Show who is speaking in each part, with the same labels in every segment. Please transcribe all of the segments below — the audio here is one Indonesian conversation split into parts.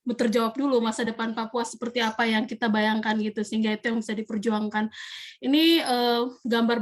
Speaker 1: terjawab dulu masa depan Papua seperti apa yang kita bayangkan gitu, sehingga itu yang bisa diperjuangkan. Ini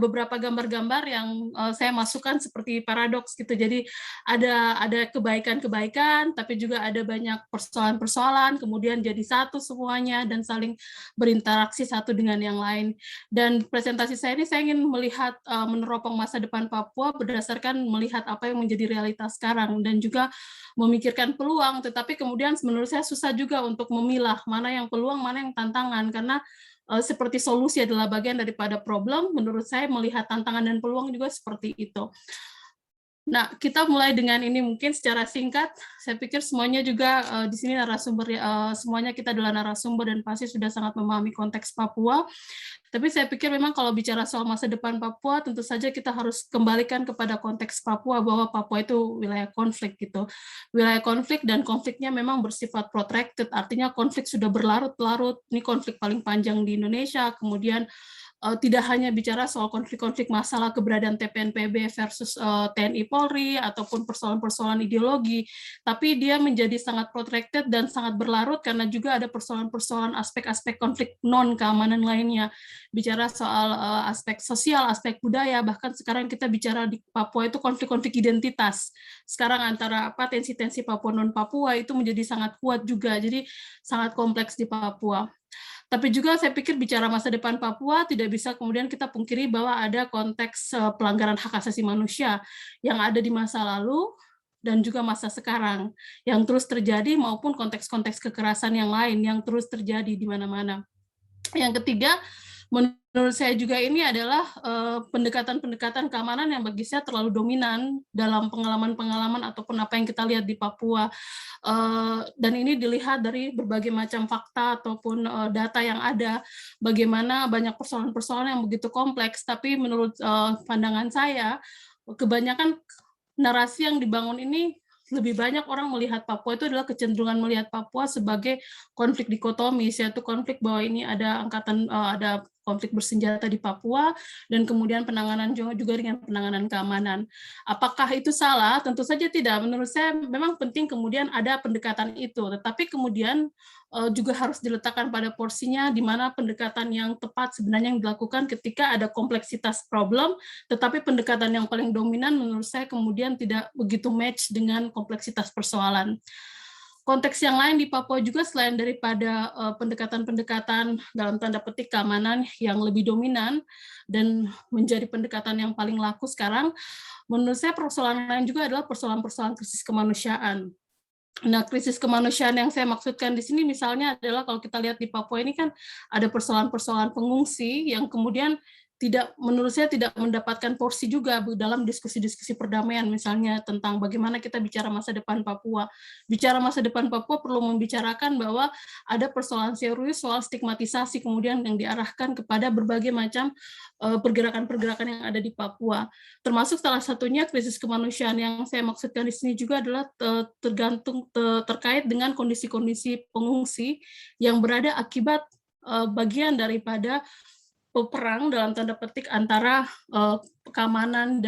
Speaker 1: beberapa gambar-gambar yang saya masukkan seperti paradoks gitu. Jadi ada kebaikan-kebaikan, tapi juga ada banyak persoalan-persoalan, kemudian jadi satu semuanya dan saling berinteraksi satu dengan yang lain. Dan presentasi saya ini saya ingin melihat meneropong masa depan Papua berdasarkan melihat apa yang menjadi realitas sekarang dan juga memikirkan peluang, tetapi kemudian menurut saya susah juga untuk memilah mana yang peluang, mana yang tantangan, karena seperti solusi adalah bagian daripada problem, menurut saya melihat tantangan dan peluang juga seperti itu. Nah, kita mulai dengan ini mungkin secara singkat. Saya pikir semuanya juga di sini narasumber, semuanya kita adalah narasumber dan pasti sudah sangat memahami konteks Papua. Tapi saya pikir memang kalau bicara soal masa depan Papua, tentu saja kita harus kembalikan kepada konteks Papua, bahwa Papua itu wilayah konflik gitu. Wilayah konflik dan konfliknya memang bersifat protracted, artinya konflik sudah berlarut-larut, ini konflik paling panjang di Indonesia, kemudian tidak hanya bicara soal konflik-konflik masalah keberadaan TPNPB versus TNI Polri ataupun persoalan-persoalan ideologi, tapi dia menjadi sangat protracted dan sangat berlarut karena juga ada persoalan-persoalan aspek-aspek konflik non-keamanan lainnya. Bicara soal aspek sosial, aspek budaya, bahkan sekarang kita bicara di Papua itu konflik-konflik identitas. Sekarang antara tensi-tensi Papua non-Papua itu menjadi sangat kuat juga, jadi sangat kompleks di Papua. Tapi juga saya pikir bicara masa depan Papua tidak bisa kemudian kita pungkiri bahwa ada konteks pelanggaran hak asasi manusia yang ada di masa lalu dan juga masa sekarang yang terus terjadi, maupun konteks-konteks kekerasan yang lain yang terus terjadi di mana-mana. Yang ketiga, menurut saya juga ini adalah pendekatan-pendekatan keamanan yang bagi saya terlalu dominan dalam pengalaman-pengalaman ataupun apa yang kita lihat di Papua. Dan ini dilihat dari berbagai macam fakta ataupun data yang ada, bagaimana banyak persoalan-persoalan yang begitu kompleks, tapi menurut pandangan saya, kebanyakan narasi yang dibangun ini lebih banyak orang melihat Papua itu adalah kecenderungan melihat Papua sebagai konflik dikotomis, yaitu konflik bahwa ini ada ada konflik bersenjata di Papua dan kemudian penanganan juga dengan penanganan keamanan. Apakah itu salah? Tentu saja tidak. Menurut saya memang penting kemudian ada pendekatan itu, tetapi kemudian juga harus diletakkan pada porsinya di mana pendekatan yang tepat sebenarnya yang dilakukan ketika ada kompleksitas problem, tetapi pendekatan yang paling dominan menurut saya kemudian tidak begitu match dengan kompleksitas persoalan. Konteks yang lain di Papua juga selain daripada pendekatan-pendekatan dalam tanda petik keamanan yang lebih dominan dan menjadi pendekatan yang paling laku sekarang, menurut saya persoalan lain juga adalah persoalan-persoalan krisis kemanusiaan. Nah, krisis kemanusiaan yang saya maksudkan di sini misalnya adalah kalau kita lihat di Papua ini kan ada persoalan-persoalan pengungsi yang kemudian menurut saya tidak mendapatkan porsi juga dalam diskusi-diskusi perdamaian, misalnya tentang bagaimana kita bicara masa depan Papua. Bicara masa depan Papua perlu membicarakan bahwa ada persoalan serius soal stigmatisasi kemudian yang diarahkan kepada berbagai macam pergerakan-pergerakan yang ada di Papua. Termasuk salah satunya krisis kemanusiaan yang saya maksudkan di sini juga adalah terkait dengan kondisi-kondisi pengungsi yang berada akibat bagian daripada perang dalam tanda petik antara keamanan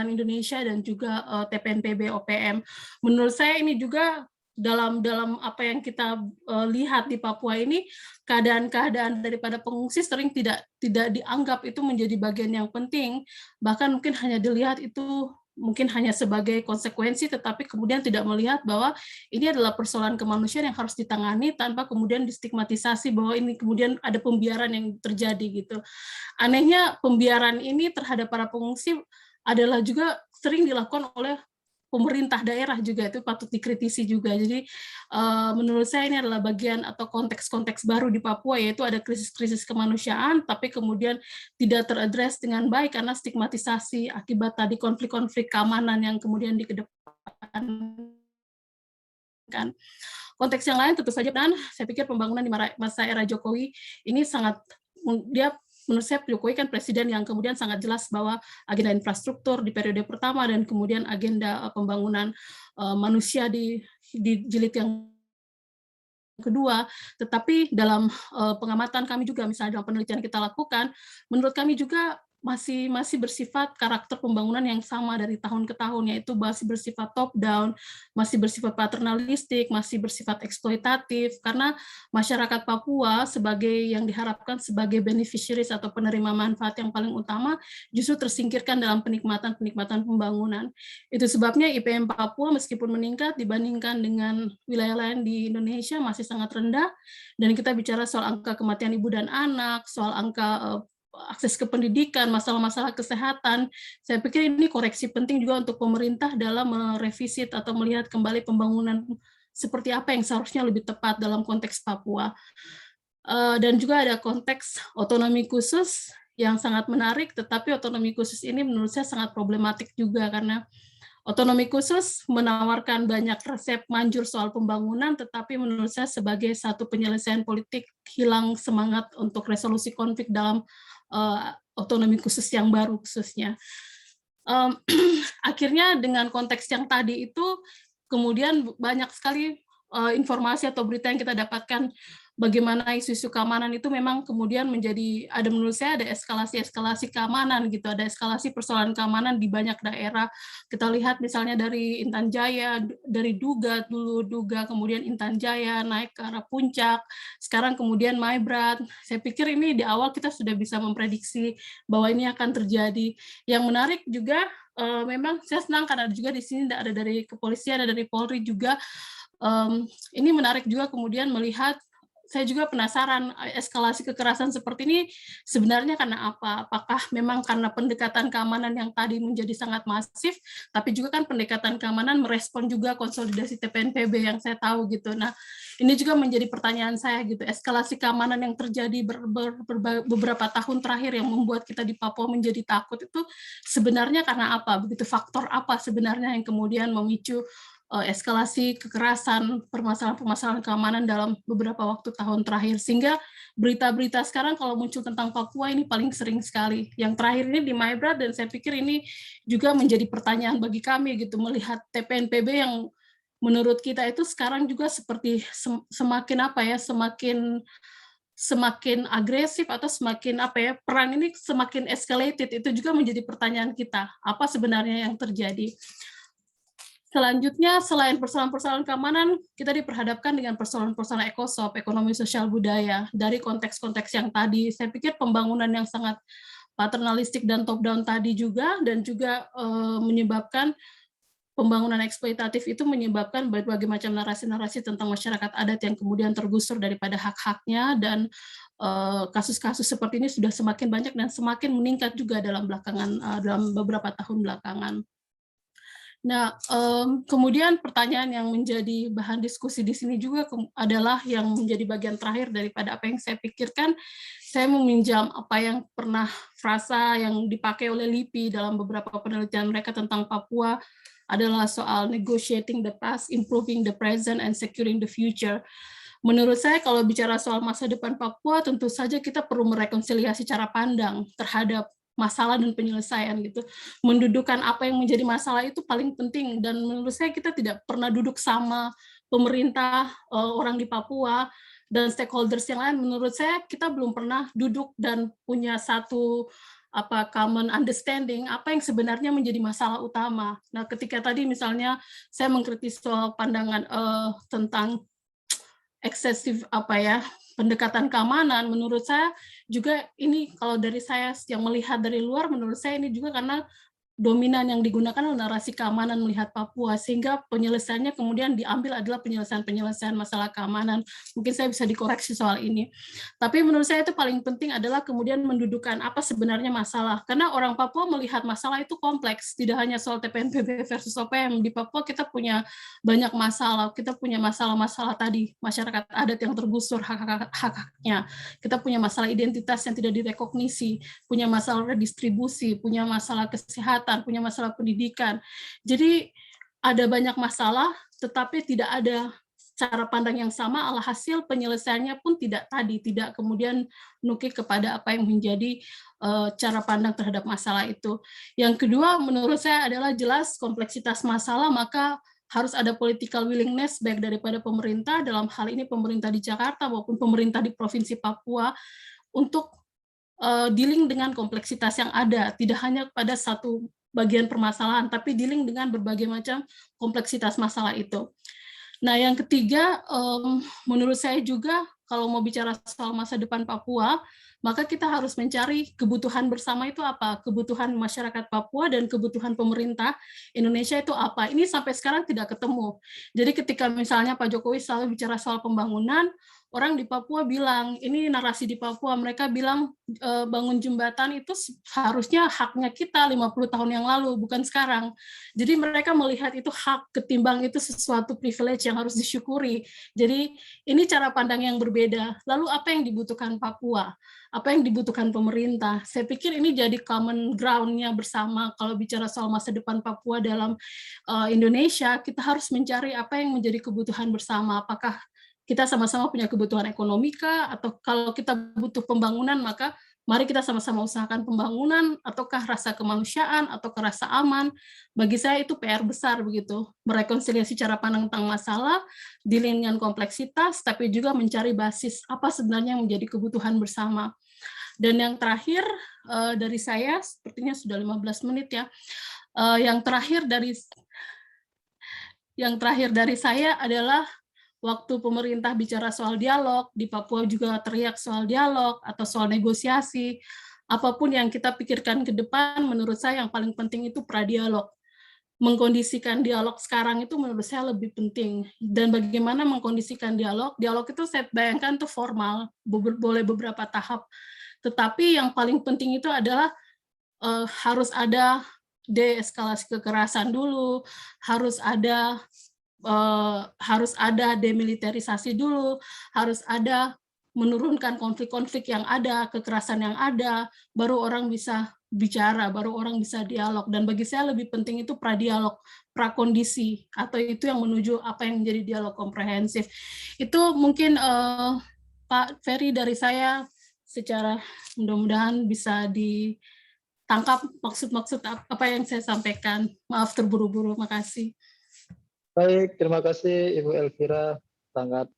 Speaker 1: Indonesia dan juga TPNPB OPM. Menurut saya ini juga dalam apa yang kita lihat di Papua ini, keadaan-keadaan daripada pengungsi sering tidak dianggap itu menjadi bagian yang penting, bahkan mungkin hanya dilihat itu mungkin hanya sebagai konsekuensi, tetapi kemudian tidak melihat bahwa ini adalah persoalan kemanusiaan yang harus ditangani tanpa kemudian distigmatisasi bahwa ini kemudian ada pembiaran yang terjadi gitu. Anehnya pembiaran ini terhadap para pengungsi adalah juga sering dilakukan oleh pemerintah daerah juga, itu patut dikritisi juga. Jadi menurut saya ini adalah bagian atau konteks-konteks baru di Papua, yaitu ada krisis-krisis kemanusiaan, tapi kemudian tidak teradres dengan baik karena stigmatisasi akibat tadi konflik-konflik keamanan yang kemudian dikedepankan. Konteks yang lain tentu saja, dan saya pikir pembangunan di masa era Jokowi ini sangat, dia menurut saya Jokowi kan presiden yang kemudian sangat jelas bahwa agenda infrastruktur di periode pertama dan kemudian agenda pembangunan manusia di jilid yang kedua, tetapi dalam pengamatan kami juga, misalnya dalam penelitian kita lakukan, menurut kami juga masih bersifat karakter pembangunan yang sama dari tahun ke tahun, yaitu masih bersifat top down, masih bersifat paternalistik, masih bersifat eksploitatif, karena masyarakat Papua sebagai yang diharapkan sebagai beneficiaries atau penerima manfaat yang paling utama, justru tersingkirkan dalam penikmatan-penikmatan pembangunan. Itu sebabnya IPM Papua meskipun meningkat dibandingkan dengan wilayah lain di Indonesia masih sangat rendah, dan kita bicara soal angka kematian ibu dan anak, soal angka akses ke pendidikan, masalah-masalah kesehatan. Saya pikir ini koreksi penting juga untuk pemerintah dalam merevisit atau melihat kembali pembangunan seperti apa yang seharusnya lebih tepat dalam konteks Papua. Dan juga ada konteks otonomi khusus yang sangat menarik, tetapi otonomi khusus ini menurut saya sangat problematik juga karena otonomi khusus menawarkan banyak resep manjur soal pembangunan, tetapi menurut saya sebagai satu penyelesaian politik hilang semangat untuk resolusi konflik dalam otonomi khusus yang baru khususnya. Akhirnya dengan konteks yang tadi itu, kemudian banyak sekali informasi atau berita yang kita dapatkan bagaimana isu-isu keamanan itu memang kemudian menjadi, ada menurut saya ada eskalasi-eskalasi keamanan gitu, ada eskalasi persoalan keamanan di banyak daerah. Kita lihat misalnya dari Intan Jaya, dari Duga dulu, Duga kemudian Intan Jaya naik ke arah puncak, sekarang kemudian Maibrat. Saya pikir ini di awal kita sudah bisa memprediksi bahwa ini akan terjadi. Yang menarik juga memang saya senang karena juga di sini ada dari kepolisian, ada dari Polri juga. Ini menarik juga kemudian melihat, saya juga penasaran eskalasi kekerasan seperti ini sebenarnya karena apa? Apakah memang karena pendekatan keamanan yang tadi menjadi sangat masif, tapi juga kan pendekatan keamanan merespon juga konsolidasi TPNPB yang saya tahu gitu. Nah, ini juga menjadi pertanyaan saya gitu, eskalasi keamanan yang terjadi beberapa tahun terakhir yang membuat kita di Papua menjadi takut itu sebenarnya karena apa? Begitu faktor apa sebenarnya yang kemudian memicu eskalasi kekerasan, permasalahan-permasalahan keamanan dalam beberapa waktu tahun terakhir. Sehingga berita-berita sekarang kalau muncul tentang Papua ini paling sering sekali. Yang terakhir ini di Maibrat, dan saya pikir ini juga menjadi pertanyaan bagi kami gitu, melihat TPNPB yang menurut kita itu sekarang juga seperti semakin apa ya, semakin agresif atau semakin apa ya, perang ini semakin escalated. Itu juga menjadi pertanyaan kita, apa sebenarnya yang terjadi. Selanjutnya, selain persoalan-persoalan keamanan, kita diperhadapkan dengan persoalan-persoalan ekosop, ekonomi sosial budaya, dari konteks-konteks yang tadi. Saya pikir pembangunan yang sangat paternalistik dan top-down tadi juga, dan juga menyebabkan pembangunan eksploitatif itu menyebabkan berbagai macam narasi-narasi tentang masyarakat adat yang kemudian tergusur daripada hak-haknya, dan kasus-kasus seperti ini sudah semakin banyak dan semakin meningkat juga dalam beberapa tahun belakangan. Nah, kemudian pertanyaan yang menjadi bahan diskusi di sini juga adalah yang menjadi bagian terakhir daripada apa yang saya pikirkan. Saya meminjam apa yang pernah frasa yang dipakai oleh LIPI dalam beberapa penelitian mereka tentang Papua, adalah soal negotiating the past, improving the present, and securing the future. Menurut saya kalau bicara soal masa depan Papua, tentu saja kita perlu merekonsiliasi cara pandang terhadap masalah dan penyelesaian gitu. Mendudukan apa yang menjadi masalah itu paling penting, dan menurut saya kita tidak pernah duduk sama pemerintah, orang di Papua dan stakeholders yang lain. Menurut saya kita belum pernah duduk dan punya satu common understanding apa yang sebenarnya menjadi masalah utama. Nah, ketika tadi misalnya saya mengkritis soal pandangan tentang eksesif pendekatan keamanan, menurut saya juga ini kalau dari saya yang melihat dari luar, menurut saya ini juga karena dominan yang digunakan adalah narasi keamanan melihat Papua, sehingga penyelesaiannya kemudian diambil adalah penyelesaian masalah keamanan. Mungkin saya bisa dikoreksi soal ini. Tapi menurut saya itu paling penting adalah kemudian mendudukan apa sebenarnya masalah. Karena orang Papua melihat masalah itu kompleks, tidak hanya soal TPNPB versus OPM. Di Papua kita punya banyak masalah, kita punya masalah-masalah tadi, masyarakat adat yang tergusur hak-haknya. Kita punya masalah identitas yang tidak direkognisi, punya masalah redistribusi, punya masalah kesehatan, punya masalah pendidikan. Jadi ada banyak masalah, tetapi tidak ada cara pandang yang sama, alhasil penyelesaiannya pun tidak kemudian nukik kepada apa yang menjadi cara pandang terhadap masalah itu. Yang kedua, menurut saya adalah jelas kompleksitas masalah, maka harus ada political willingness baik daripada pemerintah, dalam hal ini pemerintah di Jakarta maupun pemerintah di Provinsi Papua, untuk dealing dengan kompleksitas yang ada, tidak hanya pada satu bagian permasalahan, tapi dealing dengan berbagai macam kompleksitas masalah itu. Nah, yang ketiga, menurut saya juga kalau mau bicara soal masa depan Papua, maka kita harus mencari kebutuhan bersama itu apa, kebutuhan masyarakat Papua dan kebutuhan pemerintah Indonesia itu apa. Ini sampai sekarang tidak ketemu. Jadi ketika misalnya Pak Jokowi selalu bicara soal pembangunan, orang di Papua bilang, ini narasi di Papua, mereka bilang bangun jembatan itu harusnya haknya kita 50 tahun yang lalu, bukan sekarang. Jadi mereka melihat itu hak ketimbang itu sesuatu privilege yang harus disyukuri. Jadi ini cara pandang yang berbeda. Lalu apa yang dibutuhkan Papua? Apa yang dibutuhkan pemerintah? Saya pikir ini jadi common ground-nya bersama kalau bicara soal masa depan Papua dalam Indonesia, kita harus mencari apa yang menjadi kebutuhan bersama. Apakah kita sama-sama punya kebutuhan ekonomi kah? Atau kalau kita butuh pembangunan, maka mari kita sama-sama usahakan pembangunan, ataukah rasa kemanusiaan, atau rasa aman. Bagi saya itu PR besar begitu, merekonsiliasi cara pandang tentang masalah, dealing dengan kompleksitas, tapi juga mencari basis apa sebenarnya yang menjadi kebutuhan bersama. Dan yang terakhir dari saya, sepertinya sudah 15 menit ya, yang terakhir dari saya adalah waktu pemerintah bicara soal dialog, di Papua juga teriak soal dialog atau soal negosiasi, apapun yang kita pikirkan ke depan, menurut saya yang paling penting itu pradialog. Mengkondisikan dialog sekarang itu menurut saya lebih penting. Dan bagaimana mengkondisikan dialog? Dialog itu saya bayangkan itu formal, boleh beberapa tahap. Tetapi yang paling penting itu adalah harus ada deeskalasi kekerasan dulu, harus ada demilitarisasi dulu, harus ada menurunkan konflik-konflik yang ada, kekerasan yang ada, baru orang bisa bicara, baru orang bisa dialog. Dan bagi saya lebih penting itu pradialog, prakondisi, atau itu yang menuju apa yang menjadi dialog komprehensif. Itu mungkin Pak Ferry dari saya, secara mudah-mudahan bisa ditangkap maksud-maksud apa yang saya sampaikan. Maaf terburu-buru, makasih.
Speaker 2: Baik, terima kasih Ibu Elvira, sangat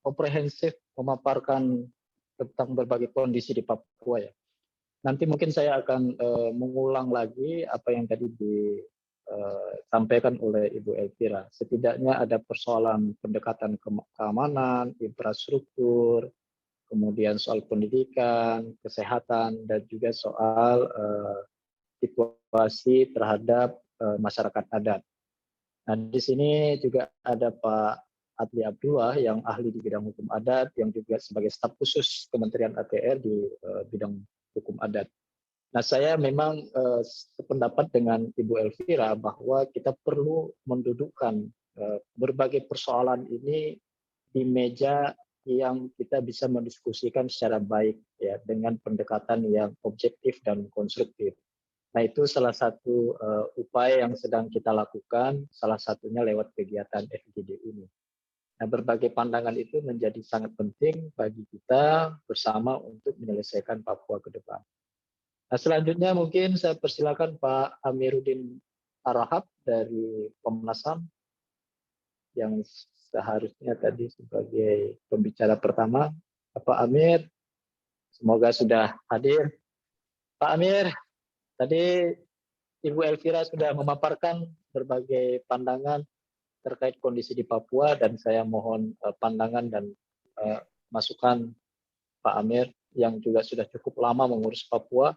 Speaker 2: komprehensif memaparkan tentang berbagai kondisi di Papua ya. Nanti mungkin saya akan mengulang lagi apa yang tadi disampaikan oleh Ibu Elvira. Setidaknya ada persoalan pendekatan keamanan, infrastruktur, kemudian soal pendidikan, kesehatan, dan juga soal situasi terhadap masyarakat adat. Nah, di sini juga ada Pak Adli Abdullah yang ahli di bidang hukum adat, yang juga sebagai staf khusus Kementerian ATR di bidang hukum adat. Nah, saya memang sependapat dengan Ibu Elvira bahwa kita perlu mendudukkan berbagai persoalan ini di meja yang kita bisa mendiskusikan secara baik ya, dengan pendekatan yang objektif dan konstruktif. Nah, itu salah satu upaya yang sedang kita lakukan, salah satunya lewat kegiatan FGD ini. Nah, berbagai pandangan itu menjadi sangat penting bagi kita bersama untuk menyelesaikan Papua ke depan. Nah, selanjutnya mungkin saya persilakan Pak Amiruddin Arahab dari Komnas HAM yang seharusnya tadi sebagai pembicara pertama. Pak Amir, semoga sudah hadir. Pak Amir, tadi Ibu Elvira sudah memaparkan berbagai pandangan terkait kondisi di Papua, dan saya mohon pandangan dan masukan Pak Amir yang juga sudah cukup lama mengurus Papua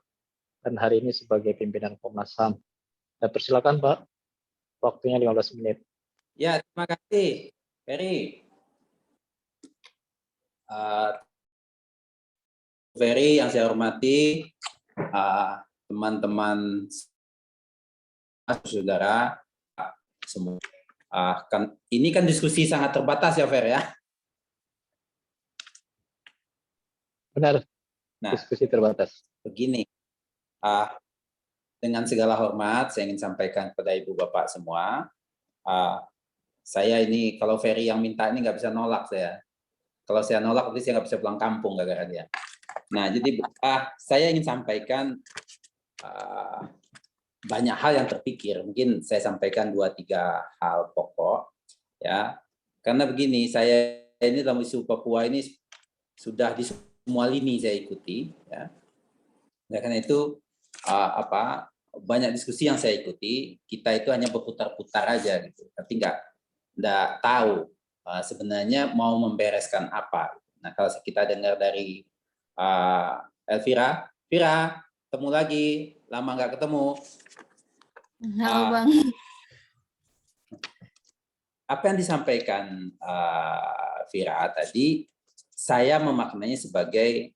Speaker 2: dan hari ini sebagai pimpinan Komnas HAM. Persilakan Pak, waktunya 15 menit.
Speaker 3: Ya, terima kasih Ferry. Ferry yang saya hormati, teman-teman saudara semua, ini kan diskusi sangat terbatas ya Fer ya.
Speaker 2: Benar. Nah, diskusi terbatas.
Speaker 3: Begini, dengan segala hormat saya ingin sampaikan kepada ibu bapak semua, saya ini kalau Ferry yang minta ini nggak bisa nolak saya. Kalau saya nolak berarti saya nggak bisa pulang kampung gara-gara dia. Nah jadi saya ingin sampaikan banyak hal yang terpikir, mungkin saya sampaikan 2-3 hal pokok ya. Karena begini, saya ini dalam isu Papua ini sudah disebut semua lini saya ikuti, ya. Nah, karena itu banyak diskusi yang saya ikuti, kita itu hanya berputar-putar aja gitu, tapi nggak tahu sebenarnya mau membereskan apa. Nah, kalau kita dengar dari Elvira, ketemu lagi, lama nggak ketemu.
Speaker 1: Halo Bang.
Speaker 3: Apa yang disampaikan Vira tadi, saya memaknainya sebagai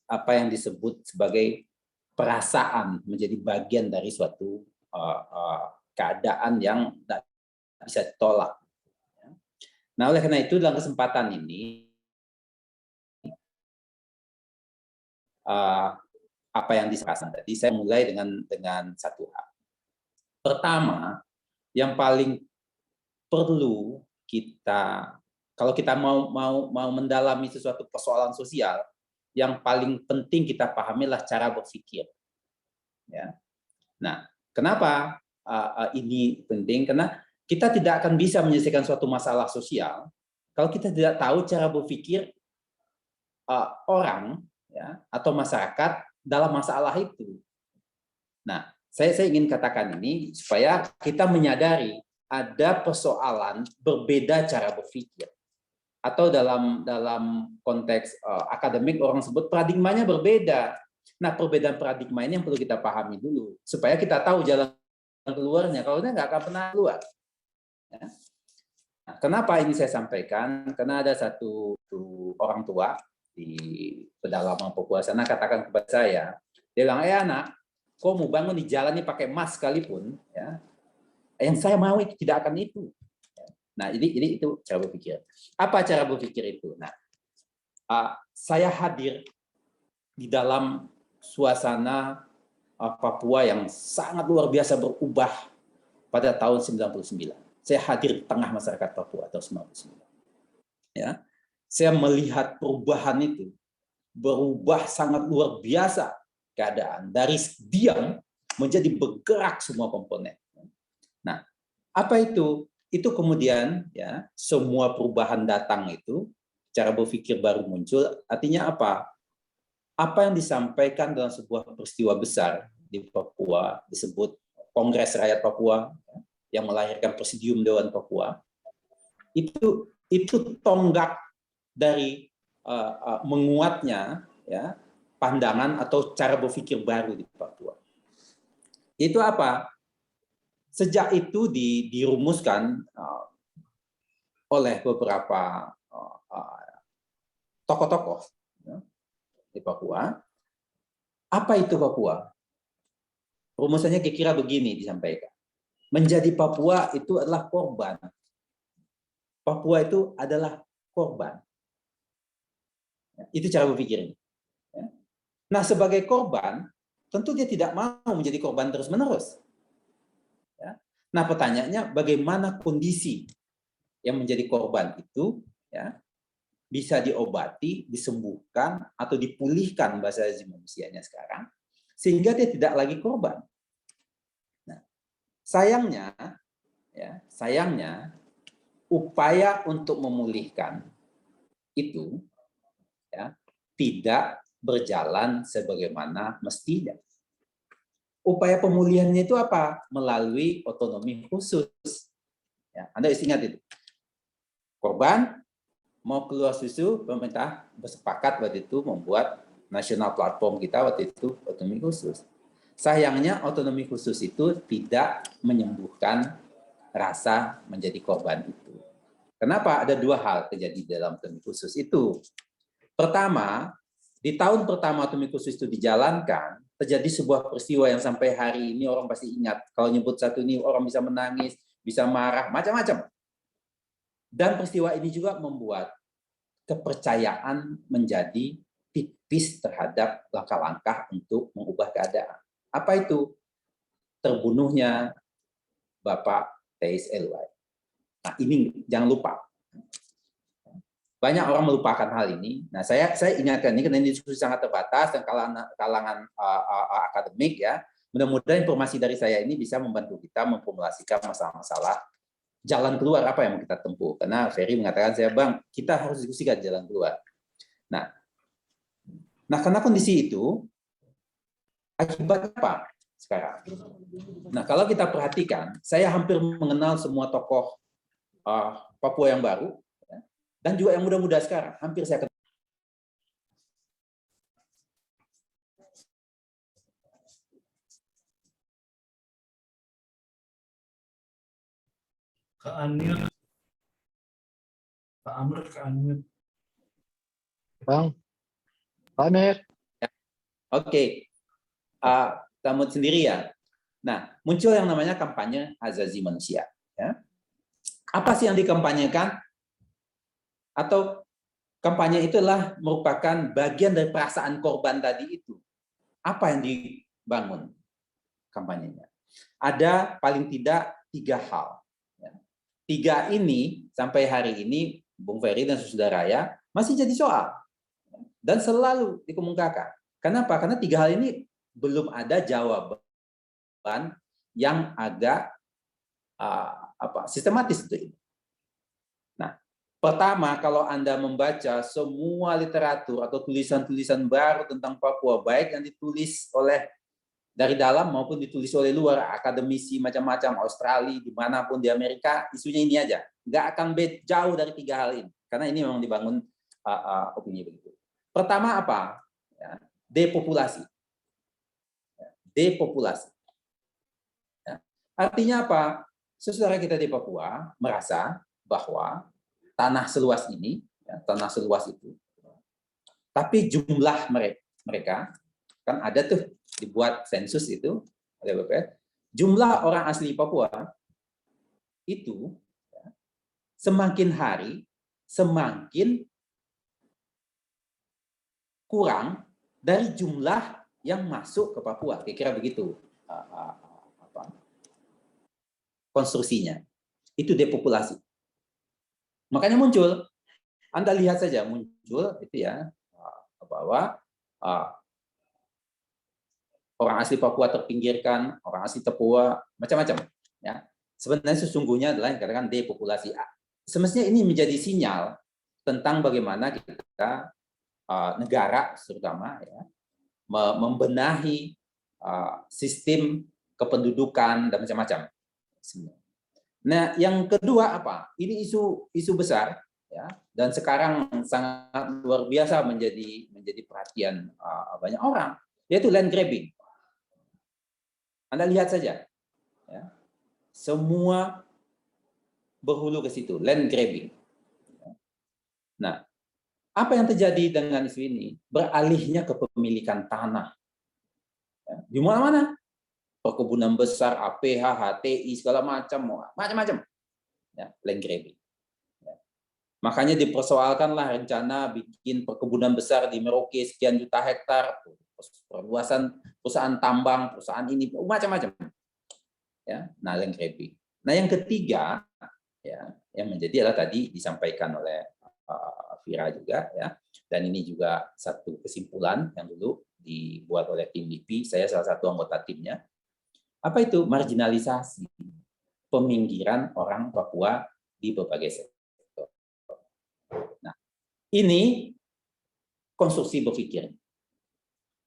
Speaker 3: apa yang disebut sebagai perasaan menjadi bagian dari suatu keadaan yang tidak bisa ditolak. Nah, oleh karena itu dalam kesempatan ini apa yang disampaikan tadi, saya mulai dengan satu hal. Pertama, yang paling perlu kita, kalau kita mau mendalami sesuatu persoalan sosial, yang paling penting kita pahamilah cara berpikir. Ya. Nah, kenapa ini penting? Karena kita tidak akan bisa menyelesaikan suatu masalah sosial kalau kita tidak tahu cara berpikir orang, ya, atau masyarakat dalam masalah itu. Nah, saya ingin katakan ini supaya kita menyadari ada persoalan berbeda cara berpikir, atau dalam konteks akademik orang sebut paradigmanya berbeda. Nah, perbedaan paradigma ini yang perlu kita pahami dulu supaya kita tahu jalan keluarnya. Kalau tidak nggak akan pernah keluar. Ya. Nah, kenapa ini saya sampaikan? Karena ada satu orang tua di pedalaman Papua sana katakan kepada saya, dia bilang, anak, kau mau bangun di jalan ini pakai emas sekalipun, ya, yang saya mau itu tidak akan itu. Nah, jadi itu cara berpikir. Apa cara berpikir itu? Nah, saya hadir di dalam suasana Papua yang sangat luar biasa berubah pada tahun 99. Saya hadir di tengah masyarakat Papua tahun 99. Ya, saya melihat perubahan itu berubah sangat luar biasa keadaan dari diam menjadi bergerak semua komponen. Nah, apa itu? Itu kemudian ya semua perubahan datang itu cara berpikir baru muncul. Artinya apa? Apa yang disampaikan dalam sebuah peristiwa besar di Papua disebut Kongres Rakyat Papua yang melahirkan Presidium Dewan Papua, itu tonggak dari menguatnya ya pandangan atau cara berpikir baru di Papua. Itu apa? Sejak itu dirumuskan oleh beberapa tokoh-tokoh di Papua. Apa itu Papua? Rumusannya kira-kira begini disampaikan. Menjadi Papua itu adalah korban. Papua itu adalah korban. Itu cara berpikirnya. Nah, sebagai korban, tentu dia tidak mau menjadi korban terus-menerus. Nah, pertanyaannya bagaimana kondisi yang menjadi korban itu ya bisa diobati, disembuhkan atau dipulihkan bahasa manusianya sekarang sehingga dia tidak lagi korban. Nah, sayangnya upaya untuk memulihkan itu ya tidak berjalan sebagaimana mestinya. Upaya pemulihannya itu apa? Melalui otonomi khusus. Ya, Anda ingat itu. Korban mau keluar susu, pemerintah bersepakat waktu itu membuat nasional platform kita waktu itu otonomi khusus. Sayangnya otonomi khusus itu tidak menyembuhkan rasa menjadi korban itu. Kenapa? Ada dua hal terjadi dalam otonomi khusus itu. Pertama, di tahun pertama otonomi khusus itu dijalankan, terjadi sebuah peristiwa yang sampai hari ini orang pasti ingat. Kalau nyebut satu ini orang bisa menangis, bisa marah, macam-macam. Dan peristiwa ini juga membuat kepercayaan menjadi tipis terhadap langkah-langkah untuk mengubah keadaan. Apa itu? Terbunuhnya Bapak Teis Eluai. Nah, ini jangan lupa. Banyak orang melupakan hal ini. Nah, saya ingatkan ini karena ini diskusi sangat terbatas dan kalangan akademik ya. Mudah-mudahan informasi dari saya ini bisa membantu kita memformulasikan masalah-masalah jalan keluar apa yang mau kita tempuh. Karena Ferry mengatakan saya, Bang, kita harus diskusikan jalan keluar. Nah, karena kondisi itu, akibat apa sekarang? Nah, kalau kita perhatikan, saya hampir mengenal semua tokoh Papua yang baru, ya, dan juga yang muda-muda sekarang, hampir saya kenal.
Speaker 4: Pak Amir ke-unmute.
Speaker 2: Bang, Pak Amir.
Speaker 3: Oke, kamu sendiri ya. Nah, muncul yang namanya kampanye azazi manusia. Ya. Apa sih yang dikampanyekan? Atau kampanye itulah merupakan bagian dari perasaan korban tadi itu. Apa yang dibangun kampanyenya? Ada paling tidak 3 hal. Ya. 3 ini sampai hari ini, Bung Ferry dan saudara ya, masih jadi soal. Dan selalu dikemukakan. Kenapa? Karena 3 hal ini belum ada jawaban yang agak sistematis itu. Nah, pertama, kalau Anda membaca semua literatur atau tulisan-tulisan baru tentang Papua, baik yang ditulis oleh dari dalam maupun ditulis oleh luar, akademisi macam-macam, Australia, dimanapun di Amerika, isunya ini aja. Nggak akan jauh dari 3 hal ini. Karena ini memang dibangun opini begitu. Pertama apa? Ya, depopulasi. Depopulasi. Ya. Artinya apa? Saudara kita di Papua merasa bahwa tanah seluas ini, ya, tanah seluas itu, tapi jumlah mereka, kan ada tuh dibuat sensus itu oleh BPS, jumlah orang asli Papua itu ya, semakin hari semakin kurang dari jumlah yang masuk ke Papua. Kira-kira begitu konstruksinya. Itu depopulasi. Makanya muncul, Anda lihat saja muncul itu ya, bahwa orang asli Papua terpinggirkan, orang asli Papua macam-macam. Ya, sebenarnya sesungguhnya adalah yang dikatakan depopulasi. Semestinya ini menjadi sinyal tentang bagaimana kita negara, terutama ya, membenahi sistem kependudukan dan macam-macam. Nah, yang kedua apa? Ini isu besar, ya, dan sekarang sangat luar biasa menjadi perhatian banyak orang, yaitu land grabbing. Anda lihat saja, ya, semua berhulu ke situ, land grabbing. Nah, apa yang terjadi dengan isu ini? Beralihnya kepemilikan tanah. Ya, di mana-mana. Perkebunan besar, APH, HTI, segala macam-macam. Ya, land grabbing. Ya. Makanya dipersoalkanlah rencana bikin perkebunan besar di Merauke sekian juta hektar, perluasan perusahaan tambang, perusahaan ini, macam-macam. Ya, nah, land grabbing. Nah, yang ketiga, ya, yang menjadi adalah tadi disampaikan oleh Vira juga, ya, dan ini juga satu kesimpulan yang dulu dibuat oleh tim LIPI, saya salah satu anggota timnya. Apa itu? Marginalisasi, peminggiran orang Papua di berbagai sektor. Nah, ini konstruksi berpikir.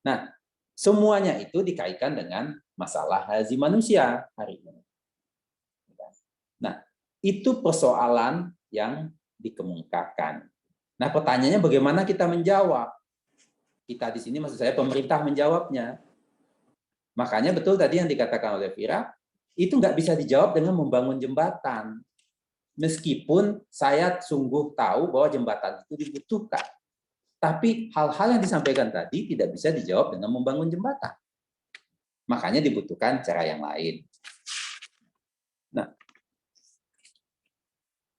Speaker 3: Nah, semuanya itu dikaitkan dengan masalah hak asasi manusia hari ini. Nah, itu persoalan yang dikemukakan. Nah, pertanyaannya bagaimana kita menjawab? Kita di sini, maksud saya pemerintah menjawabnya. Makanya betul tadi yang dikatakan oleh Vira, itu nggak bisa dijawab dengan membangun jembatan. Meskipun saya sungguh tahu bahwa jembatan itu dibutuhkan. Tapi hal-hal yang disampaikan tadi tidak bisa dijawab dengan membangun jembatan. Makanya dibutuhkan cara yang lain. Nah,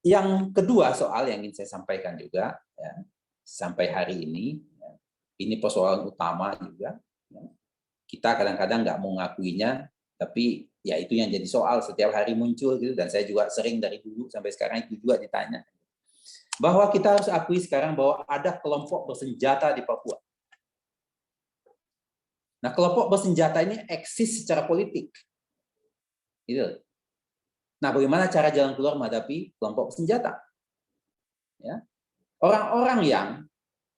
Speaker 3: yang kedua soal yang ingin saya sampaikan juga, ya, sampai hari ini, ya, ini persoalan utama juga. Ya, kita kadang-kadang nggak mau ngakuinya, tapi ya itu yang jadi soal setiap hari muncul gitu, dan saya juga sering dari dulu sampai sekarang itu juga ditanya. Bahwa kita harus akui sekarang bahwa ada kelompok bersenjata di Papua. Nah, kelompok bersenjata ini eksis secara politik. Gitu. Nah, bagaimana cara jalan keluar menghadapi kelompok bersenjata? Ya. Orang-orang yang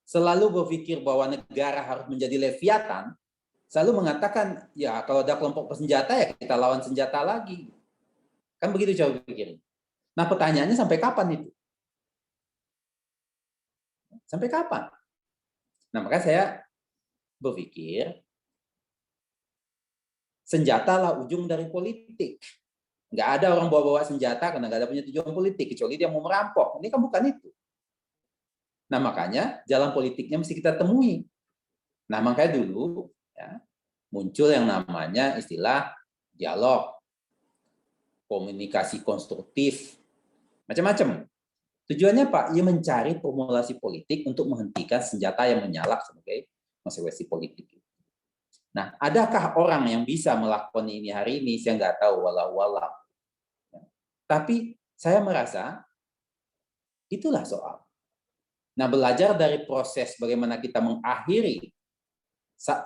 Speaker 3: selalu berpikir bahwa negara harus menjadi Leviathan, selalu mengatakan, ya kalau ada kelompok bersenjata ya kita lawan senjata lagi. Kan begitu cara berpikir. Nah pertanyaannya sampai kapan itu? Sampai kapan? Nah maka saya berpikir, senjata lah ujung dari politik. Nggak ada orang bawa-bawa senjata karena nggak ada punya tujuan politik, kecuali dia mau merampok. Ini kan bukan itu. Nah makanya jalan politiknya mesti kita temui. Nah makanya dulu ya, muncul yang namanya istilah dialog, komunikasi konstruktif, macam-macam. Tujuannya Pak, ia mencari formulasi politik untuk menghentikan senjata yang menyala sebagai konsekuensi politik. Nah, adakah orang yang bisa melakukan ini hari ini? Saya nggak tahu, walau. Tapi saya merasa itulah soal. Nah, belajar dari proses bagaimana kita mengakhiri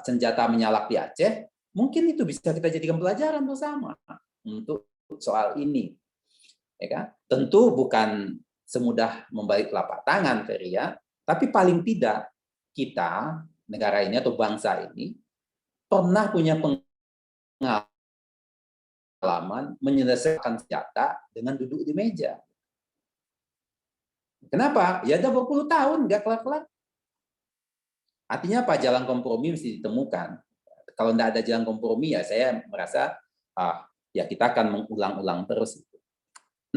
Speaker 3: senjata menyalak di Aceh, mungkin itu bisa kita jadikan pelajaran bersama untuk soal ini. Ya kan? Tentu bukan semudah membalik telapak tangan, Ferry, ya, tapi paling tidak kita, negara ini atau bangsa ini, pernah punya pengalaman menyelesaikan senjata dengan duduk di meja. Kenapa? Ya udah berpuluh tahun nggak kelar-kelar. Artinya apa? Jalan kompromi mesti ditemukan. Kalau tidak ada jalan kompromi ya saya merasa ya kita akan mengulang-ulang terus.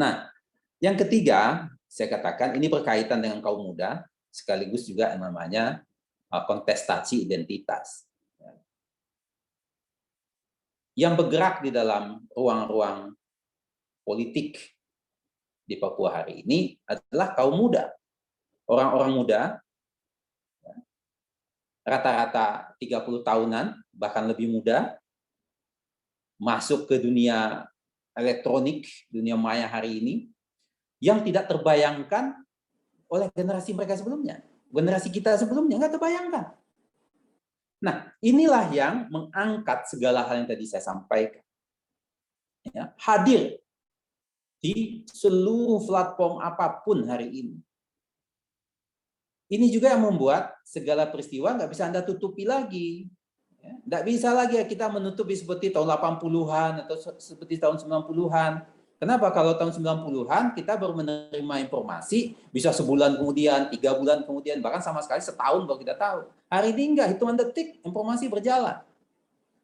Speaker 3: Nah, yang ketiga saya katakan ini berkaitan dengan kaum muda sekaligus juga yang namanya kontestasi identitas. Yang bergerak di dalam ruang-ruang politik di Papua hari ini adalah kaum muda. Orang-orang muda, rata-rata 30 tahunan, bahkan lebih muda, masuk ke dunia elektronik, dunia maya hari ini, yang tidak terbayangkan oleh generasi mereka sebelumnya. Generasi kita sebelumnya nggak terbayangkan. Nah, inilah yang mengangkat segala hal yang tadi saya sampaikan. Ya, hadir di seluruh platform apapun hari ini. Ini juga yang membuat segala peristiwa nggak bisa Anda tutupi lagi. Nggak bisa lagi kita menutupi seperti tahun 80-an atau seperti tahun 90-an. Kenapa? Kalau tahun 90-an kita baru menerima informasi, bisa sebulan kemudian, 3 bulan kemudian, bahkan sama sekali setahun baru kita tahu. Hari ini enggak, hitungan detik informasi berjalan.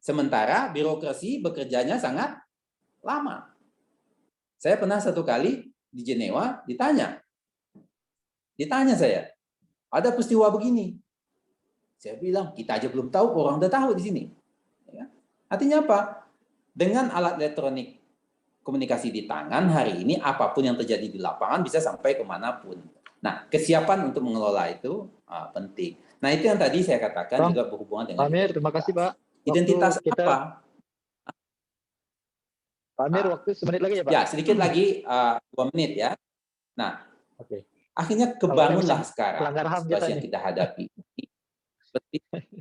Speaker 3: Sementara birokrasi bekerjanya sangat lama. Saya pernah satu kali di Jenewa ditanya saya, ada peristiwa begini. Saya bilang, kita aja belum tahu, orang udah tahu di sini. Ya. Artinya apa? Dengan alat elektronik komunikasi di tangan hari ini, apapun yang terjadi di lapangan bisa sampai kemanapun. Nah, kesiapan untuk mengelola itu penting. Nah, itu yang tadi saya katakan juga berhubungan dengan
Speaker 2: Pak Amir, terima kasih Pak.
Speaker 3: Identitas
Speaker 2: kita,
Speaker 3: apa?
Speaker 2: Pak Amir, waktu semenit lagi ya Pak?
Speaker 3: Ya, sedikit lagi 2 menit ya. Nah, akhirnya kebangunlah sekarang situasi yang kita hadapi.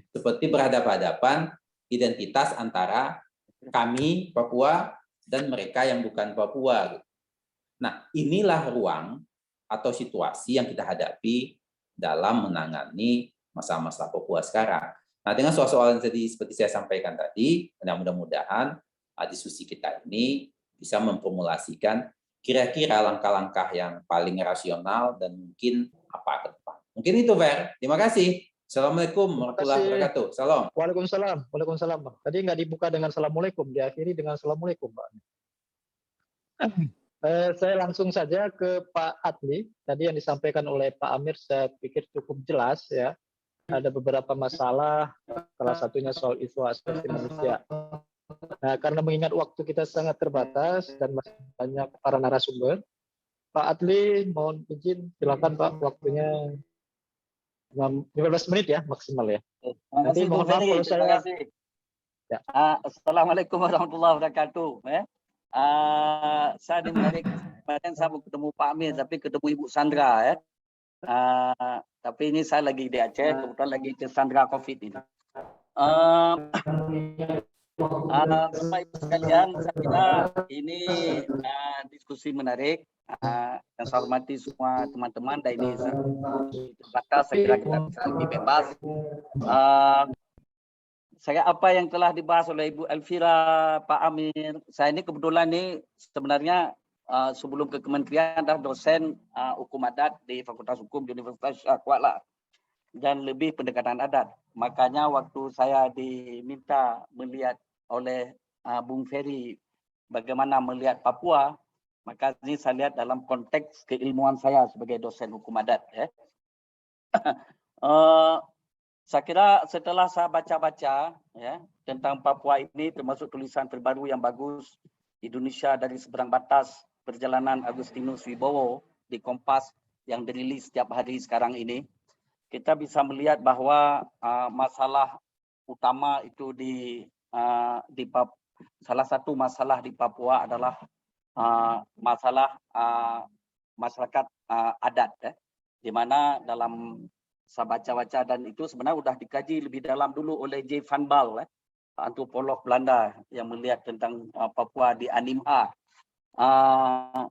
Speaker 3: Seperti berhadapan-hadapan identitas antara kami Papua dan mereka yang bukan Papua. Nah, inilah ruang atau situasi yang kita hadapi dalam menangani masa-masa Papua sekarang. Nah, dengan soal-soal yang tadi seperti saya sampaikan tadi, mudah-mudahan diskusi kita ini bisa memformulasikan kira-kira langkah-langkah yang paling rasional dan mungkin apa ke depan. Mungkin itu, Fer. Terima kasih. Assalamualaikum warahmatullahi wabarakatuh. Salam.
Speaker 2: Waalaikumsalam. Waalaikumsalam, Pak. Tadi nggak dibuka dengan assalamualaikum, diakhiri dengan assalamualaikum, Pak. Saya langsung saja ke Pak Adli. Tadi yang disampaikan oleh Pak Amir saya pikir cukup jelas ya. Ada beberapa masalah, salah satunya soal isu asasi manusia. Nah, karena mengingat waktu kita sangat terbatas dan masih banyak para narasumber, Pak Adli mohon izin, silakan Pak, waktunya 15 menit ya maksimal ya.
Speaker 5: Nanti mohon maaf kalau saya. Ya. Assalamualaikum warahmatullahi wabarakatuh. Saya menarik kemarin saya mau ketemu Pak Amir tapi ketemu Ibu Sandra ya. Tapi ini saya lagi di Aceh, kebetulan lagi ke Sandra COVID ini. Bapak Ibu sekalian, saya kira ini diskusi menarik yang saya hormati semua teman-teman dan ini terbatas, saya kira kita bisa lebih bebas. Saya apa yang telah dibahas oleh Ibu Elvira, Pak Amir, saya ini kebetulan ini sebenarnya sebelum ke kementerian adalah dosen hukum adat di Fakultas Hukum di Universitas Kuala dan lebih pendekatan adat. Makanya waktu saya diminta melihat oleh Bung Ferry bagaimana melihat Papua, maka ini saya lihat dalam konteks keilmuan saya sebagai dosen hukum adat. Saya kira setelah saya baca-baca ya tentang Papua ini, termasuk tulisan terbaru yang bagus, Indonesia dari Seberang Batas, Perjalanan Agustinus Wibowo di Kompas yang dirilis setiap hari sekarang ini, kita bisa melihat bahwa masalah utama itu salah satu masalah di Papua adalah masalah masyarakat adat, di mana dalam saya baca-baca dan itu sebenarnya sudah dikaji lebih dalam dulu oleh J. Van Baal, antropolog Belanda yang melihat tentang Papua di Animha.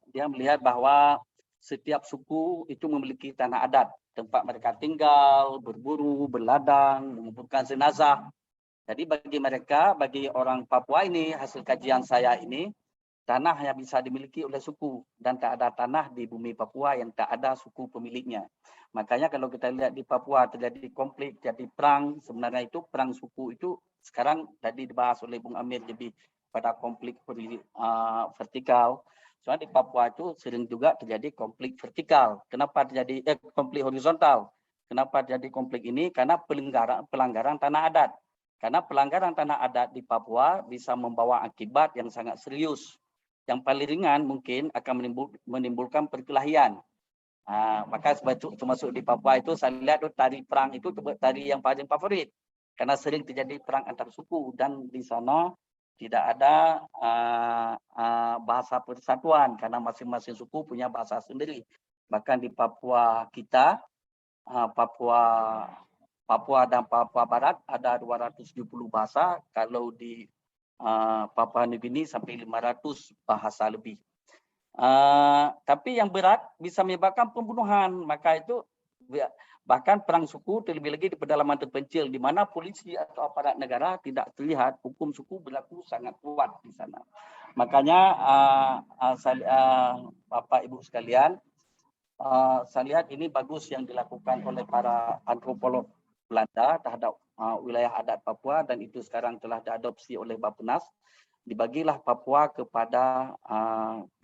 Speaker 5: Dia melihat bahwa setiap suku itu memiliki tanah adat, tempat mereka tinggal, berburu, berladang, mengumpulkan jenazah. Jadi bagi mereka, bagi orang Papua ini, hasil kajian saya ini, tanah yang bisa dimiliki oleh suku dan tak ada tanah di bumi Papua yang tak ada suku pemiliknya. Makanya kalau kita lihat di Papua terjadi konflik, jadi perang, sebenarnya itu perang suku itu sekarang tadi dibahas oleh Bung Amir lebih pada konflik vertikal. Soalnya di Papua itu sering juga terjadi konflik vertikal. Kenapa terjadi konflik horizontal? Kenapa terjadi konflik ini? Karena pelanggaran tanah adat. Karena pelanggaran tanah adat di Papua bisa membawa akibat yang sangat serius. Yang paling ringan mungkin akan menimbulkan perkelahian. Maka termasuk di Papua itu saya lihat tari perang itu tari yang paling favorit. Karena sering terjadi perang antar suku dan di sana tidak ada bahasa persatuan karena masing-masing suku punya bahasa sendiri. Bahkan di Papua kita, Papua dan Papua Barat ada 270 bahasa. Kalau di Papua Nugini sampai 500 bahasa lebih. Tapi yang berat bisa menyebabkan pembunuhan. Maka itu bahkan perang suku terlebih lagi di pedalaman terpencil di mana polisi atau aparat negara tidak terlihat, hukum suku berlaku sangat kuat di sana. Makanya Bapak Ibu sekalian, saya lihat ini bagus yang dilakukan oleh para antropolog Belanda terhadap wilayah adat Papua dan itu sekarang telah diadopsi oleh Bappenas. Dibagilah Papua kepada 7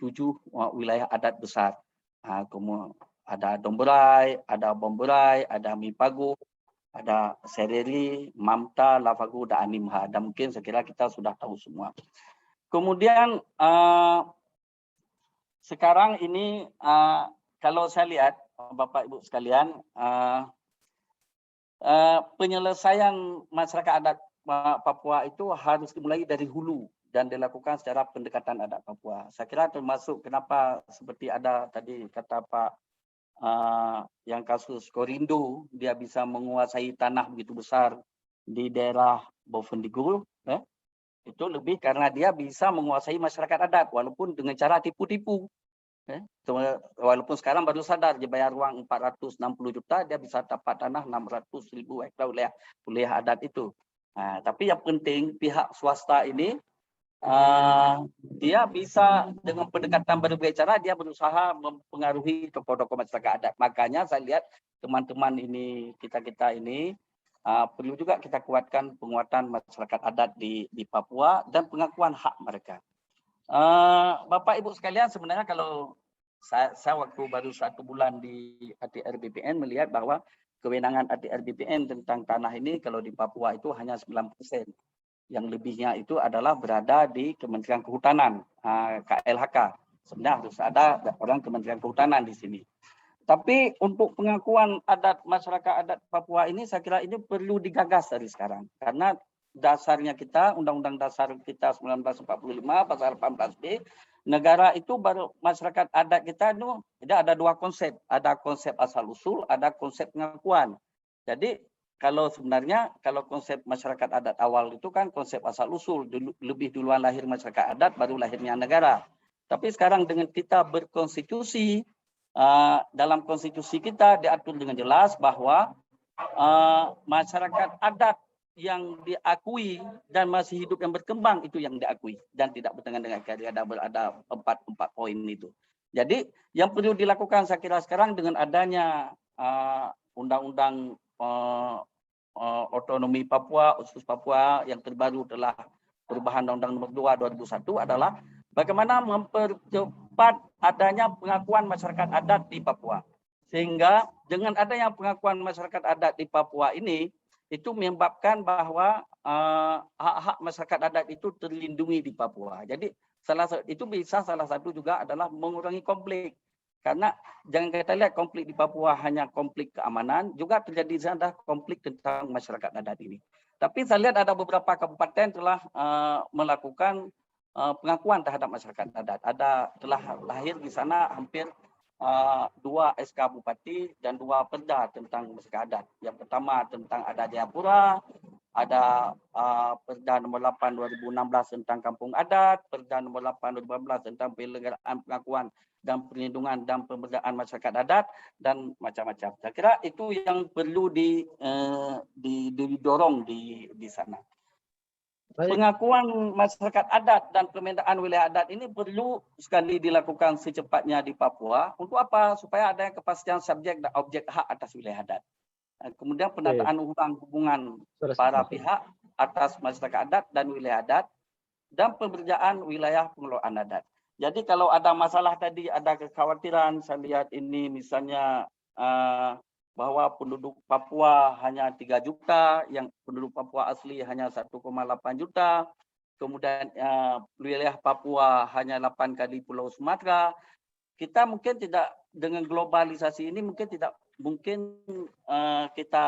Speaker 5: wilayah adat besar. Ada Domberai, ada Bomberai, ada Mipagu, ada Sereri, Mamta, Lavagu, dan Animha. Dan mungkin saya kira kita sudah tahu semua. Kemudian sekarang ini kalau saya lihat Bapak Ibu sekalian, penyelesaian masyarakat adat Papua itu harus dimulai dari hulu dan dilakukan secara pendekatan adat Papua. Saya kira termasuk kenapa seperti ada tadi kata Pak yang kasus Korindo, dia bisa menguasai tanah begitu besar di daerah Bovendigul, itu lebih karena dia bisa menguasai masyarakat adat walaupun dengan cara tipu-tipu. Walaupun sekarang baru sadar dia bayar uang 460 juta, dia bisa dapat tanah 600.000 hektar wilayah adat itu. Tapi yang penting pihak swasta ini dia bisa dengan pendekatan berbagai cara dia berusaha mempengaruhi tokoh-tokoh masyarakat adat. Makanya saya lihat teman-teman ini kita ini perlu juga kita kuatkan penguatan masyarakat adat di Papua dan pengakuan hak mereka. Bapak Ibu sekalian, sebenarnya kalau saya waktu baru 1 bulan di ATR BPN melihat bahwa kewenangan ATR BPN tentang tanah ini kalau di Papua itu hanya 9%. Yang lebihnya itu adalah berada di Kementerian Kehutanan, KLHK. Sebenarnya harus ada orang Kementerian Kehutanan di sini. Tapi untuk pengakuan adat masyarakat adat Papua ini saya kira ini perlu digagas dari sekarang. Karena dasarnya kita, Undang-Undang Dasar kita 1945, pasal 18B, negara itu baru masyarakat adat kita itu ada 2 konsep. Ada konsep asal-usul, ada konsep pengakuan. Jadi kalau sebenarnya kalau konsep masyarakat adat awal itu kan konsep asal-usul, lebih duluan lahir masyarakat adat, baru lahirnya negara. Tapi sekarang dengan kita berkonstitusi, dalam konstitusi kita diatur dengan jelas bahwa masyarakat adat yang diakui dan masih hidup yang berkembang itu yang diakui dan tidak bertentangan dengan keadaan. Ada empat poin itu. Jadi yang perlu dilakukan saya kira sekarang dengan adanya undang-undang otonomi Papua, khusus Papua yang terbaru telah perubahan Undang-Undang Nomor 2 2001 adalah bagaimana mempercepat adanya pengakuan masyarakat adat di Papua. Sehingga dengan adanya pengakuan masyarakat adat di Papua ini, itu menyebabkan bahwa hak-hak masyarakat adat itu terlindungi di Papua. Jadi itu bisa salah satu juga adalah mengurangi konflik. Karena jangan kita lihat konflik di Papua hanya konflik keamanan, juga terjadi ada konflik tentang masyarakat adat ini. Tapi saya lihat ada beberapa kabupaten telah melakukan pengakuan terhadap masyarakat adat. Telah lahir di sana hampir 2 SK Bupati dan 2 Perda tentang masyarakat adat. Yang pertama tentang adat Jayapura, ada Perda nomor 8 2016 tentang kampung adat, Perda nomor 8 2018 tentang penyelenggaraan pengakuan dan perlindungan dan pemberdayaan masyarakat adat dan macam-macam. Saya kira itu yang perlu didorong di sana.
Speaker 2: Baik.
Speaker 5: Pengakuan masyarakat adat dan pemindahan wilayah adat ini perlu sekali dilakukan secepatnya di Papua. Untuk apa? Supaya ada kepastian subjek dan objek hak atas wilayah adat. Kemudian penataan hubungan para pihak atas masyarakat adat dan wilayah adat dan pemberdayaan wilayah pengelolaan adat. Jadi kalau ada masalah tadi, ada kekhawatiran, saya lihat ini misalnya bahwa penduduk Papua hanya 3 juta, yang penduduk Papua asli hanya 1,8 juta, kemudian wilayah Papua hanya 8 kali Pulau Sumatera. Kita mungkin tidak, dengan globalisasi ini mungkin tidak mungkin kita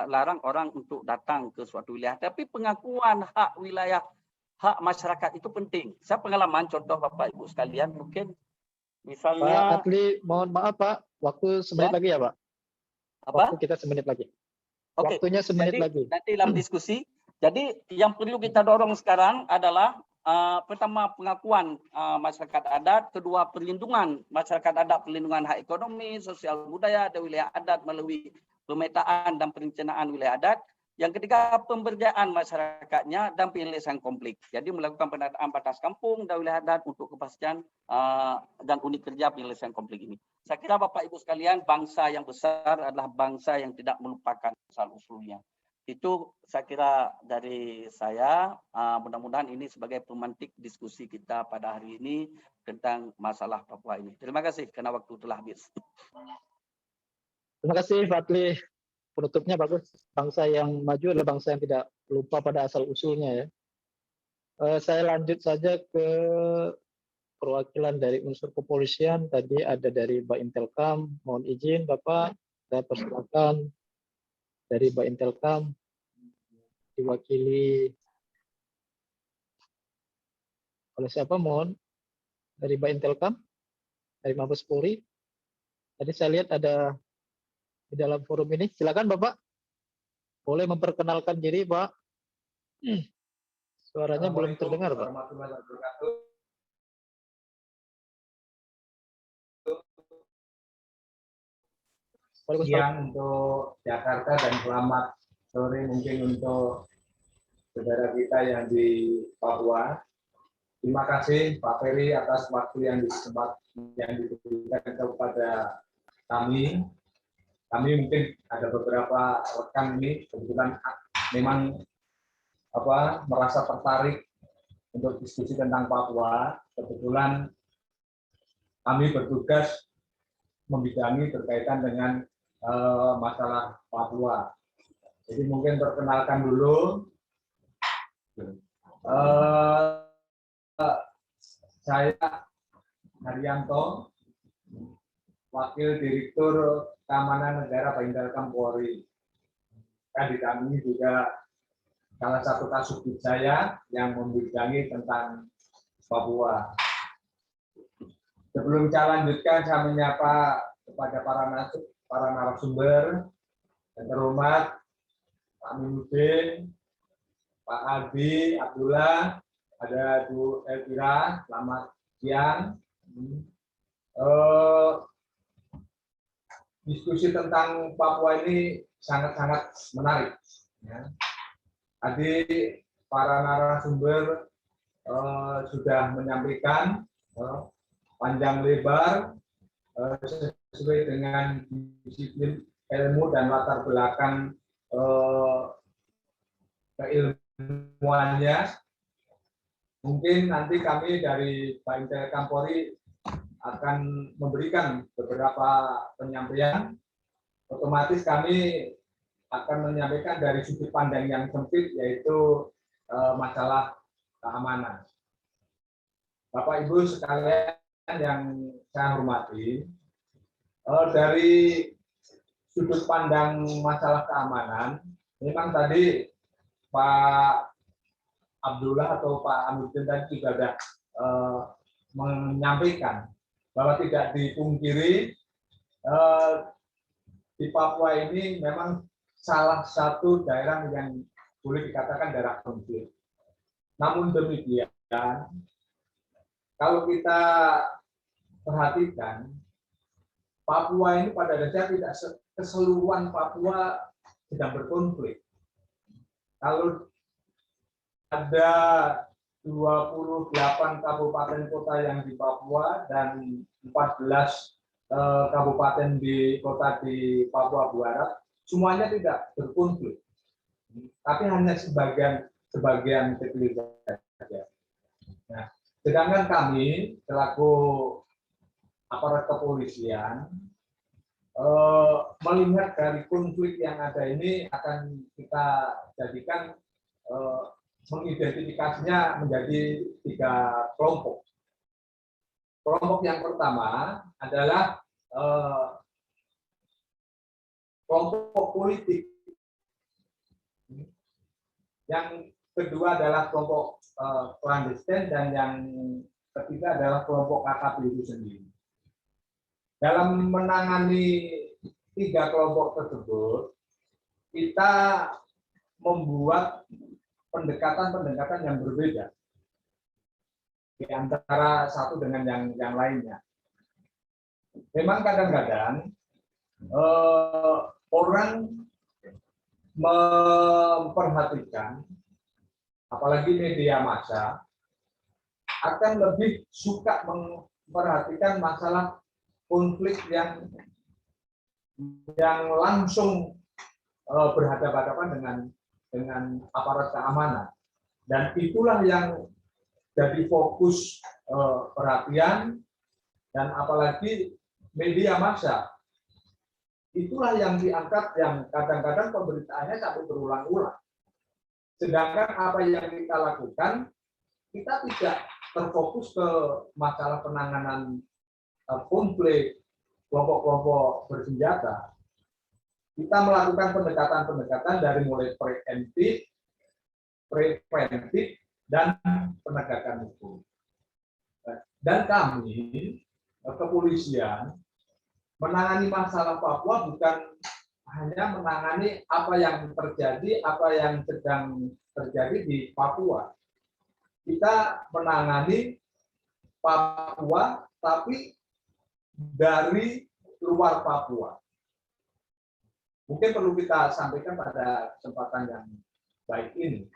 Speaker 5: larang orang untuk datang ke suatu wilayah. Tapi pengakuan hak wilayah, hak masyarakat itu penting. Saya pengalaman contoh Bapak Ibu sekalian, mungkin misalnya
Speaker 2: Pak Adli, mohon maaf Pak, waktu semenit lagi ya Pak.
Speaker 5: Apa?
Speaker 2: Waktu kita semenit lagi.
Speaker 5: Oke.
Speaker 2: Waktunya semenit
Speaker 5: Jadi,
Speaker 2: lagi.
Speaker 5: nanti dalam diskusi. Jadi yang perlu kita dorong sekarang adalah pertama pengakuan masyarakat adat, kedua perlindungan masyarakat adat, perlindungan hak ekonomi, sosial budaya dan wilayah adat melalui pemetaan dan perencanaan wilayah adat. Yang ketiga, pemberdayaan masyarakatnya dan penyelesaian konflik. Jadi melakukan penataan batas kampung dan wilayah adat untuk kepastian dan unit kerja penyelesaian konflik ini. Saya kira Bapak Ibu sekalian, bangsa yang besar adalah bangsa yang tidak melupakan asal-usulnya. Itu saya kira dari saya, mudah-mudahan ini sebagai pemantik diskusi kita pada hari ini tentang masalah Papua ini. Terima kasih karena waktu telah habis.
Speaker 2: Terima kasih Pak Adli. Penutupnya bagus. Bangsa yang maju adalah bangsa yang tidak lupa pada asal usulnya ya. Saya lanjut saja ke perwakilan dari unsur kepolisian. Tadi ada dari Baintelkam. Mohon izin Bapak, saya persilakan dari Baintelkam diwakili oleh siapa? Mohon dari Baintelkam, dari Mabes Polri. Tadi saya lihat ada di dalam forum ini. Silakan Bapak. Boleh memperkenalkan diri, Pak. Suaranya belum terdengar, Pak.
Speaker 4: Siang untuk Jakarta dan selamat sore mungkin untuk saudara kita yang di Papua. Terima kasih Pak Ferry atas waktu yang diberikan kepada kami. Kami mungkin ada beberapa rekan ini kebetulan memang merasa tertarik untuk diskusi tentang Papua. Kebetulan kami bertugas membidangi berkaitan dengan masalah Papua. Jadi mungkin perkenalkan dulu. Saya Haryanto, Wakil Direktur Keamanan Negara Baintelkam Polri. Di kami juga salah satu kasubdit saya yang membidangi tentang Papua. Sebelum saya lanjutkan, saya menyapa kepada para narasumber yang terhormat, Pak Aminuddin, Pak Albi, Abdullah, Ada Bu Elvira, selamat siang. Diskusi tentang Papua ini sangat-sangat menarik. Ya. Tadi para narasumber sudah menyampaikan panjang lebar sesuai dengan disiplin ilmu dan latar belakang keilmuannya. Mungkin nanti kami dari Baintel Kampori akan memberikan beberapa penyampaian. Otomatis kami akan menyampaikan dari sudut pandang yang sempit, yaitu masalah keamanan. Bapak Ibu sekalian yang saya hormati, dari sudut pandang masalah keamanan, memang tadi Pak Abdullah atau Pak Amiruddin tadi juga sudah menyampaikan bahwa tidak dipungkiri di Papua ini memang salah satu daerah yang boleh dikatakan daerah konflik. Namun demikian, kalau kita perhatikan, Papua ini pada dasarnya tidak keseluruhan Papua sedang berkonflik. Kalau ada 28 kabupaten kota yang di Papua dan 14 kabupaten di kota di Papua Barat, semuanya tidak berkonflik, tapi hanya sebagian kecil saja. Nah, sedangkan kami selaku aparat kepolisian melihat dari konflik yang ada ini akan kita jadikan mengidentifikasinya menjadi 3 kelompok. Kelompok yang pertama adalah kelompok politik. Yang kedua adalah kelompok clandestine, dan yang ketiga adalah kelompok KKP itu sendiri. Dalam menangani 3 kelompok tersebut, kita membuat pendekatan-pendekatan yang berbeda di antara satu dengan yang lainnya. Memang kadang-kadang orang memperhatikan, apalagi media massa, akan lebih suka memperhatikan masalah konflik yang langsung berhadapan-hadapan dengan aparat keamanan, dan itulah yang jadi fokus perhatian, dan apalagi media massa itulah yang diangkat, yang kadang-kadang pemberitaannya sampai berulang-ulang. Sedangkan apa yang kita lakukan, kita tidak terfokus ke masalah penanganan konflik kelompok-kelompok bersenjata. Kita melakukan pendekatan-pendekatan dari mulai preventif, dan penegakan hukum. Dan kami, kepolisian, menangani masalah Papua bukan hanya menangani apa yang terjadi, apa yang sedang terjadi di Papua. Kita menangani Papua, tapi dari luar Papua. Mungkin perlu kita sampaikan pada kesempatan yang baik ini.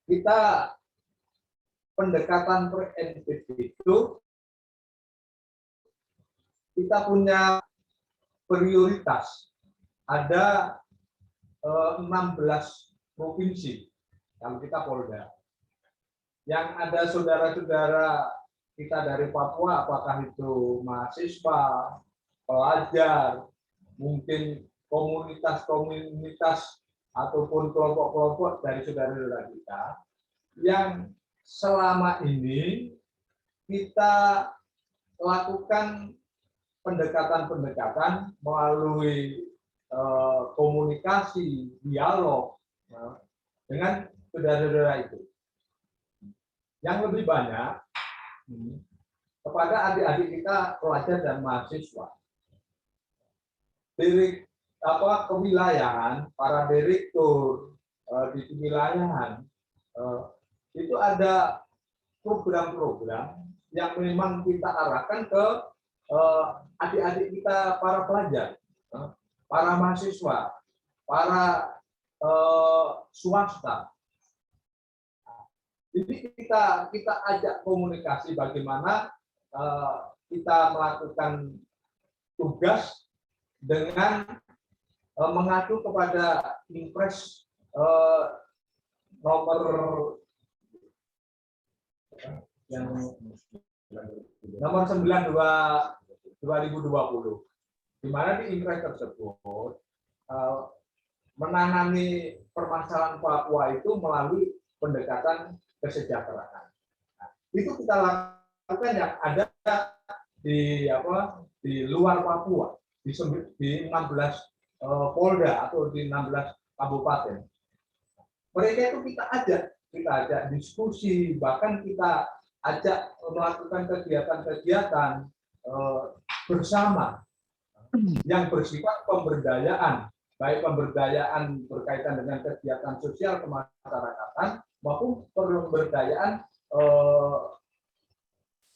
Speaker 4: Kita pendekatan preventif itu, kita punya prioritas. Ada 16 provinsi, kalau kita Polda. Yang ada saudara-saudara kita dari Papua, apakah itu mahasiswa, pelajar, mungkin komunitas-komunitas ataupun kelompok-kelompok dari saudara-saudara kita, yang selama ini kita lakukan pendekatan-pendekatan melalui komunikasi, dialog dengan saudara-saudara itu. Yang lebih banyak kepada adik-adik kita pelajar dan mahasiswa. Kewilayahan, para direktur di kewilayahan itu ada program-program yang memang kita arahkan ke adik-adik kita para pelajar, para mahasiswa, para swasta. Jadi kita ajak komunikasi bagaimana kita melakukan tugas dengan mengacu kepada Impres nomor yang nomor 9/2020, di mana di Impres tersebut menangani permasalahan Papua itu melalui pendekatan kesejahteraan. Nah, itu kita lakukan yang ada di luar Papua, di 16 Polda atau di 16 kabupaten. Mereka itu kita ajak diskusi, bahkan kita ajak melakukan kegiatan-kegiatan bersama yang bersifat pemberdayaan, baik pemberdayaan berkaitan dengan kegiatan sosial kemasyarakatan maupun pemberdayaan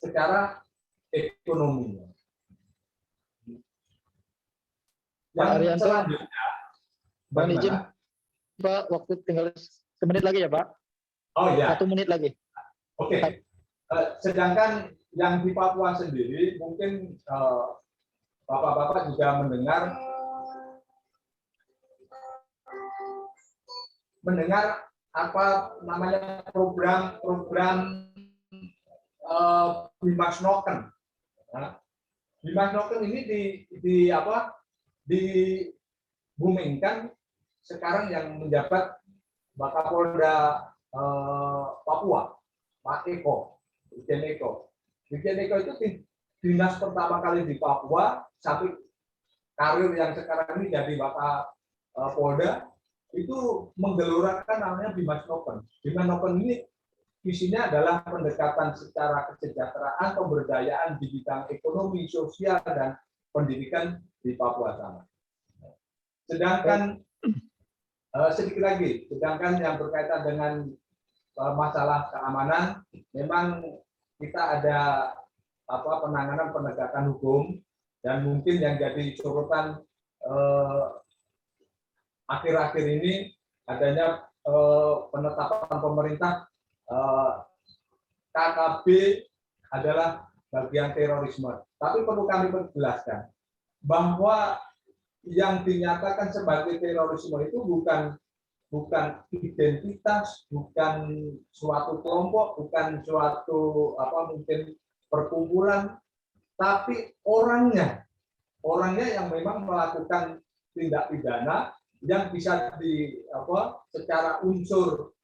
Speaker 4: secara ekonomi.
Speaker 2: Pak Arianto,
Speaker 4: selanjutnya,
Speaker 2: Bang izin Pak, waktu tinggal semenit lagi ya Pak?
Speaker 4: Oh ya.
Speaker 2: 1 menit lagi.
Speaker 4: Oke. Sedangkan yang di Papua sendiri mungkin Bapak-bapak juga mendengar apa namanya program Bimas Noken. Nah, Bimas Noken ini dibumingkan sekarang yang menjabat Wakapolda Papua, Pak Eko, Brigjen Eko. Brigjen Eko itu dinas pertama kali di Papua sampai karir yang sekarang ini jadi Wakapolda itu menggelorakan namanya Bimas Noken. Bimas Noken ini visinya adalah pendekatan secara kesejahteraan, pemberdayaan di bidang ekonomi, sosial, dan pendidikan di Papua sana. Sedangkan sedikit lagi, sedangkan yang berkaitan dengan masalah keamanan, memang kita ada penanganan penegakan hukum, dan mungkin yang jadi sorotan akhir-akhir ini adanya penetapan pemerintah KKB adalah bagian terorisme. Tapi perlu kami perjelaskan bahwa yang dinyatakan sebagai terorisme itu bukan identitas, bukan suatu kelompok, bukan suatu mungkin perkumpulan, tapi orangnya yang memang melakukan tindak pidana yang bisa secara unsur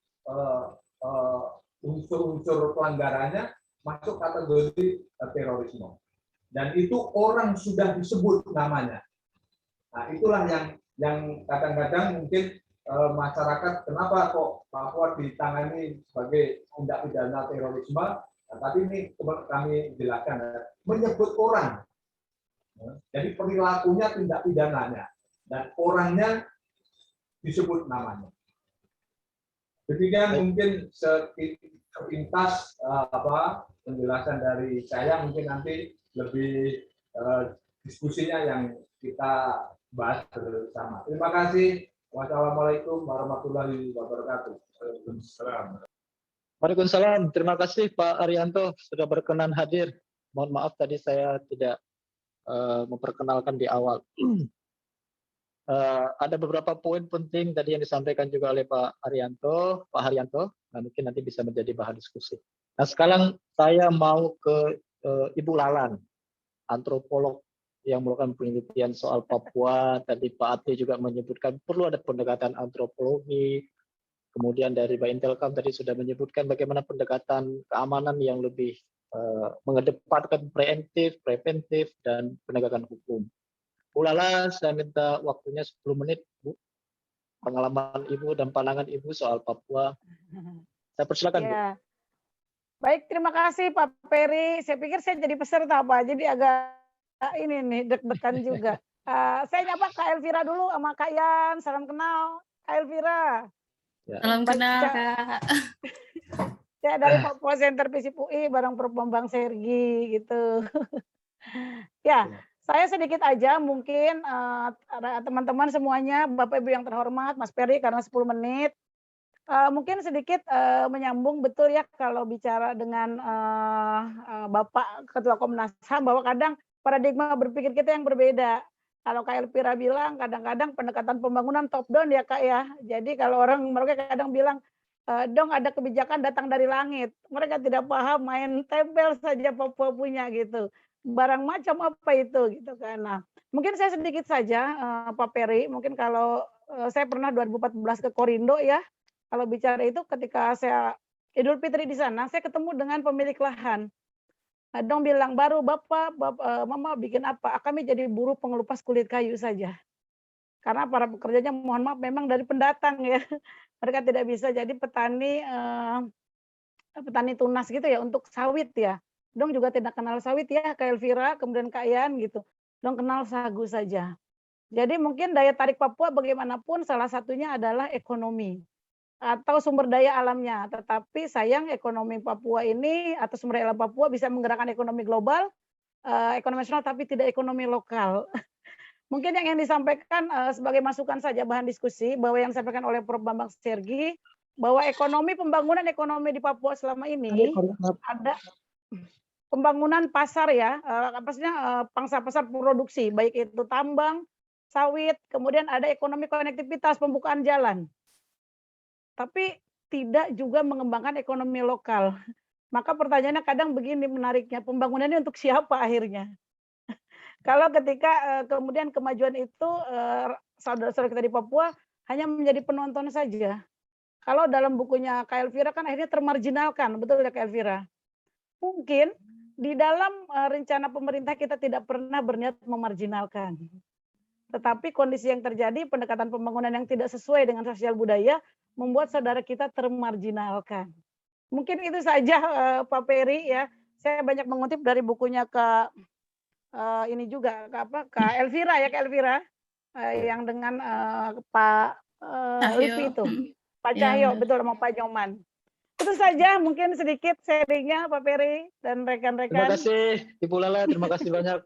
Speaker 4: pelanggarannya masuk kategori terorisme, dan itu orang sudah disebut namanya. Nah, itulah yang kadang-kadang mungkin masyarakat kenapa kok Papua ditangani sebagai tindak pidana terorisme. Nah, tapi ini kami jelaskan, menyebut orang, jadi perilakunya tindak pidananya dan orangnya disebut namanya. Demikian mungkin sepintas penjelasan dari saya, mungkin nanti lebih diskusinya yang kita bahas bersama. Terima kasih. Wassalamualaikum warahmatullahi wabarakatuh.
Speaker 2: Waalaikumsalam. Terima kasih Pak Arianto sudah berkenan hadir. Mohon maaf tadi saya tidak memperkenalkan di awal. Ada beberapa poin penting tadi yang disampaikan juga oleh Pak Haryanto. Nah, mungkin nanti bisa menjadi bahan diskusi. Nah, sekarang saya mau ke Ibu Lalan, antropolog yang melakukan penelitian soal Papua. Tadi Pak Ati juga menyebutkan perlu ada pendekatan antropologi. Kemudian dari Baintelkam tadi sudah menyebutkan bagaimana pendekatan keamanan yang lebih mengedepankan preventif, dan penegakan hukum. Bu Lala, saya minta waktunya 10 menit, Bu. Pengalaman Ibu dan pandangan Ibu soal Papua. Saya persilakan, Bu.
Speaker 6: Ya. Baik, terima kasih Pak Peri. Saya pikir saya jadi peserta, Pak. Jadi agak ini nih, deg-degan juga. Saya nyapa Kak Elvira dulu sama Kak Yan. Salam kenal, Kak Elvira.
Speaker 1: Ya. Salam kenal, Kak.
Speaker 6: Saya dari Papua Center FISIP UI bareng Prof. Bambang Sergi gitu. Ya, saya sedikit aja mungkin teman-teman semuanya, Bapak Ibu yang terhormat, Mas Ferry karena 10 menit. Mungkin sedikit menyambung betul ya kalau bicara dengan Bapak Ketua Komnas HAM bahwa kadang paradigma berpikir kita yang berbeda. Kalau Kak Elvira bilang kadang-kadang pendekatan pembangunan top down ya Kak ya. Jadi kalau orang mereka kadang bilang dong ada kebijakan datang dari langit. Mereka tidak paham main tempel saja Papua punya gitu. Barang macam apa itu gitu kan. Nah, mungkin saya sedikit saja Pak Peri, mungkin kalau saya pernah 2014 ke Korindo ya. Kalau bicara itu ketika saya Idul Fitri di sana, saya ketemu dengan pemilik lahan. Dong bilang, baru Bapak, Mama bikin apa? Kami jadi buruh pengelupas kulit kayu saja. Karena para pekerjanya mohon maaf memang dari pendatang ya. Mereka tidak bisa jadi petani petani tunas gitu ya untuk sawit ya. Dong juga tidak kenal sawit ya, Kak Elvira, kemudian Kak Yan gitu. Dong kenal sagu saja. Jadi mungkin daya tarik Papua bagaimanapun salah satunya adalah ekonomi atau sumber daya alamnya. Tetapi sayang ekonomi Papua ini atau sumber daya alam Papua bisa menggerakkan ekonomi global, ekonomi nasional tapi tidak ekonomi lokal. Mungkin yang disampaikan sebagai masukan saja bahan diskusi bahwa yang disampaikan oleh Prof. Bambang Sergi bahwa ekonomi pembangunan ekonomi di Papua selama ini ada pembangunan pasar ya, maksudnya pangsa pasar produksi baik itu tambang, sawit, kemudian ada ekonomi konektivitas pembukaan jalan. Tapi tidak juga mengembangkan ekonomi lokal. Maka pertanyaannya kadang begini menariknya, pembangunannya untuk siapa akhirnya? Kalau ketika kemudian kemajuan itu saudara-saudara kita di Papua hanya menjadi penonton saja. Kalau dalam bukunya Kak Elvira kan akhirnya termarginalkan, betul ya Kak Elvira? Mungkin di dalam rencana pemerintah kita tidak pernah berniat memarginalkan. Tetapi kondisi yang terjadi, pendekatan pembangunan yang tidak sesuai dengan sosial budaya, membuat saudara kita termarginalkan. Mungkin itu saja Pak Peri ya. Saya banyak mengutip dari bukunya Kak ini juga Kak Elvira ya Kak Elvira yang dengan Pak Livi itu, Pak Cahyo, betul sama Pak Nyoman. Itu saja mungkin sedikit sharingnya Pak Peri dan rekan-rekan.
Speaker 2: Terima kasih Ibu Lala, terima kasih banyak.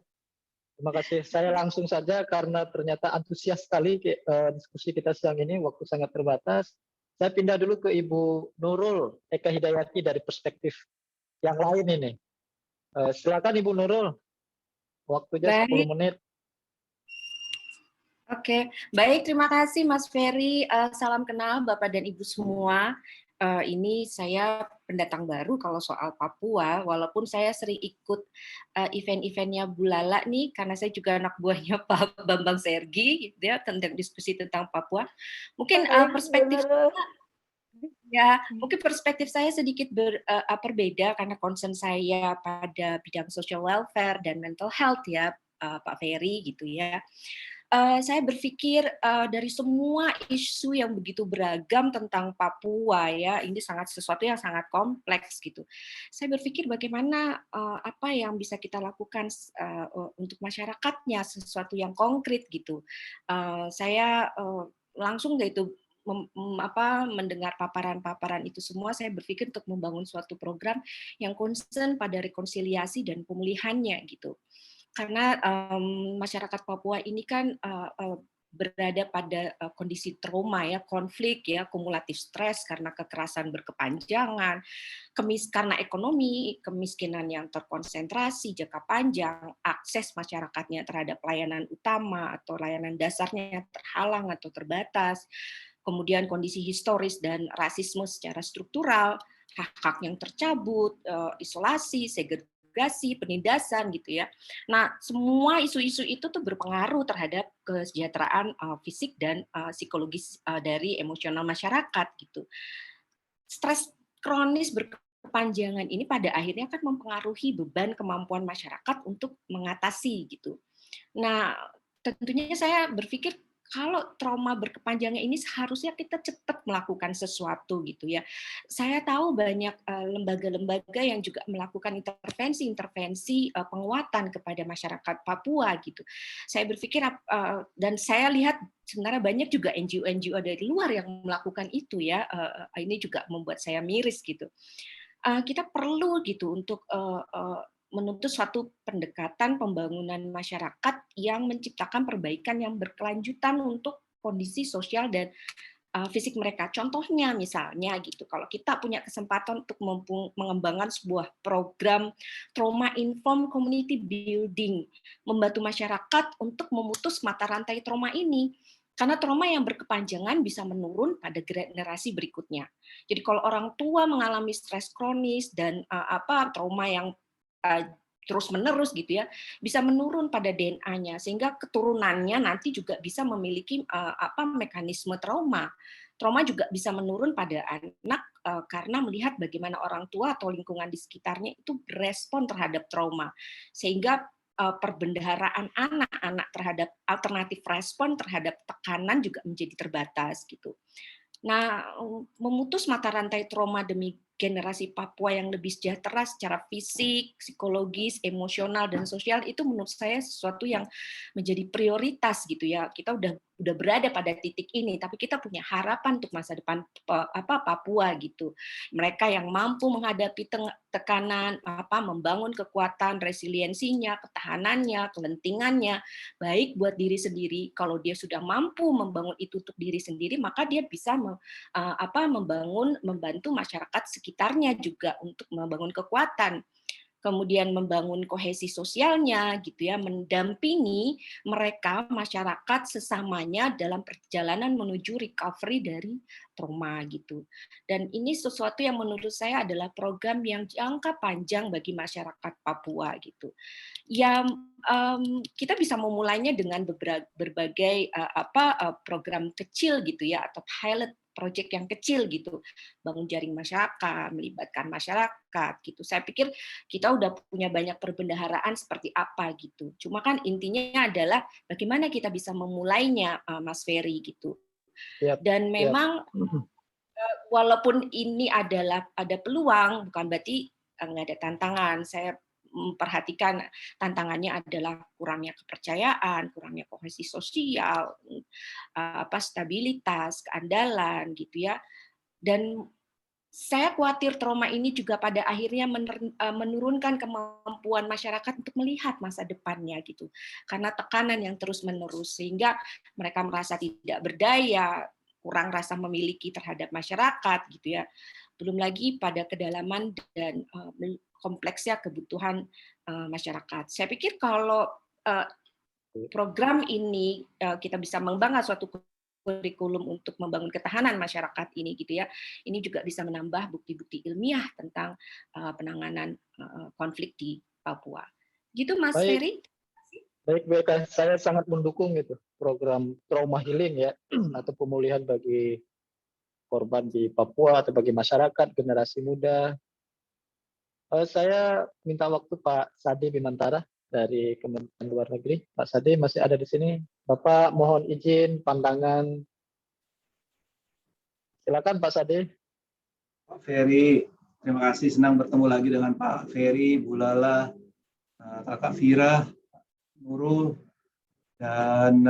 Speaker 2: Terima kasih. Saya langsung saja karena ternyata antusias sekali diskusi kita siang ini, waktu sangat terbatas. Saya pindah dulu ke Ibu Nurul Eka Hidayati dari perspektif yang lain ini. Silakan Ibu Nurul, waktunya 10 menit.
Speaker 7: Oke, baik, terima kasih Mas Ferry. Salam kenal Bapak dan Ibu semua. Ini saya pendatang baru kalau soal Papua, walaupun saya sering ikut event-eventnya Bu Lala nih, karena saya juga anak buahnya Pak Bambang Sergi, gitu ya, tentang diskusi tentang Papua. Mungkin perspektif saya sedikit berbeda karena concern saya pada bidang social welfare dan mental health ya, Pak Ferry gitu ya. Saya berpikir dari semua isu yang begitu beragam tentang Papua ya, ini sesuatu yang sangat kompleks gitu. Saya berpikir bagaimana apa yang bisa kita lakukan untuk masyarakatnya, sesuatu yang konkret gitu. Saya langsung gitu mendengar paparan-paparan itu semua, saya berpikir untuk membangun suatu program yang concern pada rekonsiliasi dan pemulihannya gitu. Karena masyarakat Papua ini kan berada pada kondisi trauma ya, konflik ya, kumulatif stres karena kekerasan berkepanjangan, karena ekonomi, kemiskinan yang terkonsentrasi jangka panjang, akses masyarakatnya terhadap layanan utama atau layanan dasarnya terhalang atau terbatas, kemudian kondisi historis dan rasisme secara struktural, hak-hak yang tercabut, isolasi, segregasi, penindasan gitu ya. Nah, semua isu-isu itu tuh berpengaruh terhadap kesejahteraan fisik dan psikologis dari emosional masyarakat gitu. Stres kronis berkepanjangan ini pada akhirnya kan mempengaruhi beban kemampuan masyarakat untuk mengatasi gitu. Nah, tentunya saya berpikir kalau trauma berkepanjangan ini seharusnya kita cepat melakukan sesuatu gitu ya. Saya tahu banyak lembaga-lembaga yang juga melakukan intervensi penguatan kepada masyarakat Papua gitu. Saya berpikir dan saya lihat sebenarnya banyak juga NGO-NGO dari luar yang melakukan itu ya. Ini juga membuat saya miris gitu. kita perlu gitu untuk menuntut suatu pendekatan pembangunan masyarakat yang menciptakan perbaikan yang berkelanjutan untuk kondisi sosial dan fisik mereka. Contohnya misalnya gitu, kalau kita punya kesempatan untuk mengembangkan sebuah program trauma informed community building, membantu masyarakat untuk memutus mata rantai trauma ini. Karena trauma yang berkepanjangan bisa menurun pada generasi berikutnya. Jadi kalau orang tua mengalami stres kronis dan trauma yang terus-menerus gitu ya, bisa menurun pada DNA-nya sehingga keturunannya nanti juga bisa memiliki mekanisme trauma. Trauma juga bisa menurun pada anak karena melihat bagaimana orang tua atau lingkungan di sekitarnya itu berespon terhadap trauma. Sehingga perbendaharaan anak-anak terhadap alternatif respon terhadap tekanan juga menjadi terbatas gitu. Nah, memutus mata rantai trauma demi generasi Papua yang lebih sejahtera secara fisik, psikologis, emosional, dan sosial itu menurut saya sesuatu yang menjadi prioritas gitu ya. Kita udah berada pada titik ini, tapi kita punya harapan untuk masa depan Papua gitu. Mereka yang mampu menghadapi tekanan, membangun kekuatan, resiliensinya, ketahanannya, kelentingannya, baik buat diri sendiri. Kalau dia sudah mampu membangun itu untuk diri sendiri, maka dia bisa membantu masyarakat sekitarnya juga untuk membangun kekuatan. Kemudian membangun kohesi sosialnya gitu ya, mendampingi mereka masyarakat sesamanya dalam perjalanan menuju recovery dari trauma gitu. Dan ini sesuatu yang menurut saya adalah program yang jangka panjang bagi masyarakat Papua gitu. Ya kita bisa memulainya dengan berbagai program kecil gitu ya, atau pilot project yang kecil gitu, bangun jaring masyarakat, melibatkan masyarakat gitu. Saya pikir kita udah punya banyak perbendaharaan seperti apa gitu. Cuma kan intinya adalah bagaimana kita bisa memulainya, Mas Ferry gitu. Dan memang walaupun ini ada peluang, bukan berarti nggak ada tantangan. Saya memperhatikan tantangannya adalah kurangnya kepercayaan, kurangnya kohesi sosial, stabilitas, keandalan gitu ya. Dan saya khawatir trauma ini juga pada akhirnya menurunkan kemampuan masyarakat untuk melihat masa depannya gitu. Karena tekanan yang terus-menerus sehingga mereka merasa tidak berdaya, kurang rasa memiliki terhadap masyarakat gitu ya. Belum lagi pada kedalaman dan kompleksnya kebutuhan masyarakat. Saya pikir kalau program ini kita bisa mengembangkan suatu kurikulum untuk membangun ketahanan masyarakat ini gitu ya, ini juga bisa menambah bukti-bukti ilmiah tentang penanganan konflik di Papua. Gitu Mas Ferry.
Speaker 2: Baik, saya sangat mendukung itu program trauma healing ya atau pemulihan bagi korban di Papua atau bagi masyarakat generasi muda. Saya minta waktu Pak Sade Bimantara dari Kementerian Luar Negeri. Pak Sade masih ada di sini. Bapak mohon izin pandangan. Silakan Pak Sade.
Speaker 8: Pak Ferry, terima kasih, senang bertemu lagi dengan Pak Ferry, Bu Lala, Kakak Fira, Nurul, dan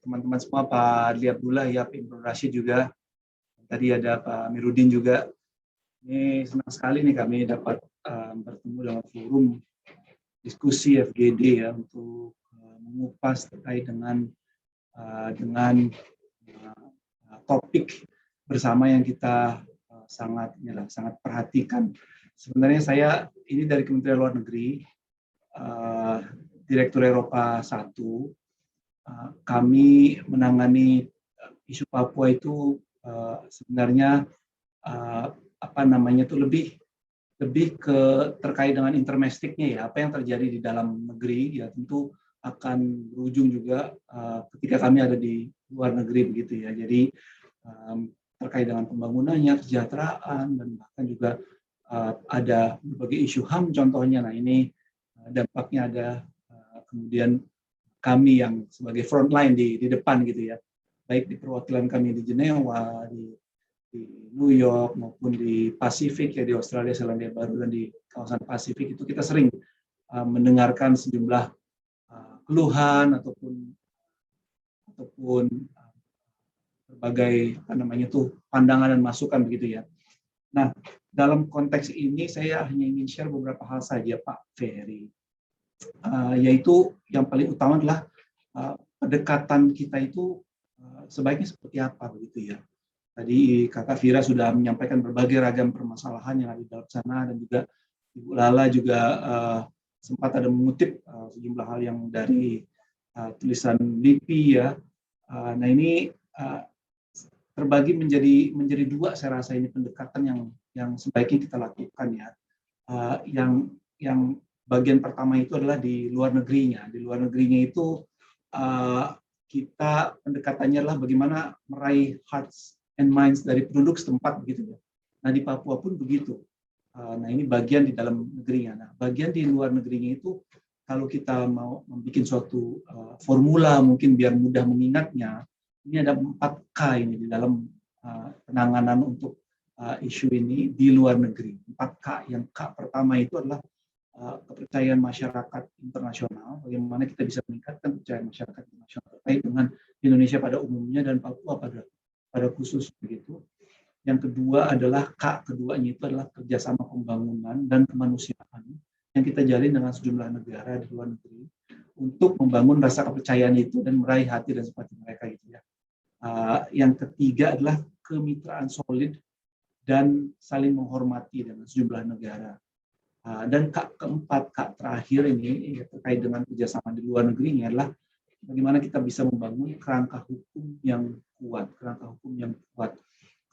Speaker 8: teman-teman semua, Pak Adli Abdullah, ya, Pak Imron Rashid juga. Tadi ada Pak Amiruddin juga. Ini senang sekali nih kami dapat bertemu dalam forum diskusi FGD ya untuk mengupas terkait dengan topik bersama yang kita sangat perhatikan. Sebenarnya saya ini dari Kementerian Luar Negeri, Direktur Eropa 1, kami menangani isu Papua itu sebenarnya lebih ke terkait dengan intermestiknya ya, apa yang terjadi di dalam negeri ya tentu akan berujung juga ketika kami ada di luar negeri begitu ya. Jadi terkait dengan pembangunannya, kesejahteraan, dan bahkan juga ada berbagai isu HAM contohnya. Nah ini dampaknya ada kemudian kami yang sebagai frontline di depan gitu ya, baik di perwakilan kami di Jenewa, di New York maupun di Pasifik ya, di Australia, Selandia Baru, dan di kawasan Pasifik itu kita sering mendengarkan sejumlah keluhan ataupun berbagai pandangan dan masukan begitu ya. Nah, dalam konteks ini saya hanya ingin share beberapa hal saja, Pak Ferry. Yaitu yang paling utama adalah pendekatan kita itu sebaiknya seperti apa begitu ya. Tadi Kakak Vira sudah menyampaikan berbagai ragam permasalahan yang ada di dalam sana, dan juga Ibu Lala juga sempat ada mengutip sejumlah hal yang dari tulisan LIPI ya. Nah ini terbagi menjadi dua, saya rasa ini pendekatan yang sebaiknya kita lakukan ya. Yang bagian pertama itu adalah di luar negerinya. Di luar negerinya itu kita pendekatannya adalah bagaimana meraih hearts and minds dari penduduk setempat begitu ya. Nah di Papua pun begitu. Nah ini bagian di dalam negerinya. Nah bagian di luar negerinya itu kalau kita mau membuat suatu formula mungkin biar mudah mengingatnya, ini ada 4K ini di dalam penanganan untuk isu ini di luar negeri. 4K. Yang K pertama itu adalah kepercayaan masyarakat internasional, bagaimana kita bisa meningkatkan kepercayaan masyarakat internasional terkait dengan Indonesia pada umumnya dan Papua pada khusus begitu. Yang kedua adalah K keduanya itu adalah kerjasama pembangunan dan kemanusiaan yang kita jalin dengan sejumlah negara di luar negeri untuk membangun rasa kepercayaan itu dan meraih hati dan simpati mereka gitu ya. Yang ketiga adalah kemitraan solid dan saling menghormati dengan sejumlah negara. Dan keempat, terakhir ini terkait dengan kerjasama di luar negeri ini adalah bagaimana kita bisa membangun kerangka hukum yang kuat,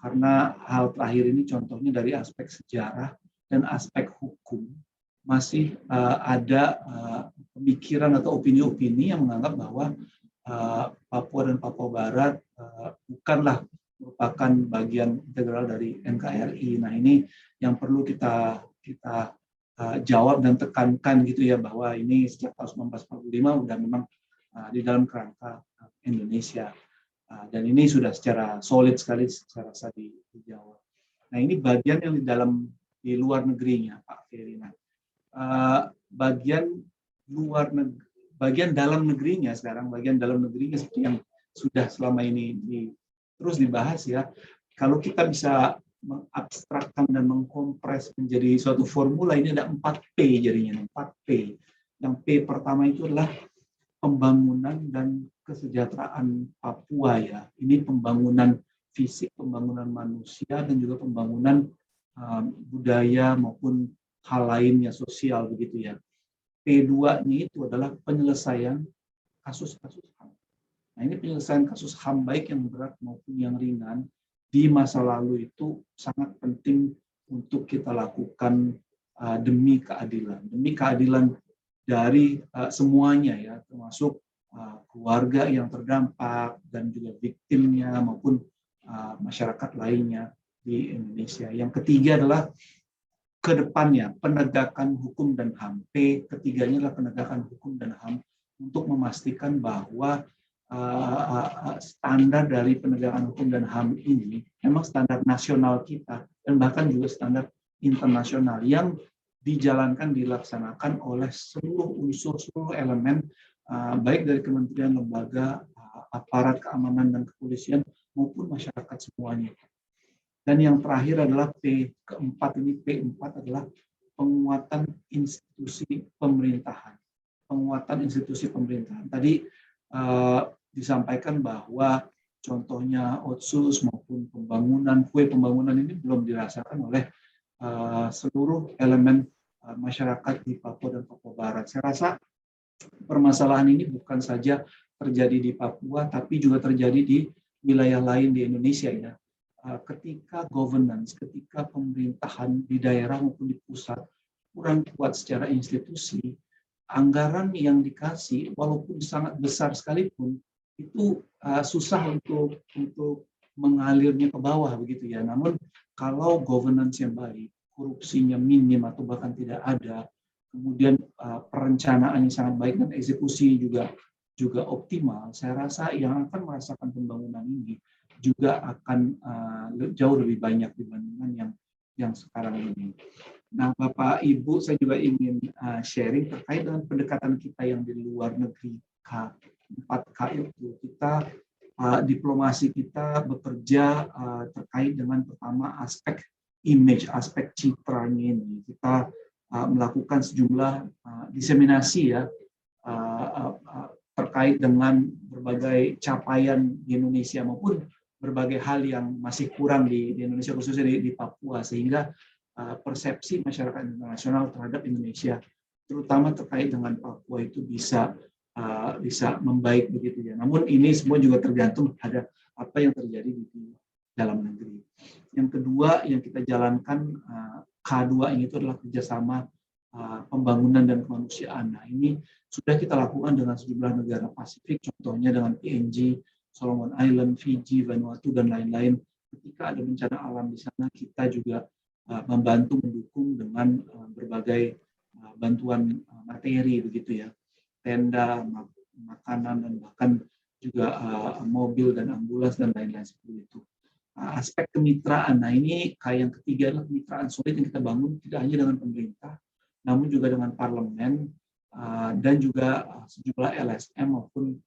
Speaker 8: Karena hal terakhir ini contohnya dari aspek sejarah dan aspek hukum masih ada pemikiran atau opini-opini yang menganggap bahwa Papua dan Papua Barat bukanlah merupakan bagian integral dari NKRI. Nah ini yang perlu kita jawab dan tekankan gitu ya, bahwa ini sejak tahun 1945 sudah memang di dalam kerangka Indonesia, dan ini sudah secara solid sekali saya rasa dijawab. Nah ini bagian yang di luar negerinya Pak Ferry. Bagian dalam negerinya sekarang, bagian dalam negerinya seperti yang sudah selama ini terus dibahas ya. Kalau kita bisa mengabstrakkan dan mengkompres menjadi suatu formula, ini ada 4P jadinya, 4P. Yang P pertama itu adalah pembangunan dan kesejahteraan Papua ya. Ini pembangunan fisik, pembangunan manusia, dan juga pembangunan budaya maupun hal lainnya, sosial begitu ya. P2-nya itu adalah penyelesaian kasus-kasus HAM. Nah ini penyelesaian kasus HAM baik yang berat maupun yang ringan di masa lalu itu sangat penting untuk kita lakukan demi keadilan dari semuanya ya, termasuk keluarga yang terdampak dan juga viktimnya maupun masyarakat lainnya di Indonesia. Yang ketiga adalah kedepannya penegakan hukum dan HAM. P ketiganya adalah penegakan hukum dan HAM untuk memastikan bahwa standar dari penegakan hukum dan HAM ini memang standar nasional kita dan bahkan juga standar internasional yang dijalankan, dilaksanakan oleh seluruh unsur, seluruh elemen, baik dari kementerian, lembaga, aparat keamanan dan kepolisian maupun masyarakat semuanya. Dan yang terakhir adalah P keempat ini, P4 adalah penguatan institusi pemerintahan. Penguatan institusi pemerintahan. Tadi disampaikan bahwa contohnya Otsus maupun kue pembangunan ini belum dirasakan oleh seluruh elemen masyarakat di Papua dan Papua Barat. Saya rasa permasalahan ini bukan saja terjadi di Papua, tapi juga terjadi di wilayah lain di Indonesia ya. Ketika governance, ketika pemerintahan di daerah maupun di pusat kurang kuat secara institusi, anggaran yang dikasih walaupun sangat besar sekalipun itu susah untuk mengalirnya ke bawah begitu ya. Namun kalau governance yang baik, korupsinya minim atau bahkan tidak ada, kemudian perencanaannya sangat baik dan eksekusi juga optimal, saya rasa yang akan merasakan pembangunan ini juga akan jauh lebih banyak dibandingkan yang sekarang ini. Nah, Bapak Ibu, saya juga ingin sharing terkait dengan pendekatan kita yang di luar negeri, 4K itu. Kita diplomasi kita bekerja terkait dengan pertama aspek image, aspek citranya ini. Kita melakukan sejumlah diseminasi ya terkait dengan berbagai capaian di Indonesia maupun berbagai hal yang masih kurang di Indonesia, khususnya di Papua, sehingga persepsi masyarakat internasional terhadap Indonesia, terutama terkait dengan Papua, itu bisa membaik begitu ya. Namun ini semua juga tergantung pada apa yang terjadi di dalam negeri. Yang kedua yang kita jalankan K2 ini itu adalah kerjasama pembangunan dan kemanusiaan. Nah, ini sudah kita lakukan dengan sejumlah negara Pasifik, contohnya dengan PNG, Solomon Island, Fiji, Vanuatu, dan lain-lain. Ketika ada bencana alam di sana, kita juga membantu mendukung dengan berbagai bantuan materi begitu ya, tenda, makanan, dan bahkan juga mobil dan ambulans dan lain-lain seperti itu. Aspek kemitraan, nah ini yang ketiga adalah kemitraan solid yang kita bangun tidak hanya dengan pemerintah, namun juga dengan parlemen dan juga sejumlah LSM maupun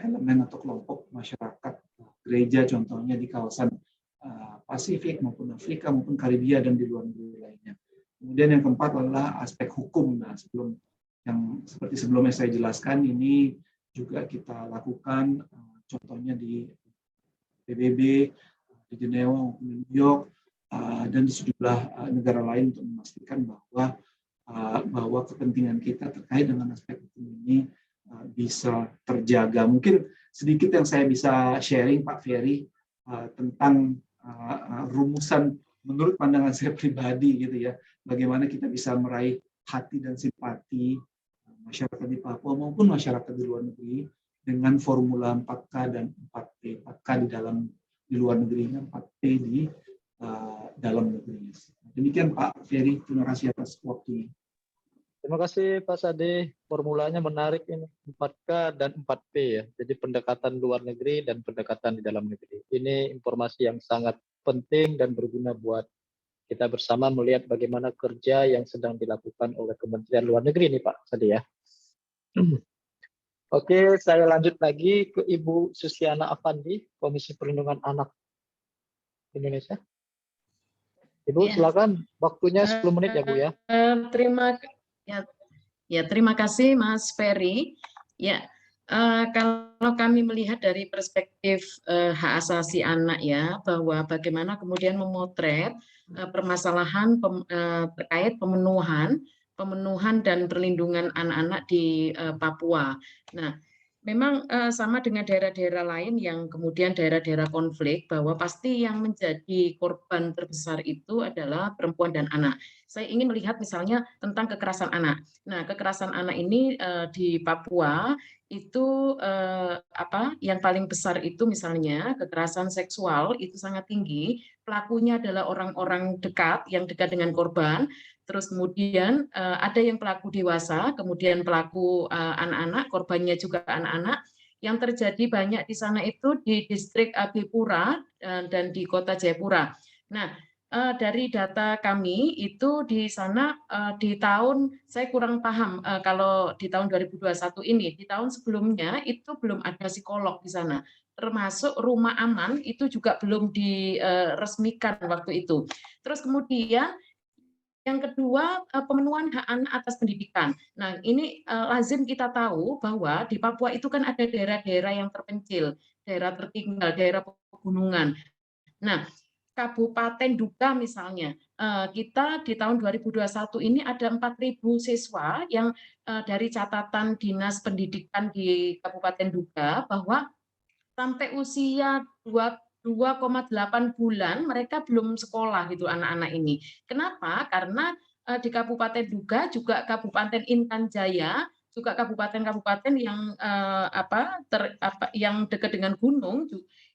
Speaker 8: elemen atau kelompok masyarakat gereja, contohnya di kawasan Pasifik maupun Afrika maupun Karibia dan di luar negeri lainnya. Kemudian yang keempat adalah aspek hukum. Nah, seperti sebelumnya saya jelaskan, ini juga kita lakukan contohnya di PBB, di Jenewa maupun di New York dan di sejumlah negara lain untuk memastikan bahwa kepentingan kita terkait dengan aspek hukum ini bisa terjaga. Mungkin sedikit yang saya bisa sharing, Pak Ferry, tentang rumusan menurut pandangan saya pribadi gitu ya, bagaimana kita bisa meraih hati dan simpati masyarakat di Papua maupun masyarakat di luar negeri dengan formula 4K dan 4P. 4K di luar negeri, 4P di dalam negeri. Demikian Pak Ferry, terima kasih atas waktunya.
Speaker 2: Terima kasih Pak Sade, formulanya menarik ini, 4K dan 4P ya. Jadi pendekatan luar negeri dan pendekatan di dalam negeri. Ini informasi yang sangat penting dan berguna buat kita bersama melihat bagaimana kerja yang sedang dilakukan oleh Kementerian Luar Negeri ini Pak Sade ya. Oke, saya lanjut lagi ke Ibu Susiana Afandi, Komisi Perlindungan Anak Indonesia. Ibu, silakan, waktunya 10 menit ya Bu ya.
Speaker 9: Terima kasih Mas Ferry. Ya, kalau kami melihat dari perspektif hak asasi anak ya, bahwa bagaimana kemudian memotret permasalahan terkait pemenuhan dan perlindungan anak-anak di Papua. Nah, memang sama dengan daerah-daerah lain yang kemudian daerah-daerah konflik, bahwa pasti yang menjadi korban terbesar itu adalah perempuan dan anak. Saya ingin melihat misalnya tentang kekerasan anak. Nah, kekerasan anak ini di Papua itu yang paling besar itu misalnya kekerasan seksual itu sangat tinggi. Pelakunya adalah orang-orang dekat yang dekat dengan korban. Terus kemudian ada yang pelaku dewasa, kemudian pelaku anak-anak, korbannya juga anak-anak. Yang terjadi banyak di sana itu di distrik Abipura dan di kota Jayapura. Nah, dari data kami itu di sana di tahun, saya kurang paham kalau di tahun 2021 ini, di tahun sebelumnya itu belum ada psikolog di sana. Termasuk rumah aman itu juga belum diresmikan waktu itu. Terus kemudian yang kedua, pemenuhan hak anak atas pendidikan. Nah, ini lazim kita tahu bahwa di Papua itu kan ada daerah-daerah yang terpencil, daerah tertinggal, daerah pegunungan. Nah, Kabupaten Duga misalnya, kita di tahun 2021 ini ada 4.000 siswa yang dari catatan Dinas Pendidikan di Kabupaten Duga bahwa sampai usia 2,8 bulan mereka belum sekolah gitu anak-anak ini. Kenapa? Karena di Kabupaten Duga juga Kabupaten Intan Jaya juga kabupaten-kabupaten yang yang dekat dengan gunung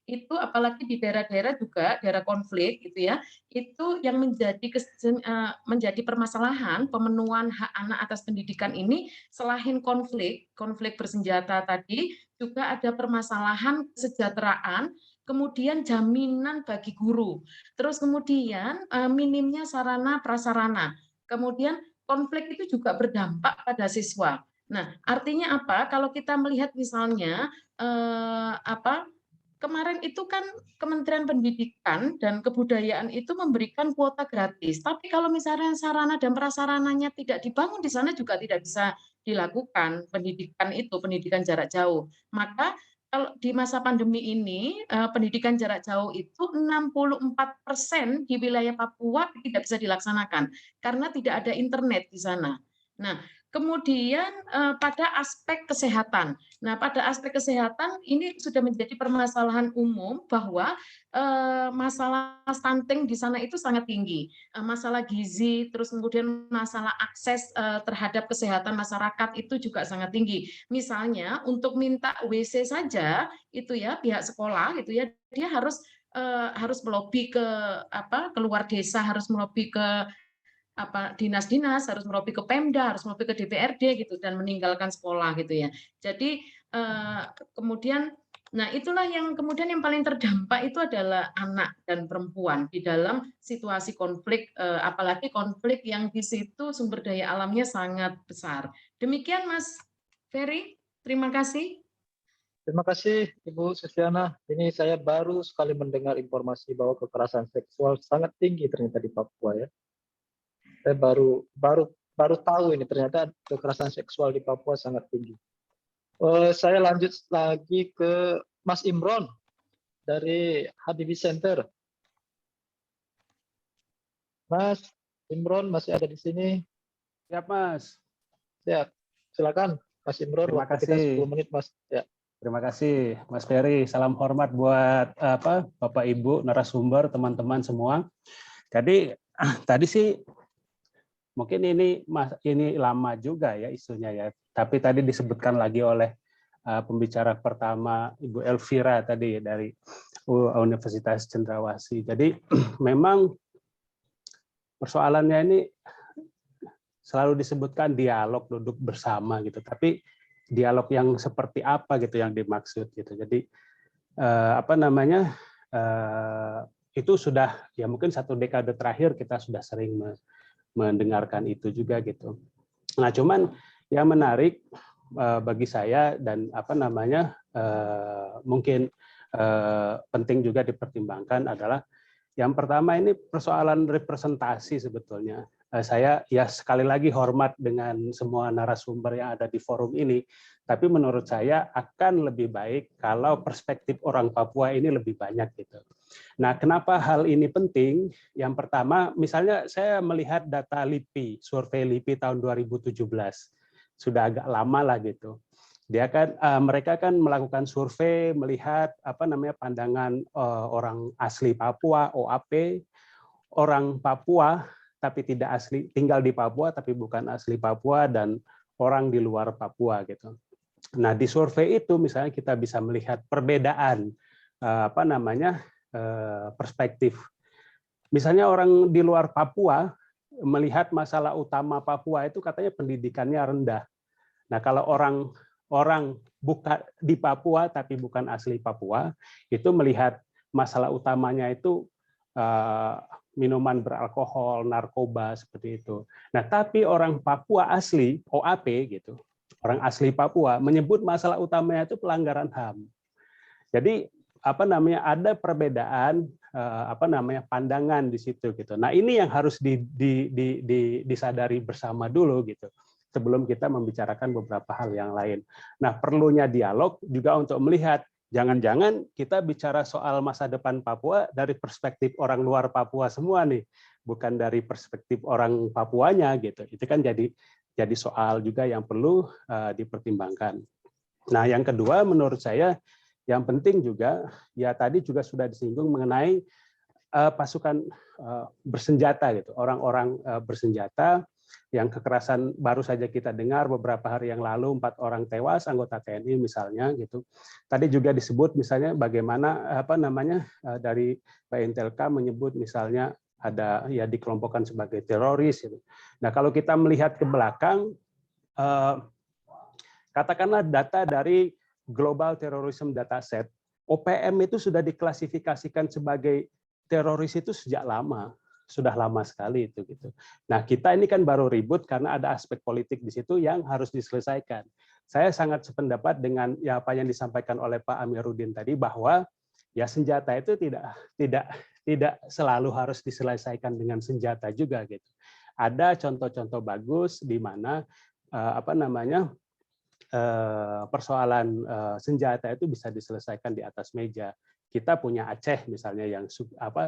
Speaker 9: itu, apalagi di daerah-daerah juga daerah konflik gitu ya, itu yang menjadi permasalahan pemenuhan hak anak atas pendidikan ini. Selain konflik bersenjata tadi, juga ada permasalahan kesejahteraan, kemudian jaminan bagi guru, terus kemudian minimnya sarana prasarana, kemudian konflik itu juga berdampak pada siswa. Nah, artinya apa? Kalau kita melihat misalnya kemarin itu kan Kementerian Pendidikan dan Kebudayaan itu memberikan kuota gratis. Tapi kalau misalnya sarana dan prasarananya tidak dibangun di sana juga tidak bisa dilakukan pendidikan itu, pendidikan jarak jauh. Maka kalau di masa pandemi ini, pendidikan jarak jauh itu 64% di wilayah Papua tidak bisa dilaksanakan karena tidak ada internet di sana. Nah, kemudian pada aspek kesehatan. Nah, pada aspek kesehatan ini sudah menjadi permasalahan umum bahwa masalah stunting di sana itu sangat tinggi. Masalah gizi, terus kemudian masalah akses terhadap kesehatan masyarakat itu juga sangat tinggi. Misalnya untuk minta WC saja itu ya pihak sekolah itu ya dia harus melobi ke keluar desa, harus melobi ke dinas-dinas, harus melobi ke Pemda, harus melobi ke DPRD gitu dan meninggalkan sekolah gitu ya. Jadi kemudian nah itulah yang kemudian yang paling terdampak itu adalah anak dan perempuan di dalam situasi konflik, apalagi konflik yang di situ sumber daya alamnya sangat besar. Demikian Mas Ferry, terima kasih.
Speaker 2: Terima kasih Ibu Susiana. Ini saya baru sekali mendengar informasi bahwa kekerasan seksual sangat tinggi ternyata di Papua ya. Saya baru tahu ini ternyata kekerasan seksual di Papua sangat tinggi. Saya lanjut lagi ke Mas Imron dari Habibie Center. Mas Imron masih ada di sini?
Speaker 10: Siap Mas.
Speaker 2: Siap. Silakan Mas Imron.
Speaker 10: Terima
Speaker 2: waktu
Speaker 10: kasih.
Speaker 2: Kita 10 menit Mas. Ya.
Speaker 10: Terima kasih Mas Ferry. Salam hormat buat Bapak Ibu narasumber, teman-teman semua. Jadi tadi sih mungkin ini lama juga ya isunya ya. Tapi tadi disebutkan lagi oleh pembicara pertama Ibu Elvira tadi dari Universitas Cendrawasih. Jadi memang persoalannya ini selalu disebutkan dialog duduk bersama gitu. Tapi dialog yang seperti apa gitu yang dimaksud gitu. Jadi itu sudah ya mungkin 1 dekade terakhir kita sudah sering mendengarkan itu juga gitu. Nah, cuman yang menarik bagi saya dan mungkin penting juga dipertimbangkan adalah yang pertama ini persoalan representasi sebetulnya. Saya ya sekali lagi hormat dengan semua narasumber yang ada di forum ini, tapi menurut saya akan lebih baik kalau perspektif orang Papua ini lebih banyak gitu. Nah, kenapa hal ini penting? Yang pertama, misalnya saya melihat data LIPI, survei LIPI tahun 2017, sudah agak lama lah gitu. Mereka kan melakukan survei melihat pandangan orang asli Papua (OAP), orang Papua tapi tidak asli, tinggal di Papua tapi bukan asli Papua, dan orang di luar Papua gitu. Nah, di survei itu misalnya kita bisa melihat perbedaan perspektif. Misalnya orang di luar Papua melihat masalah utama Papua itu katanya pendidikannya rendah. Nah, kalau orang bukan di Papua tapi bukan asli Papua itu melihat masalah utamanya itu minuman beralkohol, narkoba seperti itu. Nah, tapi orang Papua asli OAP gitu, orang asli Papua menyebut masalah utamanya itu pelanggaran HAM. Jadi ada perbedaan pandangan di situ gitu. Nah, ini yang harus disadari bersama dulu gitu sebelum kita membicarakan beberapa hal yang lain. Nah, perlunya dialog juga untuk melihat jangan-jangan kita bicara soal masa depan Papua dari perspektif orang luar Papua semua nih, bukan dari perspektif orang Papuanya gitu. Itu kan jadi soal juga yang perlu dipertimbangkan. Nah, yang kedua menurut saya yang penting juga ya tadi juga sudah disinggung mengenai pasukan bersenjata gitu, orang-orang bersenjata yang kekerasan baru saja kita dengar beberapa hari yang lalu 4 orang tewas anggota TNI misalnya gitu. Tadi juga disebut misalnya bagaimana dari Pak Intelka menyebut misalnya ada ya dikelompokkan sebagai teroris gitu. Nah, kalau kita melihat ke belakang katakanlah data dari Global Terrorism Dataset, OPM itu sudah diklasifikasikan sebagai teroris itu sejak lama. Sudah lama sekali itu gitu. Nah, kita ini kan baru ribut karena ada aspek politik di situ yang harus diselesaikan. Saya sangat sependapat dengan ya apa yang disampaikan oleh Pak Amiruddin tadi bahwa ya senjata itu tidak selalu harus diselesaikan dengan senjata juga gitu. Ada contoh-contoh bagus di mana persoalan senjata itu bisa diselesaikan di atas meja. Kita punya Aceh misalnya yang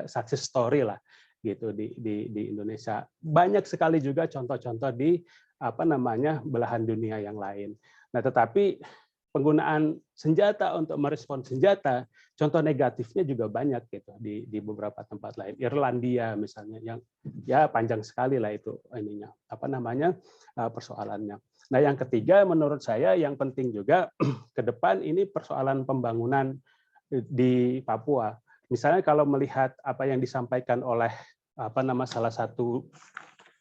Speaker 10: success story lah gitu di Indonesia. Banyak sekali juga contoh-contoh di belahan dunia yang lain. Nah, tetapi penggunaan senjata untuk merespon senjata, contoh negatifnya juga banyak gitu di beberapa tempat lain. Irlandia misalnya yang ya panjang sekali lah itu ininya persoalannya. Nah, yang ketiga menurut saya yang penting juga ke depan ini persoalan pembangunan di Papua. Misalnya kalau melihat apa yang disampaikan oleh salah satu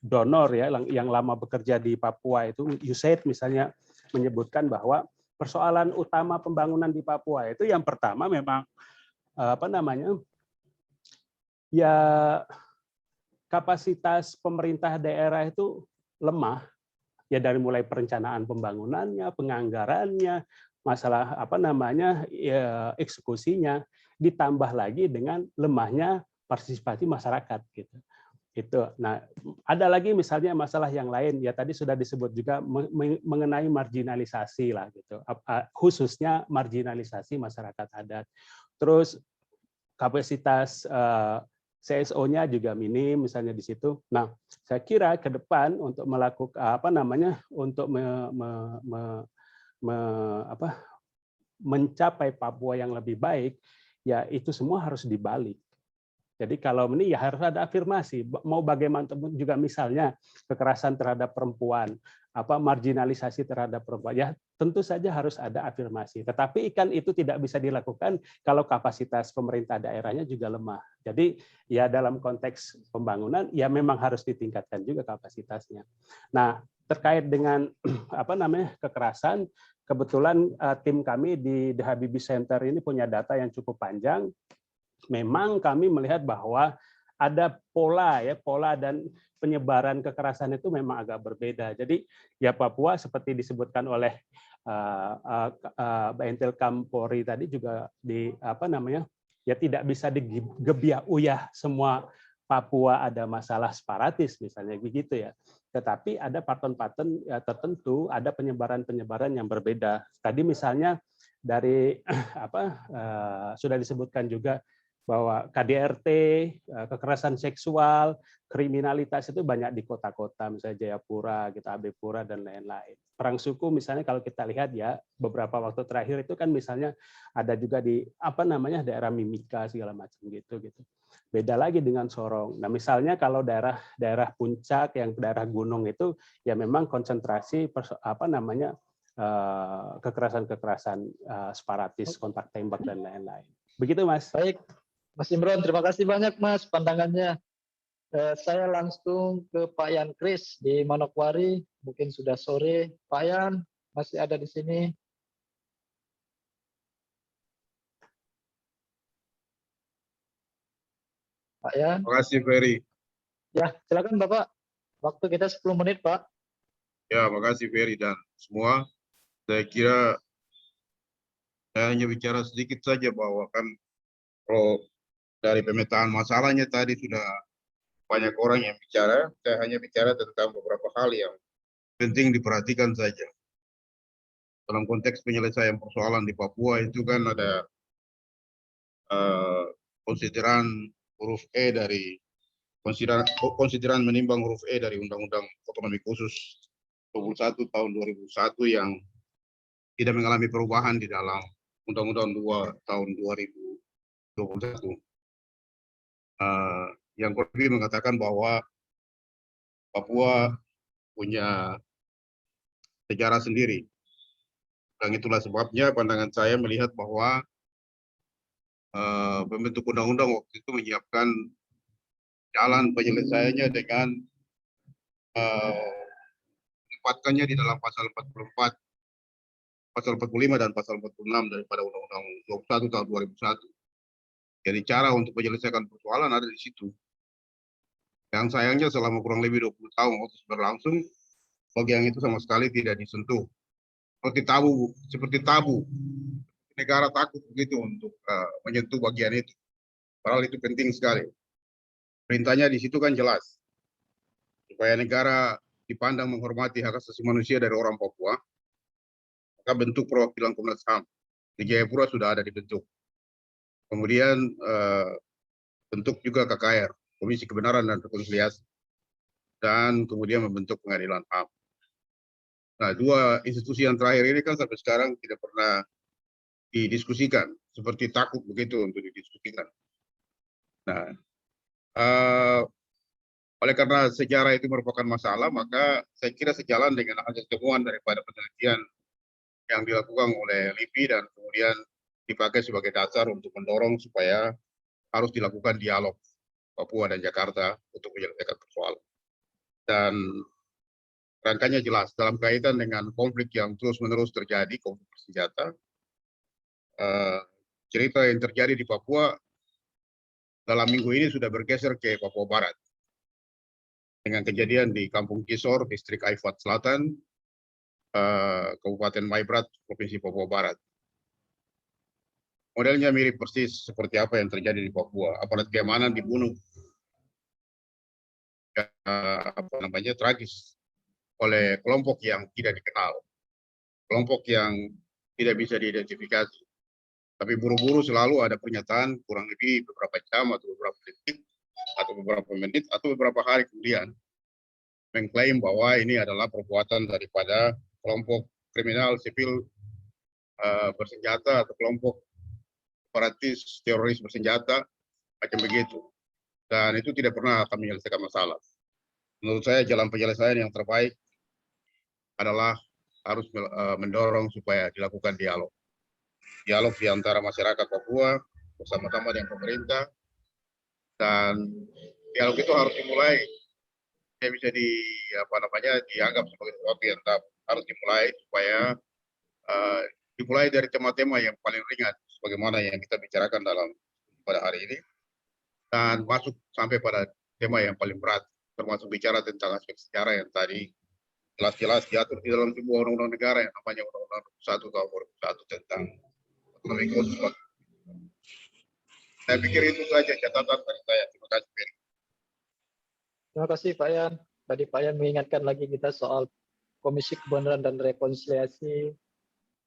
Speaker 10: donor ya yang lama bekerja di Papua itu USAID misalnya menyebutkan bahwa persoalan utama pembangunan di Papua itu yang pertama memang ya kapasitas pemerintah daerah itu lemah ya, dari mulai perencanaan pembangunannya, penganggarannya, masalah ya, eksekusinya, ditambah lagi dengan lemahnya partisipasi masyarakat gitu. Itu. Nah, ada lagi misalnya masalah yang lain ya, tadi sudah disebut juga mengenai marginalisasi lah gitu, khususnya marginalisasi masyarakat adat. Terus kapasitas CSO-nya juga minim misalnya di situ. Nah, saya kira ke depan untuk melakukan untuk mencapai Papua yang lebih baik, ya itu semua harus dibalik. Jadi kalau ini ya harus ada afirmasi, mau bagaimanapun juga misalnya kekerasan terhadap perempuan, marginalisasi terhadap perempuan, ya tentu saja harus ada afirmasi. Tetapi itu tidak bisa dilakukan kalau kapasitas pemerintah daerahnya juga lemah. Jadi ya dalam konteks pembangunan ya memang harus ditingkatkan juga kapasitasnya. Nah, terkait dengan kekerasan, kebetulan tim kami di The Habibie Center ini punya data yang cukup panjang. Memang kami melihat bahwa ada pola dan penyebaran kekerasan itu memang agak berbeda. Jadi ya Papua seperti disebutkan oleh Intelkam Polri tadi juga ya tidak bisa digebiah-uyah semua Papua ada masalah separatis misalnya begitu ya. Tetapi ada pattern-pattern tertentu, ada penyebaran-penyebaran yang berbeda. Tadi misalnya dari sudah disebutkan juga bahwa KDRT, kekerasan seksual, kriminalitas itu banyak di kota-kota, misalnya Jayapura, Abepura, dan lain-lain. Perang suku misalnya kalau kita lihat ya, beberapa waktu terakhir itu kan misalnya ada juga di daerah Mimika segala macam gitu. Beda lagi dengan Sorong. Nah misalnya kalau daerah puncak yang daerah gunung itu ya memang konsentrasi kekerasan-kekerasan separatis, kontak tembak dan lain-lain. Begitu Mas.
Speaker 2: Baik. Mas Imron, terima kasih banyak Mas pandangannya. Saya langsung ke Pak Yan Kris di Manokwari, mungkin sudah sore. Pak Yan, masih ada di sini? Pak Yan.
Speaker 11: Terima kasih Ferry.
Speaker 2: Ya, silakan Bapak. Waktu kita 10 menit, Pak.
Speaker 11: Ya, makasih Ferry dan semua. Saya kira saya hanya bicara sedikit saja bahwa kan kalau dari pemetaan masalahnya tadi sudah banyak orang yang bicara, saya hanya bicara tentang beberapa hal yang penting diperhatikan saja. Dalam konteks penyelesaian persoalan di Papua itu kan ada konsideran huruf E dari konsideran menimbang huruf E dari Undang-Undang Otonomi Khusus 21 tahun 2001 yang tidak mengalami perubahan di dalam Undang-Undang 2 tahun 2021. Yang lebih mengatakan bahwa Papua punya sejarah sendiri. Dan itulah sebabnya pandangan saya melihat bahwa pembentuk undang-undang waktu itu menyiapkan jalan penyelesaiannya dengan menempatkannya di dalam pasal 44, pasal 45 dan pasal 46 daripada Undang-Undang 21 tahun 2001. Jadi cara untuk menyelesaikan persoalan ada di situ. Yang sayangnya selama kurang lebih 20 tahun waktu berlangsung, bagian itu sama sekali tidak disentuh. Seperti tabu negara takut begitu untuk menyentuh bagian itu. Padahal itu penting sekali. Perintahnya di situ kan jelas. Supaya negara dipandang menghormati hak asasi manusia dari orang Papua, maka bentuk perwakilan Komnas HAM di Jayapura sudah ada dibentuk. Kemudian bentuk juga KKR, Komisi Kebenaran dan Rekonsiliasi, dan kemudian membentuk Pengadilan HAM. Nah, dua institusi yang terakhir ini kan sampai sekarang tidak pernah didiskusikan, seperti takut begitu untuk didiskusikan. Nah, oleh karena sejarah itu merupakan masalah, maka saya kira sejalan dengan hasil temuan daripada penelitian yang dilakukan oleh LIPI dan kemudian dipakai sebagai dasar untuk mendorong supaya harus dilakukan dialog Papua dan Jakarta untuk menyelesaikan persoalan. Dan rangkanya jelas dalam kaitan dengan konflik yang terus-menerus terjadi, konflik bersenjata. Cerita yang terjadi di Papua dalam minggu ini sudah bergeser ke Papua Barat. Dengan kejadian di Kampung Kisor, Distrik Aifat Selatan, Kabupaten Maibrat, Provinsi Papua Barat. Modelnya mirip persis seperti apa yang terjadi di Papua. Aparat keamanan dibunuh tragis oleh kelompok yang tidak dikenal, kelompok yang tidak bisa diidentifikasi. Tapi buru-buru selalu ada pernyataan kurang lebih beberapa jam atau beberapa detik atau beberapa menit atau beberapa hari kemudian mengklaim bahwa ini adalah perbuatan daripada kelompok kriminal sipil bersenjata atau kelompok separatis teroris bersenjata macam begitu. Dan itu tidak pernah akan menyelesaikan masalah. Menurut saya jalan penyelesaian yang terbaik adalah harus mendorong supaya dilakukan dialog. Dialog di antara masyarakat Papua bersama-sama dengan pemerintah, dan dialog itu harus dimulai. Tidak bisa dianggap sebagai sesuatu yang harus dimulai supaya dimulai dari tema-tema yang paling ringan, sebagaimana yang kita bicarakan pada hari ini, dan masuk sampai pada tema yang paling berat, termasuk bicara tentang aspek sejarah yang tadi jelas-jelas diatur di dalam sebuah undang-undang negara yang namanya Undang-Undang 21 tahun 2001 tentang otonomi khusus. Saya pikir itu saja catatan dari saya. Terima kasih, Ferry.
Speaker 2: Terima kasih, Pak Yan. Tadi Pak Yan mengingatkan lagi kita soal Komisi Kebenaran dan Rekonsiliasi,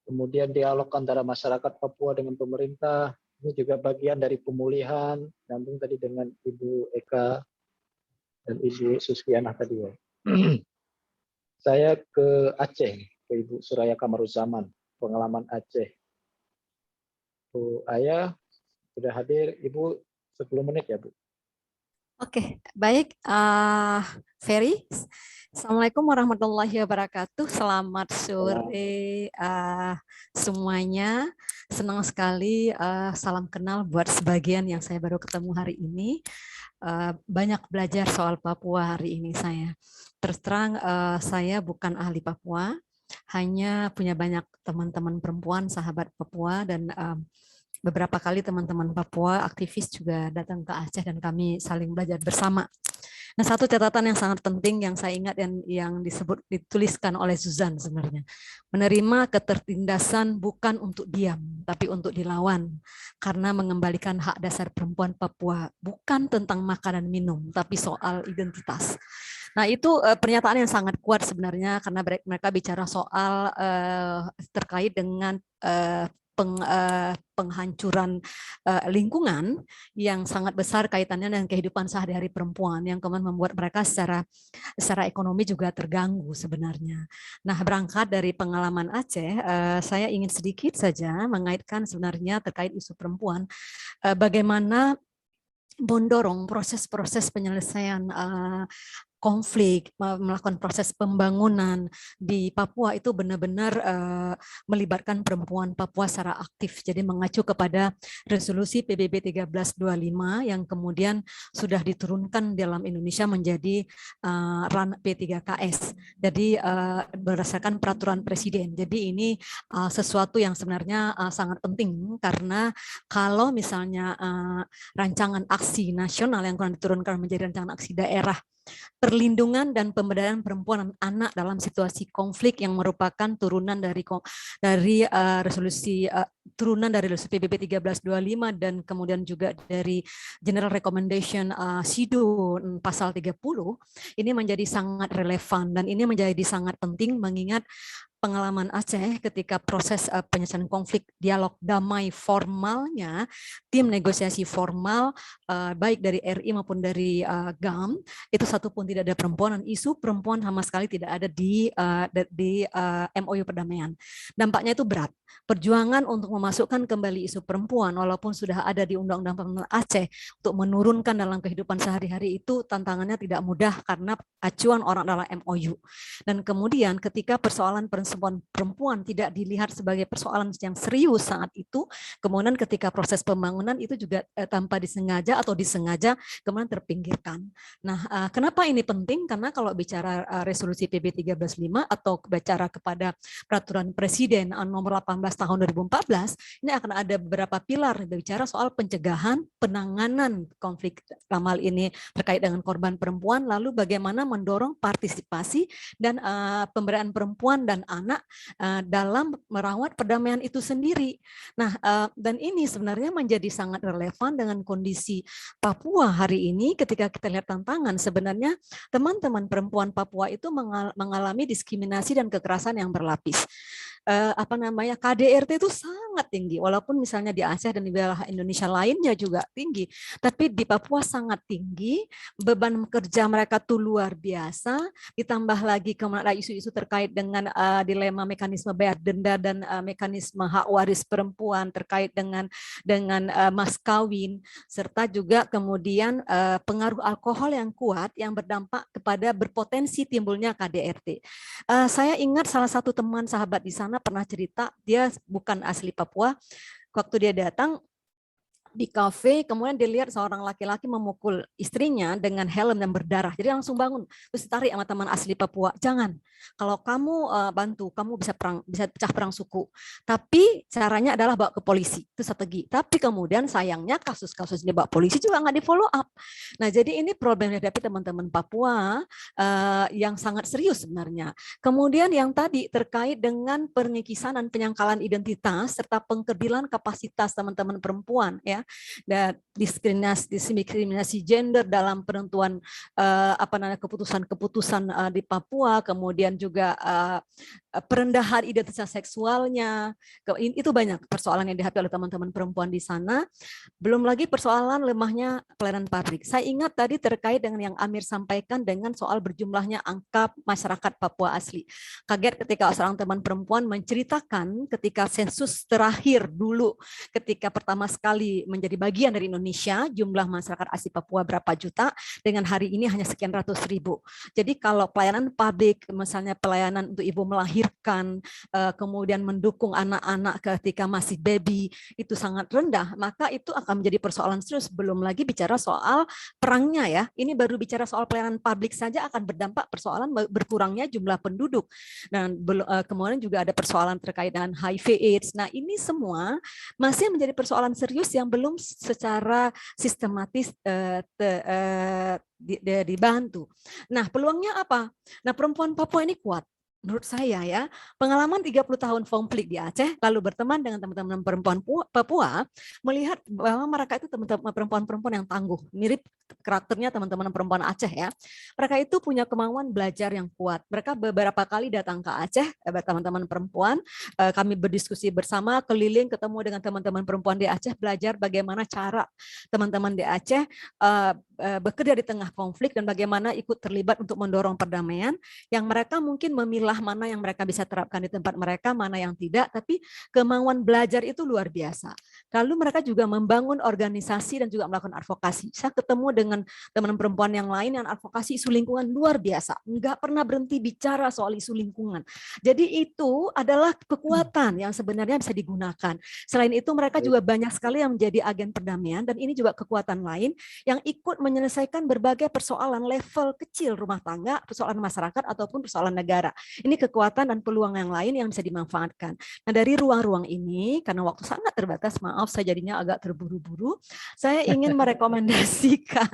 Speaker 2: kemudian dialog antara masyarakat Papua dengan pemerintah. Ini juga bagian dari pemulihan, nyambung tadi dengan Ibu Eka dan Ibu Suskiana tadi ya. Saya ke Aceh, ke Ibu Suraya Kamaruzaman, pengalaman Aceh. Bu Ayah sudah hadir, Ibu 10 menit ya Bu.
Speaker 12: Oke, baik. Ferry, Assalamualaikum warahmatullahi wabarakatuh. Selamat sore semuanya. Senang sekali, salam kenal buat sebagian yang saya baru ketemu hari ini. Banyak belajar soal Papua hari ini saya. Terus terang saya bukan ahli Papua, hanya punya banyak teman-teman perempuan, sahabat Papua, dan beberapa kali teman-teman Papua aktivis juga datang ke Aceh dan kami saling belajar bersama. Nah, satu catatan yang sangat penting yang saya ingat dan yang dituliskan oleh Suzan sebenarnya. Menerima ketertindasan bukan untuk diam, tapi untuk dilawan. Karena mengembalikan hak dasar perempuan Papua bukan tentang makanan minum, tapi soal identitas. Nah, itu pernyataan yang sangat kuat sebenarnya karena mereka bicara soal terkait dengan penghancuran lingkungan yang sangat besar kaitannya dengan kehidupan sehari-hari perempuan yang kemudian membuat mereka secara ekonomi juga terganggu sebenarnya. Nah, berangkat dari pengalaman Aceh, saya ingin sedikit saja mengaitkan sebenarnya terkait isu perempuan, bagaimana mendorong proses-proses penyelesaian konflik, melakukan proses pembangunan di Papua itu benar-benar melibatkan perempuan Papua secara aktif. Jadi mengacu kepada resolusi PBB 1325 yang kemudian sudah diturunkan dalam Indonesia menjadi RAN P3KS. Jadi berdasarkan peraturan presiden. Jadi ini sesuatu yang sebenarnya sangat penting karena kalau misalnya rancangan aksi nasional yang akan diturunkan menjadi rancangan aksi daerah perlindungan dan pemberdayaan perempuan dan anak dalam situasi konflik yang merupakan turunan dari resolusi turunan dari resolusi PBB 1325 dan kemudian juga dari General Recommendation SIDO pasal 30, ini menjadi sangat relevan dan ini menjadi sangat penting mengingat pengalaman Aceh ketika proses penyelesaian konflik dialog damai formalnya, tim negosiasi formal baik dari RI maupun dari GAM itu satu pun tidak ada perempuan, dan isu perempuan sama sekali tidak ada di MOU perdamaian. Dampaknya itu berat. Perjuangan untuk memasukkan kembali isu perempuan walaupun sudah ada di Undang-Undang Perlindungan Aceh untuk menurunkan dalam kehidupan sehari-hari itu tantangannya tidak mudah karena acuan orang dalam MOU. Dan kemudian ketika persoalan perempuan tidak dilihat sebagai persoalan yang serius saat itu, kemudian ketika proses pembangunan itu juga tanpa disengaja atau disengaja kemudian terpinggirkan. Nah, kenapa ini penting? Karena kalau bicara resolusi PB 1325 atau bicara kepada peraturan presiden nomor 18 tahun 2014, ini akan ada beberapa pilar berbicara soal pencegahan, penanganan konflik dalam hal ini terkait dengan korban perempuan, lalu bagaimana mendorong partisipasi dan pemberdayaan perempuan dan anak dalam merawat perdamaian itu sendiri. Nah, dan ini sebenarnya menjadi sangat relevan dengan kondisi Papua hari ini ketika kita lihat tantangan. Sebenarnya teman-teman perempuan Papua itu mengalami diskriminasi dan kekerasan yang berlapis. KDRT itu sangat tinggi, walaupun misalnya di Aceh dan di wilayah Indonesia lainnya juga tinggi, tapi di Papua sangat tinggi, beban kerja mereka tuh luar biasa, ditambah lagi kemudian ada isu-isu terkait dengan dilema mekanisme bayar denda dan mekanisme hak waris perempuan terkait dengan mas kawin, serta juga kemudian pengaruh alkohol yang kuat yang berdampak kepada berpotensi timbulnya KDRT. Saya ingat salah satu teman sahabat di sana pernah cerita, dia bukan asli Papua, waktu dia datang di kafe, kemudian dilihat seorang laki-laki memukul istrinya dengan helm yang berdarah. Jadi langsung bangun, terus ditarik sama teman asli Papua. Jangan, kalau kamu bantu, kamu bisa pecah perang suku. Tapi caranya adalah bawa ke polisi, itu strategi. Tapi kemudian sayangnya kasus-kasus ini bawa polisi juga nggak di follow up. Nah, jadi ini problem yang dihadapi teman-teman Papua yang sangat serius sebenarnya. Kemudian yang tadi terkait dengan pengikisan dan penyangkalan identitas serta pengkerdilan kapasitas teman-teman perempuan, ya. Dan diskriminasi gender dalam penentuan keputusan-keputusan di Papua, kemudian juga perendahan identitas seksualnya, itu banyak persoalan yang dihadapi oleh teman-teman perempuan di sana. Belum lagi persoalan lemahnya pelayanan publik. Saya ingat tadi terkait dengan yang Amir sampaikan dengan soal berjumlahnya angka masyarakat Papua asli. Kaget ketika seorang teman perempuan menceritakan ketika sensus terakhir dulu, ketika pertama sekali menjadi bagian dari Indonesia, jumlah masyarakat asli Papua berapa juta, dengan hari ini hanya sekian ratus ribu. Jadi kalau pelayanan publik, misalnya pelayanan untuk ibu melahirkan, kemudian mendukung anak-anak ketika masih baby, itu sangat rendah, maka itu akan menjadi persoalan serius. Belum lagi bicara soal perangnya, ya. Ini baru bicara soal pelayanan publik saja akan berdampak persoalan berkurangnya jumlah penduduk. Dan kemudian juga ada persoalan terkait dengan HIV/AIDS. Nah, ini semua masih menjadi persoalan serius yang belum secara sistematis dibantu. Nah, peluangnya apa? Nah, perempuan Papua ini kuat. Menurut saya, ya, pengalaman 30 tahun konflik di Aceh, lalu berteman dengan teman-teman perempuan Papua, melihat bahwa mereka itu teman-teman perempuan-perempuan yang tangguh, mirip karakternya teman-teman perempuan Aceh, ya. Mereka itu punya kemauan belajar yang kuat. Mereka beberapa kali datang ke Aceh, teman-teman perempuan, kami berdiskusi bersama, keliling, ketemu dengan teman-teman perempuan di Aceh, belajar bagaimana cara teman-teman di Aceh bekerja di tengah konflik dan bagaimana ikut terlibat untuk mendorong perdamaian, yang mereka mungkin memilah mana yang mereka bisa terapkan di tempat mereka, mana yang tidak, tapi kemauan belajar itu luar biasa. Lalu mereka juga membangun organisasi dan juga melakukan advokasi. Saya ketemu dengan teman perempuan yang lain yang advokasi isu lingkungan luar biasa, nggak pernah berhenti bicara soal isu lingkungan. Jadi itu adalah kekuatan yang sebenarnya bisa digunakan. Selain itu mereka juga banyak sekali yang menjadi agen perdamaian, dan ini juga kekuatan lain yang ikut menyelesaikan berbagai persoalan level kecil rumah tangga, persoalan masyarakat ataupun persoalan negara. Ini kekuatan dan peluang yang lain yang bisa dimanfaatkan. Nah, dari ruang-ruang ini, karena waktu sangat terbatas, maaf saya jadinya agak terburu-buru, saya ingin merekomendasikan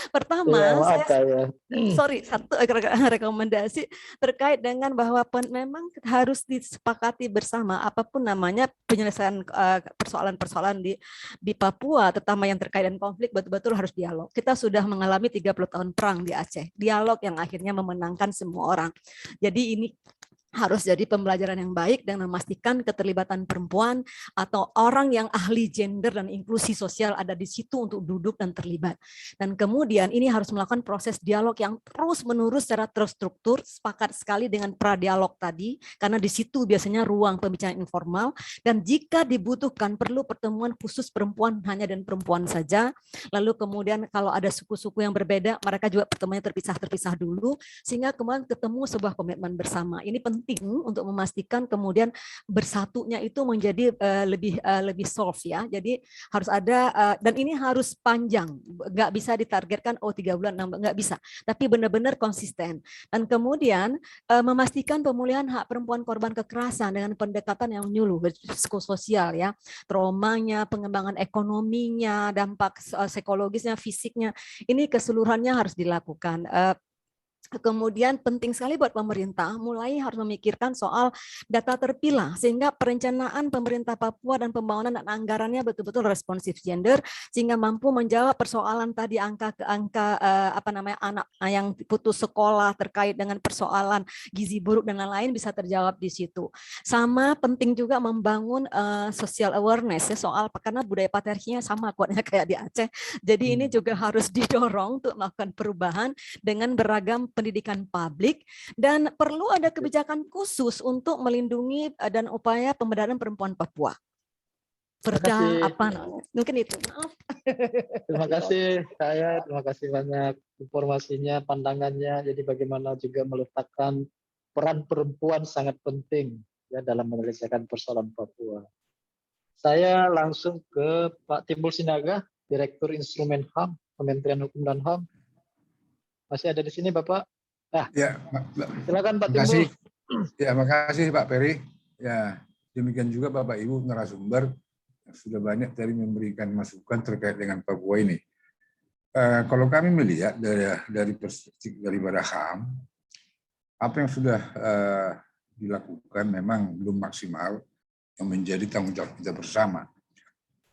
Speaker 12: Pertama,
Speaker 2: Iya, maaf
Speaker 12: saya
Speaker 2: saya.
Speaker 12: satu rekomendasi terkait dengan bahwa memang harus disepakati bersama apapun namanya penyelesaian persoalan-persoalan di Papua, terutama yang terkait dengan konflik, betul-betul harus dialog. Kita sudah mengalami 30 tahun perang di Aceh, dialog yang akhirnya memenangkan semua orang. Jadi ini harus jadi pembelajaran yang baik dan memastikan keterlibatan perempuan atau orang yang ahli gender dan inklusi sosial ada di situ untuk duduk dan terlibat. Dan kemudian ini harus melakukan proses dialog yang terus-menerus secara terstruktur, sepakat sekali dengan pra-dialog tadi, karena di situ biasanya ruang pembicaraan informal, dan jika dibutuhkan perlu pertemuan khusus perempuan, hanya dan perempuan saja. Lalu kemudian kalau ada suku-suku yang berbeda, mereka juga pertemuannya terpisah-terpisah dulu, sehingga kemudian ketemu sebuah komitmen bersama. Ini penting untuk memastikan kemudian bersatunya itu menjadi lebih solve ya. Jadi harus ada dan ini harus panjang, nggak bisa ditargetkan 3 bulan, 6 bulan, nggak bisa. Tapi benar-benar konsisten. Dan kemudian memastikan pemulihan hak perempuan korban kekerasan dengan pendekatan yang menyeluruh, psikososial ya, traumanya, pengembangan ekonominya, dampak psikologisnya, fisiknya, ini keseluruhannya harus dilakukan. Kemudian penting sekali buat pemerintah mulai harus memikirkan soal data terpilah sehingga perencanaan pemerintah Papua dan pembangunan dan anggarannya betul-betul responsif gender sehingga mampu menjawab persoalan tadi angka anak yang putus sekolah terkait dengan persoalan gizi buruk dan lain-lain bisa terjawab di situ. Sama penting juga membangun social awareness ya soal karena budaya patriarkinya sama kuatnya kayak di Aceh. Jadi ini juga harus didorong untuk melakukan perubahan dengan beragam pendidikan publik dan perlu ada kebijakan khusus untuk melindungi dan upaya pemberdayaan perempuan Papua. Perda apa namanya? Mungkin itu. Maaf.
Speaker 2: Terima kasih terima kasih banyak informasinya, pandangannya. Jadi bagaimana juga meletakkan peran perempuan sangat penting ya dalam menyelesaikan persoalan Papua. Saya langsung ke Pak Timbul Sinaga, Direktur Instrumen HAM, Kementerian Hukum dan HAM. Masih ada di sini Bapak?
Speaker 13: Ya,
Speaker 2: silakan Pak
Speaker 13: Timbul.
Speaker 2: Ya,
Speaker 13: makasih Pak Peri. Ya, demikian juga Bapak Ibu narasumber yang sudah banyak tadi memberikan masukan terkait dengan Papua ini. Kalau kami melihat dari perspektif daripada HAM, apa yang sudah dilakukan memang belum maksimal yang menjadi tanggung jawab kita bersama.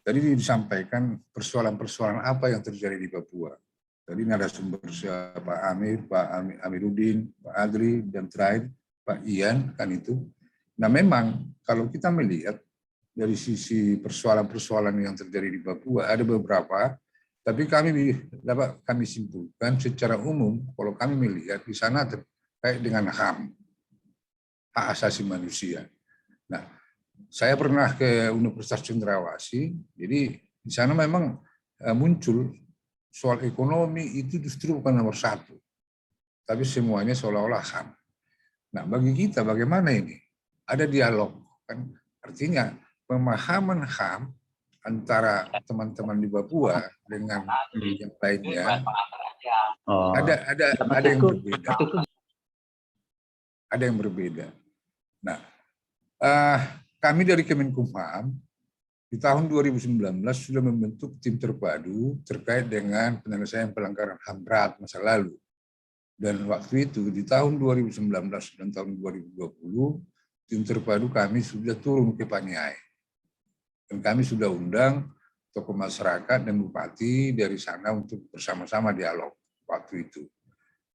Speaker 13: Tadi disampaikan persoalan-persoalan apa yang terjadi di Papua. Tadi narasumber Pak Amir, Pak Amiruddin, Pak Adri, dan terakhir Pak Ian, kan itu. Nah memang kalau kita melihat dari sisi persoalan-persoalan yang terjadi di Papua, ada beberapa, tapi dapat kami simpulkan secara umum, kalau kami melihat di sana terkait dengan HAM, hak asasi manusia. Nah, saya pernah ke Universitas Cendrawasih, jadi di sana memang muncul soal ekonomi itu justru bukan nomor satu, tapi semuanya seolah-olah HAM. Nah, bagi kita bagaimana ini? Ada dialog, kan? Artinya pemahaman HAM antara teman-teman di Papua dengan yang lainnya ada yang berbeda. Ada yang berbeda. Nah, kami dari Kemenkumham di tahun 2019 sudah membentuk tim terpadu terkait dengan penyelesaian pelanggaran HAM berat masa lalu. Dan waktu itu di tahun 2019 dan tahun 2020, tim terpadu kami sudah turun ke Paniai. Dan kami sudah undang tokoh masyarakat dan bupati dari sana untuk bersama-sama dialog waktu itu.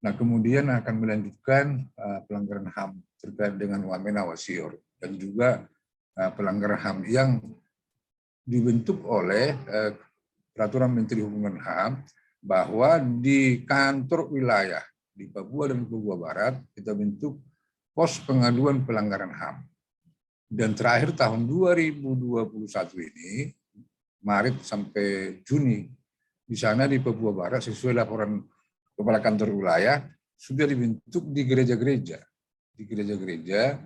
Speaker 13: Nah kemudian akan melanjutkan pelanggaran HAM terkait dengan Wamena Wasior dan juga pelanggaran HAM yang dibentuk oleh Peraturan Menteri Hukum dan HAM bahwa di kantor wilayah di Papua dan Papua Barat kita bentuk pos pengaduan pelanggaran HAM. Dan terakhir tahun 2021 ini, Maret sampai Juni, di sana di Papua Barat sesuai laporan Kepala Kantor Wilayah sudah dibentuk di gereja-gereja. Di gereja-gereja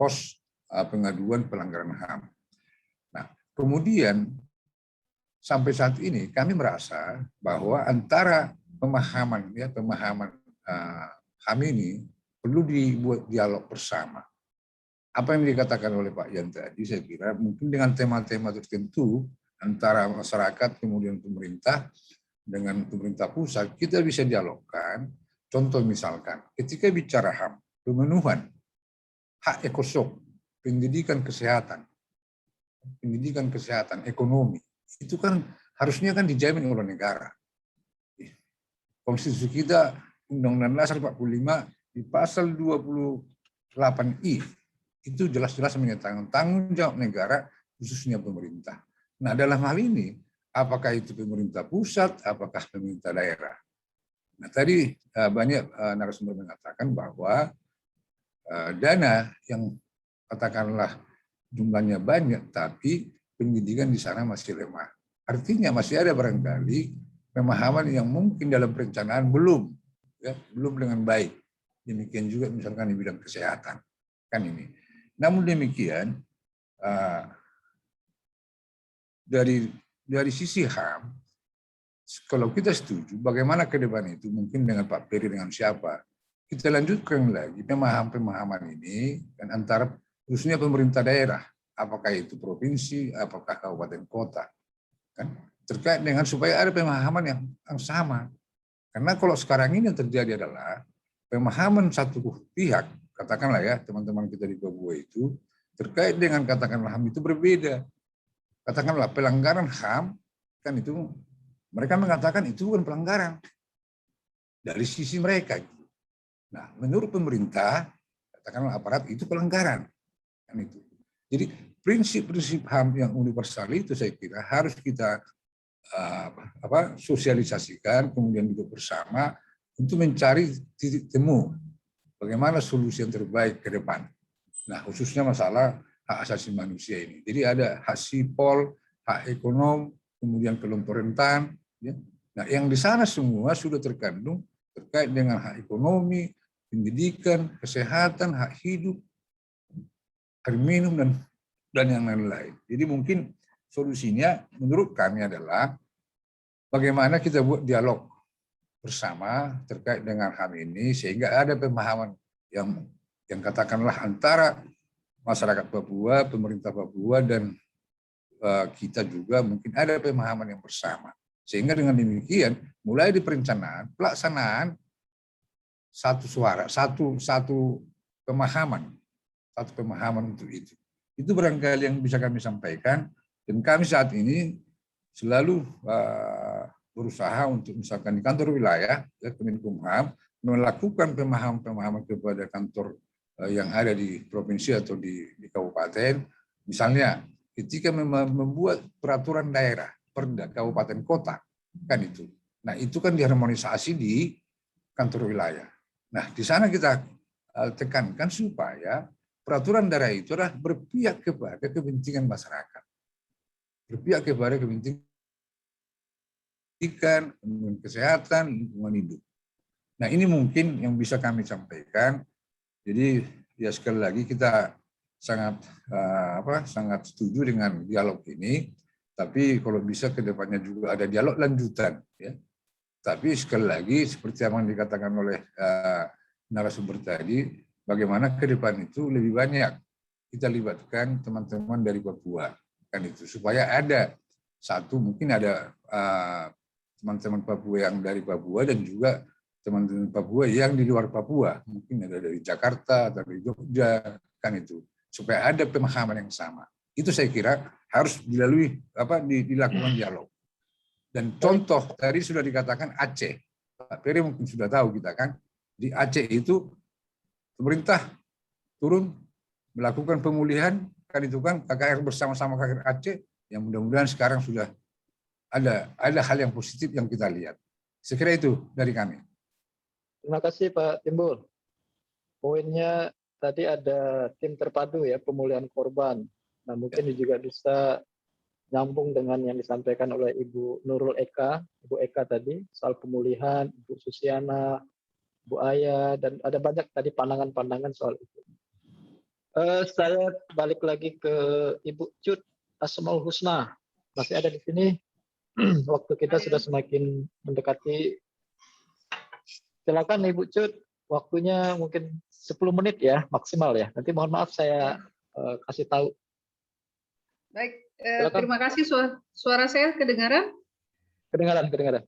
Speaker 13: pos pengaduan pelanggaran HAM. Nah, kemudian sampai saat ini kami merasa bahwa antara pemahaman HAM ini perlu dibuat dialog bersama. Apa yang dikatakan oleh Pak Yan tadi, saya kira mungkin dengan tema-tema tertentu antara masyarakat kemudian pemerintah dengan pemerintah pusat, kita bisa dialogkan. Contoh misalkan, ketika bicara HAM, pemenuhan hak ekosok, pendidikan kesehatan, ekonomi, itu kan harusnya kan dijamin oleh negara. Konstitusi kita, Undang-Undang Dasar 45 di pasal 28I itu jelas-jelas menyatakan tanggung jawab negara khususnya pemerintah. Nah, dalam hal ini apakah itu pemerintah pusat, apakah pemerintah daerah? Nah, tadi banyak narasumber mengatakan bahwa dana yang katakanlah jumlahnya banyak, tapi pendidikan di sana masih lemah. Artinya masih ada barangkali pemahaman yang mungkin dalam perencanaan belum dengan baik. Demikian juga misalkan di bidang kesehatan, kan ini. Namun demikian, dari sisi HAM, kalau kita setuju, bagaimana ke depan itu mungkin dengan Pak Peri, dengan siapa, kita lanjutkan lagi pemahaman ini dan antara khususnya pemerintah daerah, apakah itu provinsi, apakah kabupaten kota, kan terkait dengan supaya ada pemahaman yang sama. Karena kalau sekarang ini yang terjadi adalah pemahaman satu pihak, katakanlah ya teman-teman kita di Papua itu terkait dengan katakanlah HAM itu berbeda. Katakanlah pelanggaran HAM kan itu mereka mengatakan itu bukan pelanggaran dari sisi mereka. Nah, menurut pemerintah katakanlah aparat itu pelanggaran kan itu. Jadi prinsip-prinsip HAM yang universal itu saya kira harus kita sosialisasikan kemudian juga bersama untuk mencari titik temu bagaimana solusi yang terbaik ke depan. Nah, khususnya masalah hak asasi manusia ini. Jadi ada hak sipol, hak ekonom, kemudian kelompok rentan. Ya. Nah, yang di sana semua sudah terkandung terkait dengan hak ekonomi, pendidikan, kesehatan, hak hidup, air minum, dan yang lain-lain. Jadi mungkin solusinya menurut kami adalah bagaimana kita buat dialog bersama terkait dengan HAM ini sehingga ada pemahaman yang katakanlah antara masyarakat Papua, pemerintah Papua dan kita juga mungkin ada pemahaman yang bersama. Sehingga dengan demikian mulai di perencanaan, pelaksanaan satu suara, satu pemahaman untuk itu. Itu barangkali yang bisa kami sampaikan dan kami saat ini selalu berusaha untuk misalkan di kantor wilayah Kemenkumham melakukan pemahaman kepada kantor yang ada di provinsi atau di kabupaten. Misalnya ketika membuat peraturan daerah, perda, kabupaten kota, kan itu. Nah itu kan diharmonisasi di kantor wilayah. Nah di sana kita tekankan supaya peraturan daerah itu adalah berpihak kepada kepentingan masyarakat. Berpihak kepada kepentingan kesehatan, lingkungan hidup. Nah ini mungkin yang bisa kami sampaikan. Jadi ya sekali lagi kita sangat setuju dengan dialog ini. Tapi kalau bisa ke depannya juga ada dialog lanjutan. Ya. Tapi sekali lagi seperti yang dikatakan oleh narasumber tadi, bagaimana ke depan itu lebih banyak kita libatkan teman-teman dari Papua. Kan itu supaya ada satu mungkin ada teman-teman Papua yang dari Papua dan juga teman-teman Papua yang di luar Papua, mungkin ada dari Jakarta, dari Jogja, kan itu, supaya ada pemahaman yang sama. Itu saya kira harus dilalui dilakukan dialog. Dan contoh tadi sudah dikatakan Aceh, Pak Peri mungkin sudah tahu kita kan, di Aceh itu pemerintah turun melakukan pemulihan, kan itu kan KKR bersama-sama KKR Aceh, yang mudah-mudahan sekarang sudah ada hal yang positif yang kita lihat. Sekira itu dari kami.
Speaker 2: Terima kasih Pak Timbul. Poinnya tadi ada tim terpadu ya pemulihan korban. Nah mungkin juga bisa nyambung dengan yang disampaikan oleh Ibu Nurul Eka, Ibu Eka tadi soal pemulihan, Ibu Susiana, Bu Aya, dan ada banyak tadi pandangan-pandangan soal itu. Saya balik lagi ke Ibu Cut Asmaul Husna, masih ada di sini. Waktu kita sudah semakin mendekati. Silakan Ibu Cut, waktunya mungkin 10 menit ya maksimal ya. Nanti mohon maaf saya kasih tahu.
Speaker 14: Baik, terima kasih. Suara saya kedengaran?
Speaker 2: Kedengaran.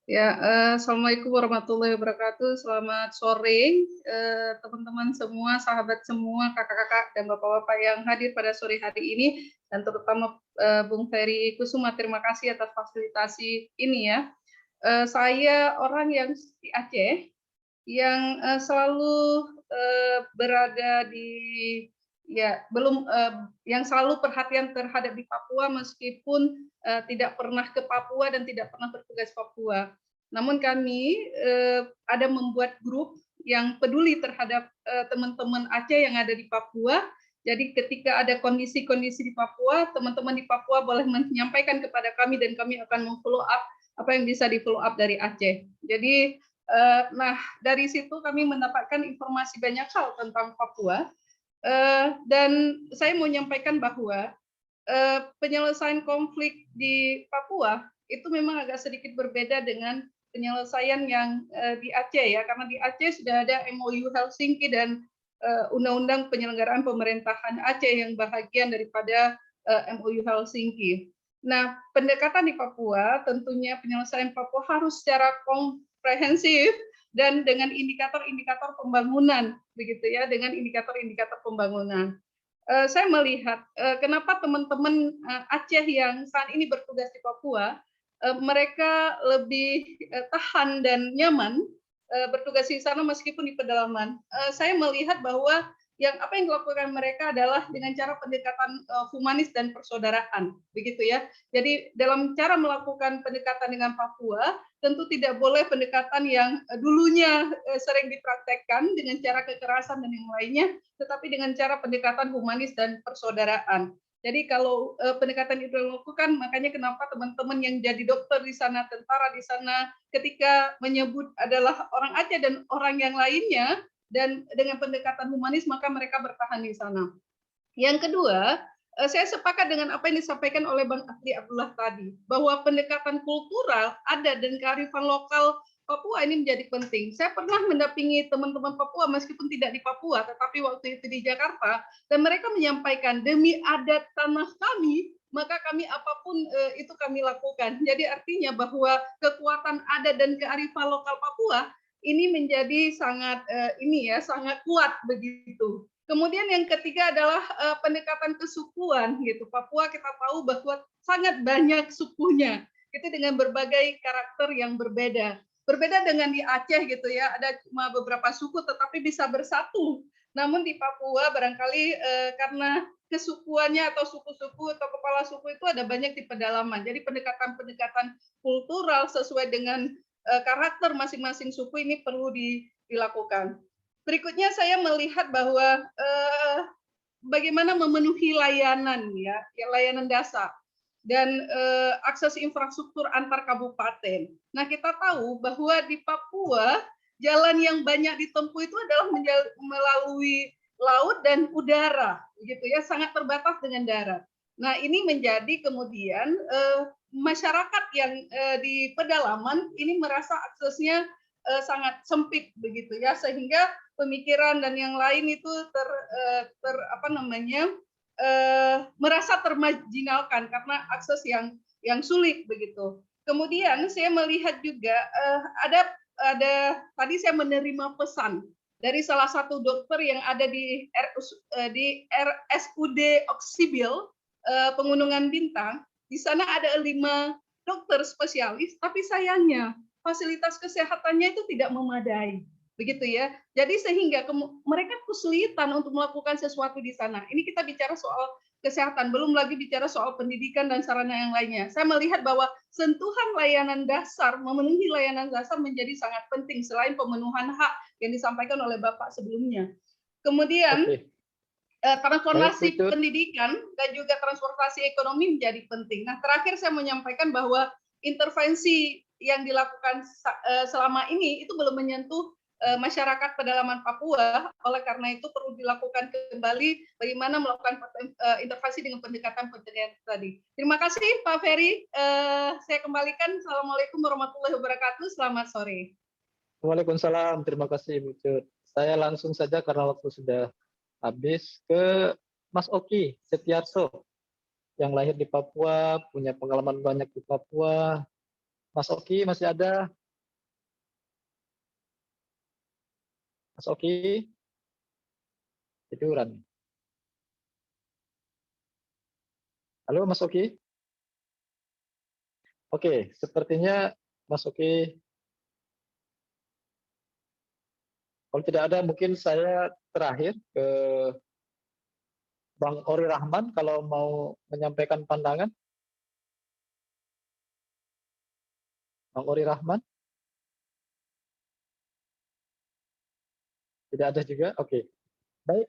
Speaker 14: Ya, Assalamualaikum warahmatullahi wabarakatuh. Selamat sore, teman-teman semua, sahabat semua, kakak-kakak dan bapak-bapak yang hadir pada sore hari ini, dan terutama Bung Ferry Kusuma. Terima kasih atas fasilitasi ini ya. Saya orang yang di Aceh, yang selalu berada di yang selalu perhatian terhadap di Papua meskipun tidak pernah ke Papua dan tidak pernah bertugas Papua. Namun kami ada membuat grup yang peduli terhadap teman-teman Aceh yang ada di Papua. Jadi ketika ada kondisi-kondisi di Papua, teman-teman di Papua boleh menyampaikan kepada kami dan kami akan memfollow up apa yang bisa di follow up dari Aceh. Jadi dari situ kami mendapatkan informasi banyak hal tentang Papua. Dan saya mau menyampaikan bahwa penyelesaian konflik di Papua itu memang agak sedikit berbeda dengan penyelesaian yang di Aceh ya, karena di Aceh sudah ada MOU Helsinki dan Undang-Undang Penyelenggaraan Pemerintahan Aceh yang bahagian daripada MOU Helsinki. Nah, pendekatan di Papua tentunya penyelesaian Papua harus secara komprehensif dan dengan indikator-indikator pembangunan, begitu ya, dengan indikator-indikator pembangunan. Saya melihat kenapa teman-teman Aceh yang saat ini bertugas di Papua, mereka lebih tahan dan nyaman bertugas di sana meskipun di pedalaman. Saya melihat bahwa apa yang dilakukan mereka adalah dengan cara pendekatan humanis dan persaudaraan, begitu ya. Jadi dalam cara melakukan pendekatan dengan Papua, tentu tidak boleh pendekatan yang dulunya sering dipraktekkan dengan cara kekerasan dan yang lainnya, tetapi dengan cara pendekatan humanis dan persaudaraan. Jadi kalau pendekatan itu dilakukan, makanya kenapa teman-teman yang jadi dokter di sana, tentara di sana, ketika menyebut adalah orang Aceh dan orang yang lainnya, dan dengan pendekatan humanis maka mereka bertahan di sana. Yang kedua, saya sepakat dengan apa yang disampaikan oleh Bang Afri Abdullah tadi, bahwa pendekatan kultural ada dan kearifan lokal Papua ini menjadi penting. Saya pernah mendampingi teman-teman Papua meskipun tidak di Papua, tetapi waktu itu di Jakarta, dan mereka menyampaikan demi adat tanah kami, maka kami apapun itu kami lakukan. Jadi artinya bahwa kekuatan adat dan kearifan lokal Papua ini menjadi sangat sangat kuat begitu. Kemudian yang ketiga adalah pendekatan kesukuan gitu. Papua kita tahu bahwa sangat banyak sukunya, itu dengan berbagai karakter yang berbeda. Berbeda dengan di Aceh gitu ya, ada cuma beberapa suku tetapi bisa bersatu. Namun di Papua barangkali karena kesukuannya atau suku-suku atau kepala suku itu ada banyak di pedalaman. Jadi pendekatan-pendekatan kultural sesuai dengan karakter masing-masing suku ini perlu dilakukan. Berikutnya saya melihat bahwa bagaimana memenuhi layanan ya, layanan dasar dan akses infrastruktur antar kabupaten. Nah, kita tahu bahwa di Papua jalan yang banyak ditempuh itu adalah melalui laut dan udara, gitu ya, sangat terbatas dengan darat. Nah, ini menjadi kemudian masyarakat yang di pedalaman ini merasa aksesnya sangat sempit begitu ya, sehingga pemikiran dan yang lain itu merasa termarginalkan karena akses yang sulit begitu. Kemudian saya melihat juga ada tadi saya menerima pesan dari salah satu dokter yang ada di RSUD Oksibil Pegunungan Bintang. Di sana ada 5 dokter spesialis, tapi sayangnya fasilitas kesehatannya itu tidak memadai, begitu ya. Jadi sehingga mereka kesulitan untuk melakukan sesuatu di sana. Ini kita bicara soal kesehatan, belum lagi bicara soal pendidikan dan sarana yang lainnya. Saya melihat bahwa sentuhan layanan dasar, memenuhi layanan dasar menjadi sangat penting selain pemenuhan hak yang disampaikan oleh Bapak sebelumnya. Kemudian transformasi pendidikan dan juga transformasi ekonomi menjadi penting. Nah, terakhir saya menyampaikan bahwa intervensi yang dilakukan selama ini itu belum menyentuh masyarakat pedalaman Papua. Oleh karena itu perlu dilakukan kembali bagaimana melakukan intervensi dengan pendekatan tadi. Terima kasih Pak Ferry. Saya kembalikan. Assalamualaikum warahmatullahi wabarakatuh. Selamat sore.
Speaker 2: Waalaikumsalam. Terima kasih Bu Cut. Saya langsung saja karena waktu sudah habis ke Mas Oki Setiarso yang lahir di Papua, punya pengalaman banyak di Papua. Mas Oki masih ada? Mas Oki, tiduran. Halo Mas Oki. Oke, sepertinya Mas Oki, kalau tidak ada mungkin saya terakhir ke Bang Ori Rahman kalau mau menyampaikan pandangan. Bang Ori Rahman? Tidak ada juga? Oke. Baik,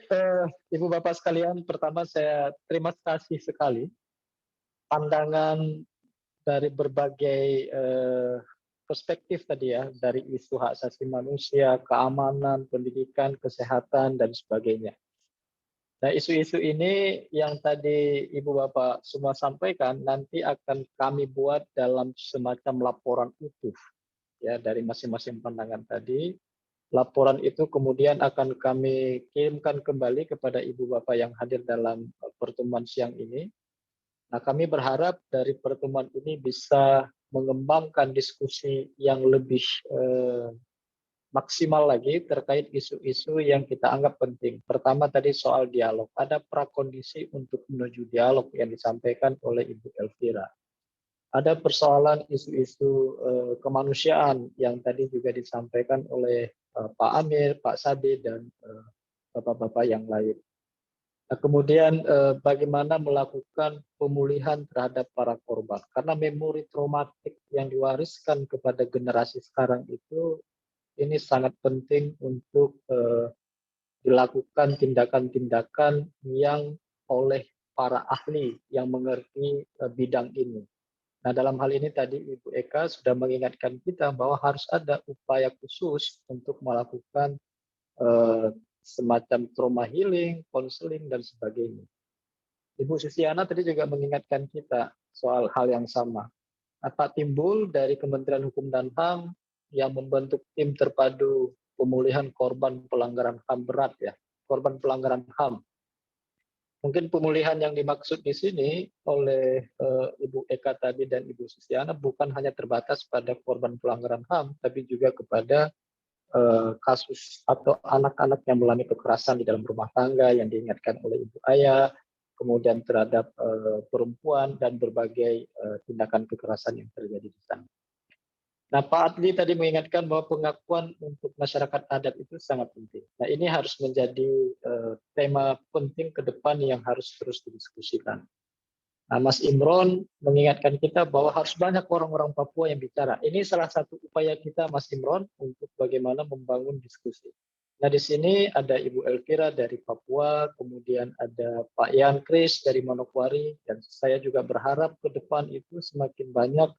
Speaker 2: Ibu Bapak sekalian, pertama saya terima kasih sekali pandangan dari berbagai perspektif tadi ya, dari isu hak asasi manusia, keamanan, pendidikan, kesehatan, dan sebagainya. Nah, isu-isu ini yang tadi Ibu Bapak semua sampaikan nanti akan kami buat dalam semacam laporan utuh ya dari masing-masing pandangan tadi. Laporan itu kemudian akan kami kirimkan kembali kepada Ibu Bapak yang hadir dalam pertemuan siang ini. Nah, kami berharap dari pertemuan ini bisa mengembangkan diskusi yang lebih maksimal lagi terkait isu-isu yang kita anggap penting. Pertama tadi soal dialog. Ada prakondisi untuk menuju dialog yang disampaikan oleh Ibu Elvira. Ada persoalan isu-isu kemanusiaan yang tadi juga disampaikan oleh Pak Amir, Pak Sade, dan bapak-bapak yang lain. Nah, kemudian bagaimana melakukan pemulihan terhadap para korban. Karena memori traumatik yang diwariskan kepada generasi sekarang itu ini sangat penting untuk dilakukan tindakan-tindakan yang oleh para ahli yang mengerti bidang ini. Nah, dalam hal ini tadi Ibu Eka sudah mengingatkan kita bahwa harus ada upaya khusus untuk melakukan semacam trauma healing, konseling, dan sebagainya. Ibu Susiana tadi juga mengingatkan kita soal hal yang sama. Pak Timbul dari Kementerian Hukum dan HAM yang membentuk tim terpadu pemulihan korban pelanggaran HAM berat ya, korban pelanggaran HAM. Mungkin pemulihan yang dimaksud di sini oleh Ibu Eka tadi dan Ibu Susiana bukan hanya terbatas pada korban pelanggaran HAM, tapi juga kepada kasus atau anak-anak yang mengalami kekerasan di dalam rumah tangga yang diingatkan oleh Ibu Ayah, kemudian terhadap perempuan dan berbagai tindakan kekerasan yang terjadi di sana. Nah, Pak Adli tadi mengingatkan bahwa pengakuan untuk masyarakat adat itu sangat penting. Nah, ini harus menjadi tema penting ke depan yang harus terus didiskusikan. Nah, Mas Imron mengingatkan kita bahwa harus banyak orang-orang Papua yang bicara. Ini salah satu upaya kita, Mas Imron, untuk bagaimana membangun diskusi. Nah, di sini ada Ibu Elvira dari Papua, kemudian ada Pak Yan Kris dari Manokwari, dan saya juga berharap ke depan itu semakin banyak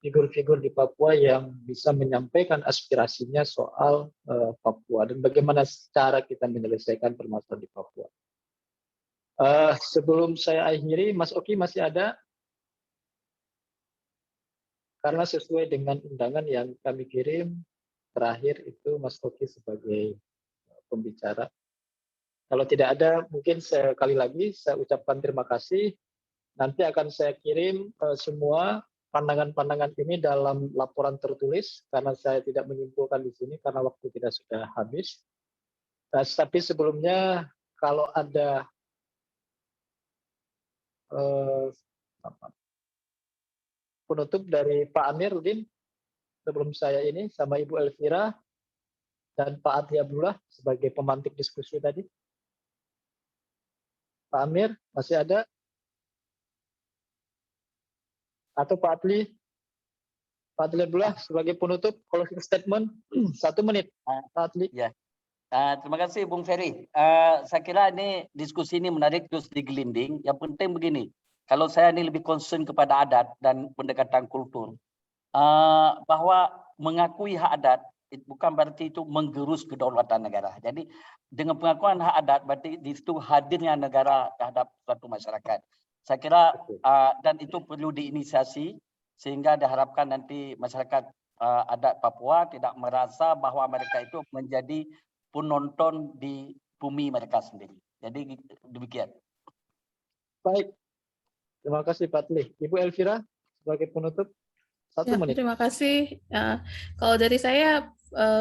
Speaker 2: figur-figur di Papua yang bisa menyampaikan aspirasinya soal Papua dan bagaimana cara kita menyelesaikan permasalahan di Papua. Sebelum saya akhiri, Mas Oki masih ada? Karena sesuai dengan undangan yang kami kirim, terakhir itu Mas Oki sebagai pembicara. Kalau tidak ada, mungkin sekali lagi saya ucapkan terima kasih. Nanti akan saya kirim semua pandangan-pandangan ini dalam laporan tertulis, karena saya tidak menyimpulkan di sini karena waktu kita sudah habis. Tapi sebelumnya, kalau ada penutup dari Pak Amiruddin, sebelum saya ini, sama Ibu Elvira, dan Pak Adli Abdullah sebagai pemantik diskusi tadi. Pak Amir, masih ada? Atau Pak Adli? Pak Adli Abdullah sebagai penutup, closing statement, 1 menit. Pak Adli.
Speaker 5: Ya. Terima kasih Bung Ferry. Saya kira ini diskusi ini menarik terus digelinding. Yang penting begini, kalau saya ini lebih concern kepada adat dan pendekatan kultur, bahwa mengakui hak adat bukan berarti itu menggerus kedaulatan negara. Jadi dengan pengakuan hak adat berarti di situ hadirnya negara terhadap suatu masyarakat. Saya kira dan itu perlu diinisiasi sehingga diharapkan nanti masyarakat adat Papua tidak merasa bahwa mereka itu menjadi penonton di bumi mereka sendiri. Jadi demikian.
Speaker 2: Baik, terima kasih Pak Adli. Ibu Elvira sebagai penutup, 1 menit.
Speaker 1: Terima kasih. Kalau dari saya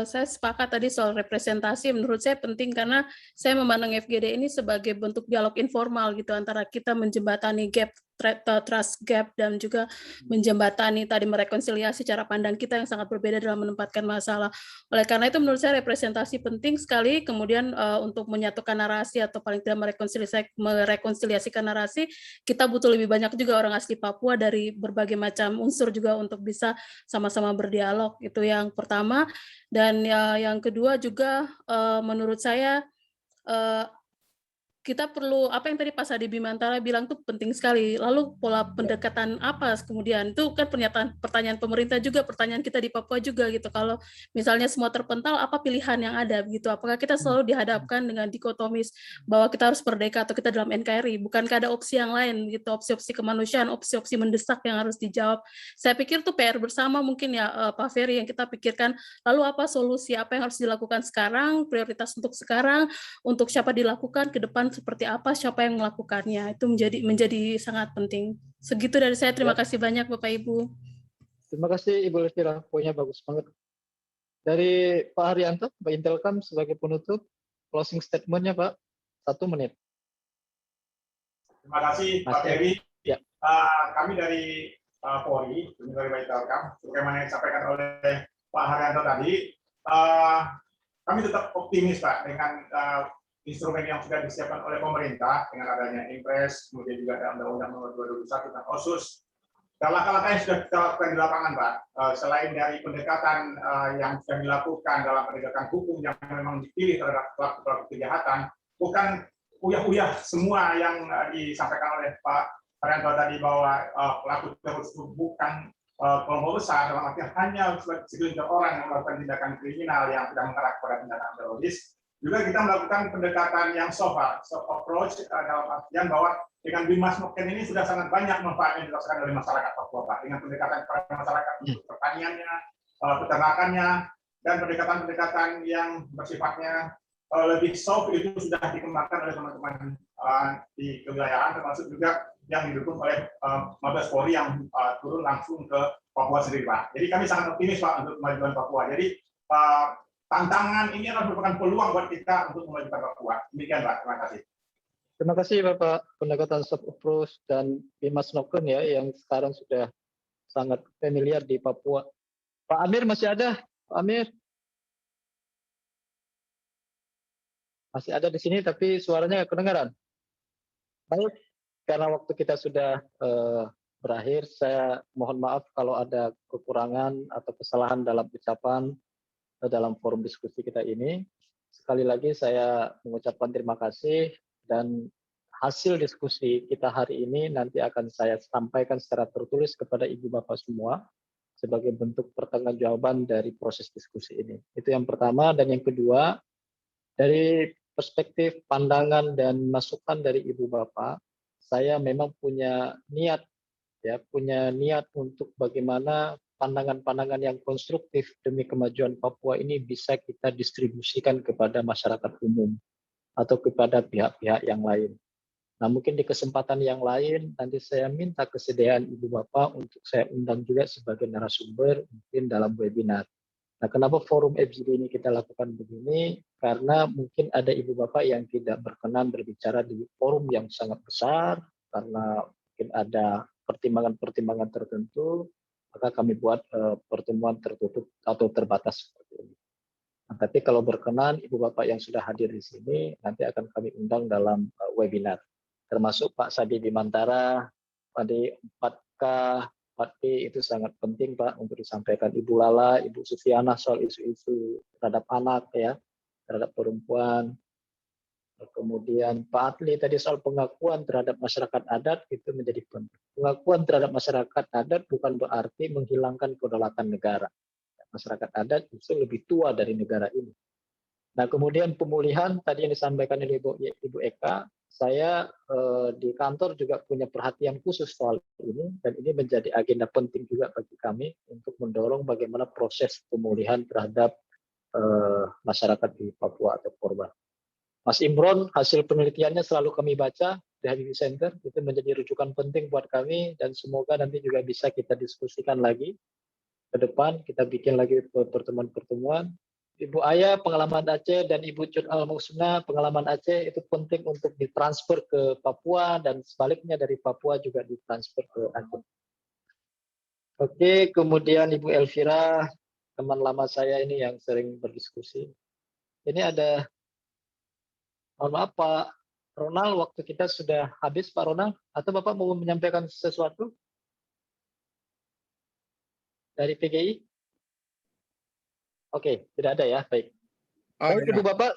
Speaker 1: saya sepakat tadi soal representasi. Menurut saya penting karena saya memandang FGD ini sebagai bentuk dialog informal gitu antara kita menjembatani gap, trust gap, dan juga menjembatani tadi merekonsiliasi cara pandang kita yang sangat berbeda dalam menempatkan masalah. Oleh karena itu menurut saya representasi penting sekali. Kemudian untuk menyatukan narasi atau paling tidak merekonsiliasikan narasi, kita butuh lebih banyak juga orang asli Papua dari berbagai macam unsur juga untuk bisa sama-sama berdialog. Itu yang pertama. Dan yang kedua juga menurut saya kita perlu apa yang tadi Pak Sadi Bimantara bilang tuh penting sekali. Lalu pola pendekatan apa kemudian itu kan pertanyaan pemerintah juga, pertanyaan kita di Papua juga gitu. Kalau misalnya semua terpental, apa pilihan yang ada gitu? Apakah kita selalu dihadapkan dengan dikotomis bahwa kita harus merdeka atau kita dalam NKRI? Bukankah ada opsi yang lain gitu, opsi-opsi kemanusiaan, opsi-opsi mendesak yang harus dijawab? Saya pikir tuh PR bersama mungkin ya Pak Ferry yang kita pikirkan. Lalu apa solusi, apa yang harus dilakukan sekarang, prioritas untuk sekarang, untuk siapa dilakukan ke depan seperti apa, siapa yang melakukannya, itu menjadi sangat penting. Segitu dari saya, terima kasih banyak Bapak Ibu.
Speaker 2: Terima kasih Ibu Elvira, poinnya bagus banget. Dari Pak Haryanto, Pak Intelkam sebagai penutup, closing statement-nya Pak, 1 menit.
Speaker 15: Terima kasih Pak Ferry. Ya. Kami dari Polri, dari Pak Intelkam, sebagaimana yang disampaikan oleh Pak Haryanto tadi, kami tetap optimis Pak dengan instrumen yang sudah disiapkan oleh pemerintah dengan adanya Impres, kemudian juga ada Undang-Undang Nomor 221 tentang OSUS. Dan langkah-langkah yang sudah kita lakukan di lapangan, Pak, selain dari pendekatan yang sudah dilakukan dalam penegakan hukum yang memang dipilih terhadap pelaku-pelaku kejahatan, bukan uyah-uyah semua yang disampaikan oleh Pak Haryanto tadi bahwa pelaku terorisme bukan kelompok besar, dalam artian hanya segelintir orang yang melakukan tindakan kriminal yang sudah mengarah kepada tindakan teroris. Juga kita melakukan pendekatan yang soft approach dalam artian bahwa dengan Bimas Noken ini sudah sangat banyak manfaat yang dirasakan oleh masyarakat Papua, Pak. Dengan pendekatan kepada masyarakat untuk pertaniannya, peternakannya, dan pendekatan-pendekatan yang bersifatnya lebih soft itu sudah dikembangkan oleh teman-teman di kewilayahan, termasuk juga yang didukung oleh Mabes Polri yang turun langsung ke Papua sendiri, Pak. Jadi kami sangat optimis, Pak, untuk kemajuan Papua. Jadi tantangan ini adalah merupakan peluang buat kita untuk memajukan Papua. Demikian, Pak. Terima kasih.
Speaker 2: Terima kasih Bapak, pendekatan soft approach dan Bimas Noken ya yang sekarang sudah sangat familiar di Papua. Pak Amir masih ada? Pak Amir? Masih ada di sini tapi suaranya nggak kedengaran. Baik, karena waktu kita sudah berakhir, saya mohon maaf kalau ada kekurangan atau kesalahan dalam ucapan dalam forum diskusi kita ini. Sekali lagi saya mengucapkan terima kasih dan hasil diskusi kita hari ini nanti akan saya sampaikan secara tertulis kepada Ibu Bapak semua sebagai bentuk pertanggungjawaban dari proses diskusi ini. Itu yang pertama. Dan yang kedua, dari perspektif pandangan dan masukan dari Ibu Bapak, saya memang punya niat untuk bagaimana pandangan-pandangan yang konstruktif demi kemajuan Papua ini bisa kita distribusikan kepada masyarakat umum atau kepada pihak-pihak yang lain. Nah, mungkin di kesempatan yang lain nanti saya minta kesediaan Ibu Bapak untuk saya undang juga sebagai narasumber mungkin dalam webinar. Nah, kenapa forum FGD ini kita lakukan begini? Karena mungkin ada Ibu Bapak yang tidak berkenan berbicara di forum yang sangat besar karena mungkin ada pertimbangan-pertimbangan tertentu, maka kami buat pertemuan tertutup atau terbatas seperti ini. Nah, tapi kalau berkenan Ibu Bapak yang sudah hadir di sini nanti akan kami undang dalam webinar, termasuk Pak Sadi Bimantara, tadi 4K, 4P itu sangat penting Pak untuk disampaikan. Ibu Lala, Ibu Sufiana soal isu-isu terhadap anak ya, terhadap perempuan. Kemudian Pak Atli tadi soal pengakuan terhadap masyarakat adat itu menjadi penting. Pengakuan terhadap masyarakat adat bukan berarti menghilangkan kedaulatan negara. Masyarakat adat itu lebih tua dari negara ini. Nah, kemudian pemulihan tadi yang disampaikan oleh Ibu Eka, saya di kantor juga punya perhatian khusus soal ini, dan ini menjadi agenda penting juga bagi kami untuk mendorong bagaimana proses pemulihan terhadap masyarakat di Papua atau korban. Mas Imron, hasil penelitiannya selalu kami baca di Habibie Center, itu menjadi rujukan penting buat kami, dan semoga nanti juga bisa kita diskusikan lagi ke depan kita bikin lagi pertemuan-pertemuan. Ibu Aya pengalaman Aceh dan Ibu Cut Al-Mausuna pengalaman Aceh itu penting untuk ditransfer ke Papua dan sebaliknya dari Papua juga ditransfer ke Aceh. Oke, kemudian Ibu Elvira, teman lama saya ini yang sering berdiskusi. Ini ada, mohon maaf Pak Ronald, waktu kita sudah habis Pak Ronald, atau Bapak mau menyampaikan sesuatu dari PGI? Oke, tidak ada ya, baik. Baik,
Speaker 11: ya.
Speaker 2: Ibu Bapak,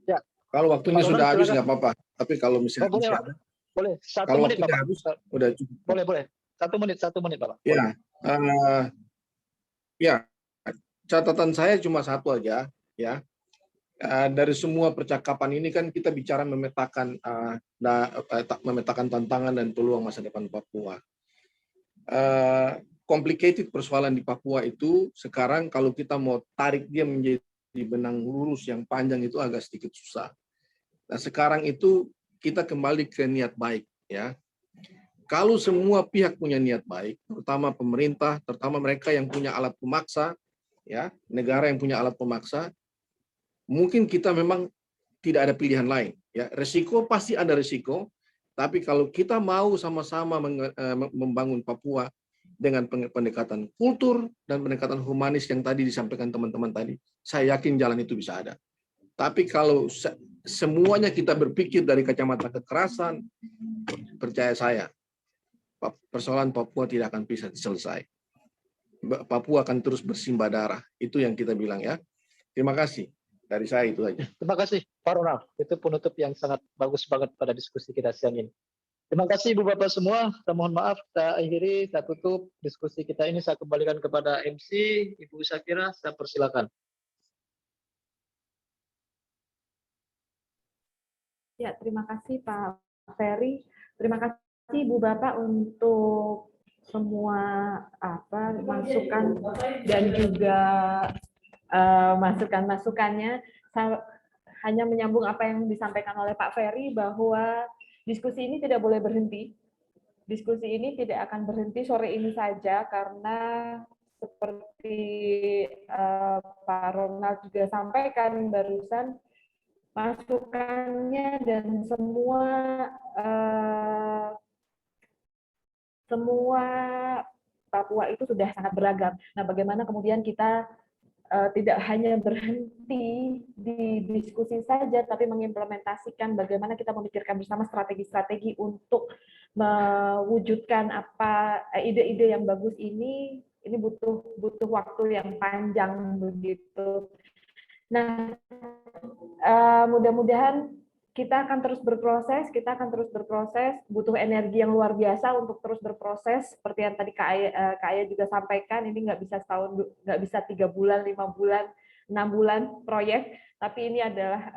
Speaker 2: ya.
Speaker 11: Kalau waktunya
Speaker 2: Pak
Speaker 11: sudah
Speaker 2: Ronald,
Speaker 11: habis
Speaker 2: silakan.
Speaker 11: nggak apa-apa. Tapi kalau misalnya
Speaker 2: boleh,
Speaker 11: masih
Speaker 2: Pak.
Speaker 11: ada,
Speaker 2: Boleh, 1
Speaker 11: kalau
Speaker 2: menit
Speaker 11: waktunya
Speaker 2: Bapak.
Speaker 11: habis, udah cukup.
Speaker 2: Boleh. 1 menit Bapak.
Speaker 11: Ya, ya. Catatan saya cuma satu aja, ya. Dari semua percakapan ini kan kita bicara memetakan tantangan dan peluang masa depan Papua. Complicated persoalan di Papua itu sekarang kalau kita mau tarik dia menjadi benang lurus yang panjang itu agak sedikit susah. Nah sekarang itu kita kembali ke niat baik, ya. Kalau semua pihak punya niat baik, terutama pemerintah, terutama mereka yang punya alat pemaksa, ya, negara yang punya alat pemaksa, mungkin kita memang tidak ada pilihan lain. Ya, resiko pasti ada resiko, tapi kalau kita mau sama-sama membangun Papua dengan pendekatan kultur dan pendekatan humanis yang tadi disampaikan teman-teman tadi, saya yakin jalan itu bisa ada. Tapi kalau semuanya kita berpikir dari kacamata kekerasan, percaya saya, persoalan Papua tidak akan bisa selesai. Papua akan terus bersimbah darah. Itu yang kita bilang ya. Terima kasih. Dari saya itu aja.
Speaker 2: Terima kasih Pak Ronald. Itu penutup yang sangat bagus banget pada diskusi kita siang ini. Terima kasih Ibu Bapak semua. Saya mohon maaf, saya akhiri, saya tutup diskusi kita ini. Saya kembalikan kepada MC, Ibu Syakira, saya persilakan.
Speaker 16: Ya, terima kasih Pak Ferry. Terima kasih Ibu Bapak untuk semua masukan dan juga masukan-masukannya. Saya hanya menyambung apa yang disampaikan oleh Pak Ferry bahwa diskusi ini tidak boleh berhenti. Diskusi ini tidak akan berhenti sore ini saja karena seperti Pak Ronald juga sampaikan barusan, masukannya dan semua Papua itu sudah sangat beragam. Nah, bagaimana kemudian kita tidak hanya berhenti di diskusi saja, tapi mengimplementasikan bagaimana kita memikirkan bersama strategi-strategi untuk mewujudkan ide-ide yang bagus ini butuh waktu yang panjang begitu. Nah, mudah-mudahan kita akan terus berproses, butuh energi yang luar biasa untuk terus berproses, seperti yang tadi Kak Aya juga sampaikan, ini nggak bisa setahun, nggak bisa 3 bulan, 5 bulan, 6 bulan proyek, tapi ini adalah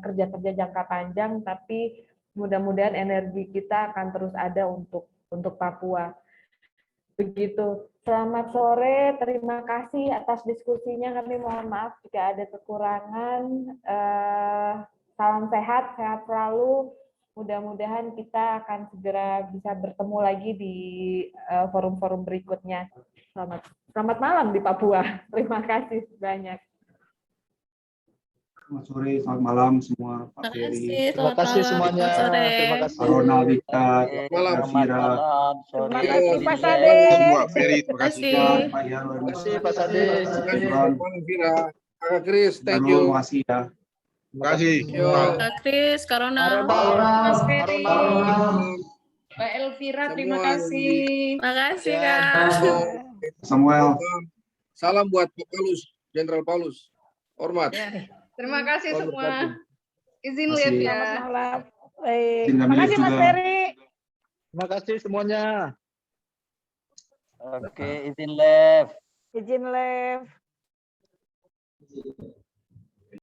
Speaker 16: kerja-kerja jangka panjang, tapi mudah-mudahan energi kita akan terus ada untuk Papua. Begitu. Selamat sore, terima kasih atas diskusinya. Kami mohon maaf jika ada kekurangan. Salam sehat, sehat selalu. Mudah-mudahan kita akan segera bisa bertemu lagi di forum-forum berikutnya. Selamat malam di Papua. Terima kasih banyak.
Speaker 8: Selamat sore, selamat malam semua Pak Ferry.
Speaker 2: Terima kasih semuanya. Terima kasih.
Speaker 8: Pak Ronald, Richard,
Speaker 11: Malam.
Speaker 8: Elvira.
Speaker 6: Terima kasih Pak Sade.
Speaker 11: Semua Ferry, terima kasih.
Speaker 8: Pak Yarwan.
Speaker 2: Terima kasih Pak Sade.
Speaker 11: Elvira. Kak Kris, thank you.
Speaker 8: Terima kasih ya.
Speaker 11: Terima kasih.
Speaker 1: Kak Kris, Kak Ronald.
Speaker 14: Mas Ferry, Mbak Elvira, terima kasih.
Speaker 1: Terima kasih Kak.
Speaker 8: Samuel.
Speaker 11: Salam buat Pak Paulus, Jenderal Paulus. Hormat.
Speaker 14: Terima kasih semua. Izin
Speaker 8: Terima
Speaker 14: lihat
Speaker 8: kasih.
Speaker 14: ya.
Speaker 6: Selamat malam. Baik.
Speaker 8: Izin
Speaker 6: Terima
Speaker 8: kami
Speaker 6: kasih Mas
Speaker 8: juga.
Speaker 6: Ferry.
Speaker 2: Terima kasih semuanya.
Speaker 5: Oke, izin live.
Speaker 6: Izin live.